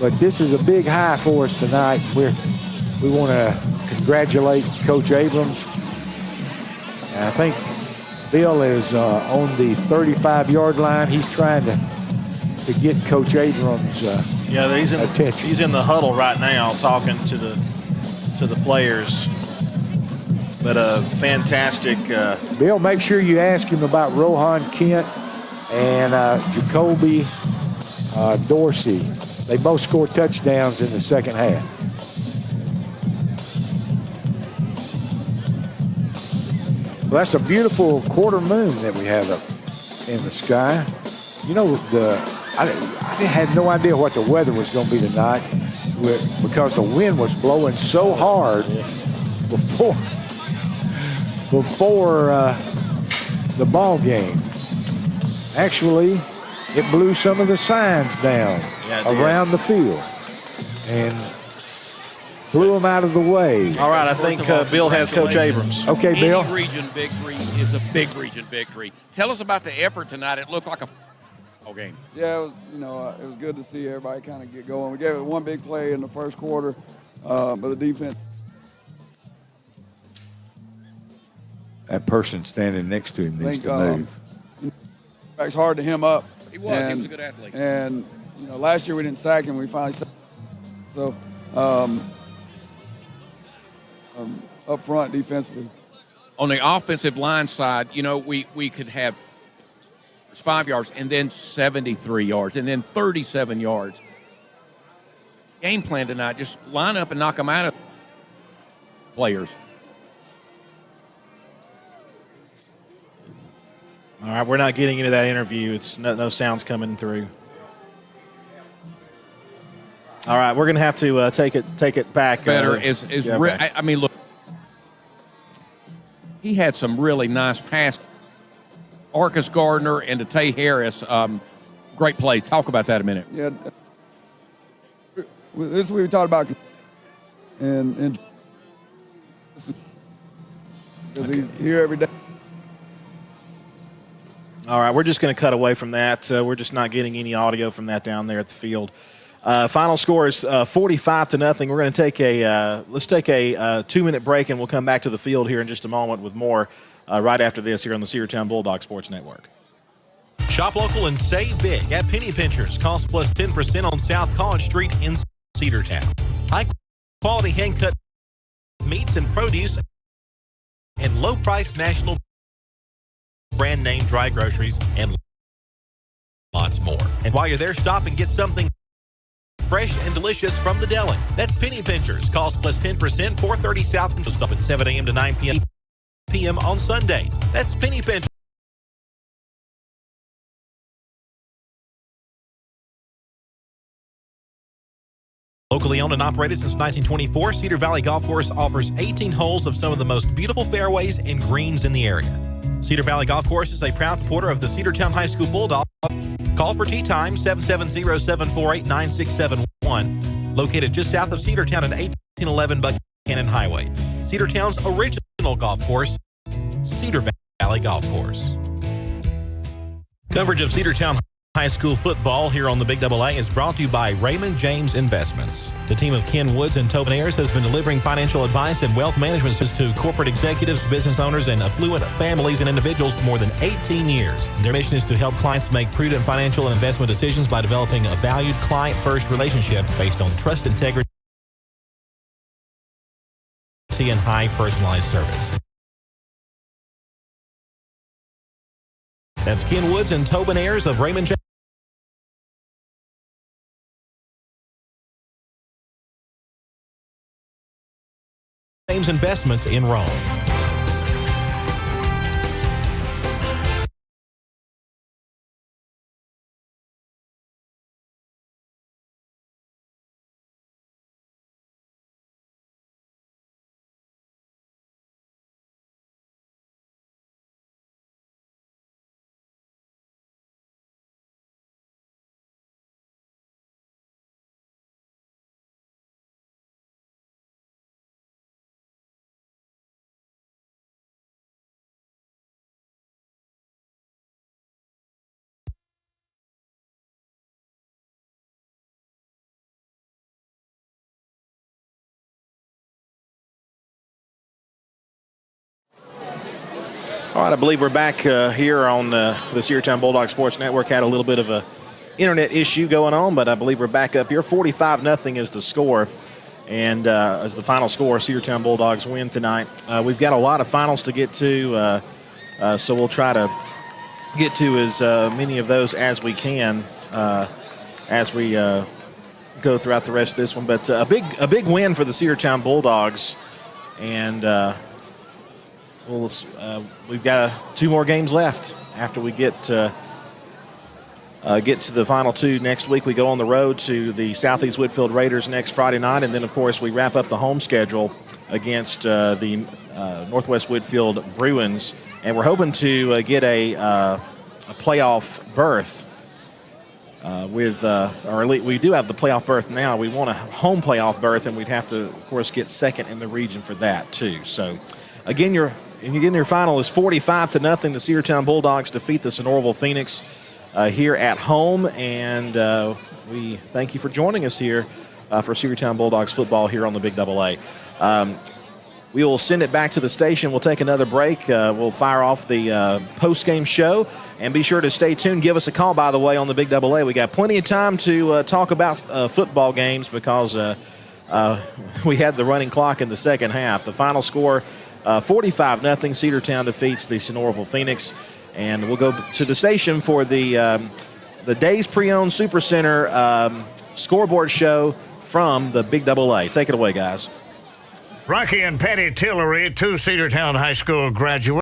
but this is a big high for us tonight. We want to congratulate Coach Abrams. And I think Bill is on the 35-yard line. He's trying to get Coach Abrams' attention.
He's in the huddle right now talking to the players. But a fantastic.
Bill, make sure you ask him about Rohan Kent and Jacoby Dorsey. They both scored touchdowns in the second half. Well, that's a beautiful quarter moon that we have up in the sky. You know, I had no idea what the weather was going to be tonight because the wind was blowing so hard before the ball game. Actually, it blew some of the signs down around the field and blew them out of the way.
All right, I think Bill has Coach Abrams.
Okay, Bill.
Any region victory is a big region victory. Tell us about the effort tonight. It looked like a game.
Yeah, it was good to see everybody kind of get going. We gave it one big play in the first quarter, but the defense.
That person standing next to him needs to move.
It's hard to hem up
He was. He was a good athlete.
And last year we didn't sack him. We finally sacked him. So up front defensively.
On the offensive line side, we could have 5 yards and then 73 yards and then 37 yards. Game plan tonight, just line up and knock them out of players.
All right, we're not getting into that interview. It's no sounds coming through. All right, we're going to have to take it back.
Better I mean, look, he had some really nice passes. Arcus Gardner and Tay Harris, great plays. Talk about that a minute.
Yeah, this is what we talked about, and because he's here every day.
All right, we're just going to cut away from that. We're just not getting any audio from that down there at the field. Final score is 45-0. We're going to take let's take a 2-minute break, and we'll come back to the field here in just a moment with more right after this here on the Cedartown Bulldog Sports Network.
Shop local and save big at Penny Pinchers. Cost plus 10% on South College Street in Cedartown. High quality hand cut meats and produce and low price national brand name dry groceries and lots more. And while you're there, stop and get something fresh and delicious from the deli. That's Penny Pinchers. Cost plus 10%, 430 South, and stop at 7 a.m. to 9 p.m. on Sundays. That's Penny Pinchers. Locally owned and operated since 1924, Cedar Valley Golf Course offers 18 holes of some of the most beautiful fairways and greens in the area. Cedar Valley Golf Course is a proud supporter of the Cedartown High School Bulldogs. Call for tee time, 770-748-9671. Located just south of Cedartown at 1811 Buchanan Highway. Cedartown's original golf course, Cedar Valley Golf Course. Coverage of Cedartown High School football here on the Big AA is brought to you by Raymond James Investments. The team of Ken Woods and Tobin Ayers has been delivering financial advice and wealth management to corporate executives, business owners, and affluent families and individuals for more than 18 years. Their mission is to help clients make prudent financial and investment decisions by developing a valued client-first relationship based on trust, integrity, and high personalized service. That's Ken Woods and Tobin Ayers of Raymond James Investments in Rome. All right, I believe we're back here on the Cedartown Bulldog Sports Network. Had a little bit of a internet issue going on, but I believe we're back up here. 45-0 is the score, and as the final score, Cedartown Bulldogs win tonight. We've got a lot of finals to get to, so we'll try to get to as many of those as we can as we go throughout the rest of this one. But a big win for the Cedartown Bulldogs, and we've got 2 more games left after we get to the final 2 next week. We go on the road to the Southeast Whitfield Raiders next Friday night, and then, of course, we wrap up the home schedule against the Northwest Whitfield Bruins, and we're hoping to get a playoff berth or at least we do have the playoff berth now. We want a home playoff berth, and we'd have to, of course, get second in the region for that too. So, again, your final is 45-0. The Cedartown Bulldogs defeat the Sonoraville Phoenix here at home, and we thank you for joining us here for Cedartown Bulldogs football here on the Big AA.
We will send it back to the station. We'll take another break. We'll fire off the post-game show. And be sure to stay tuned. Give us a call, by the way, on the Big AA. We got plenty of time to talk about football games because we had the running clock in the second half. The final score, 45-0. Cedartown defeats the Sonoraville Phoenix. And we'll go to the station for the Days Pre-Owned Supercenter scoreboard show from the Big AA. Take it away, guys.
Rocky and Patty Tillery, 2 Cedartown High School graduates.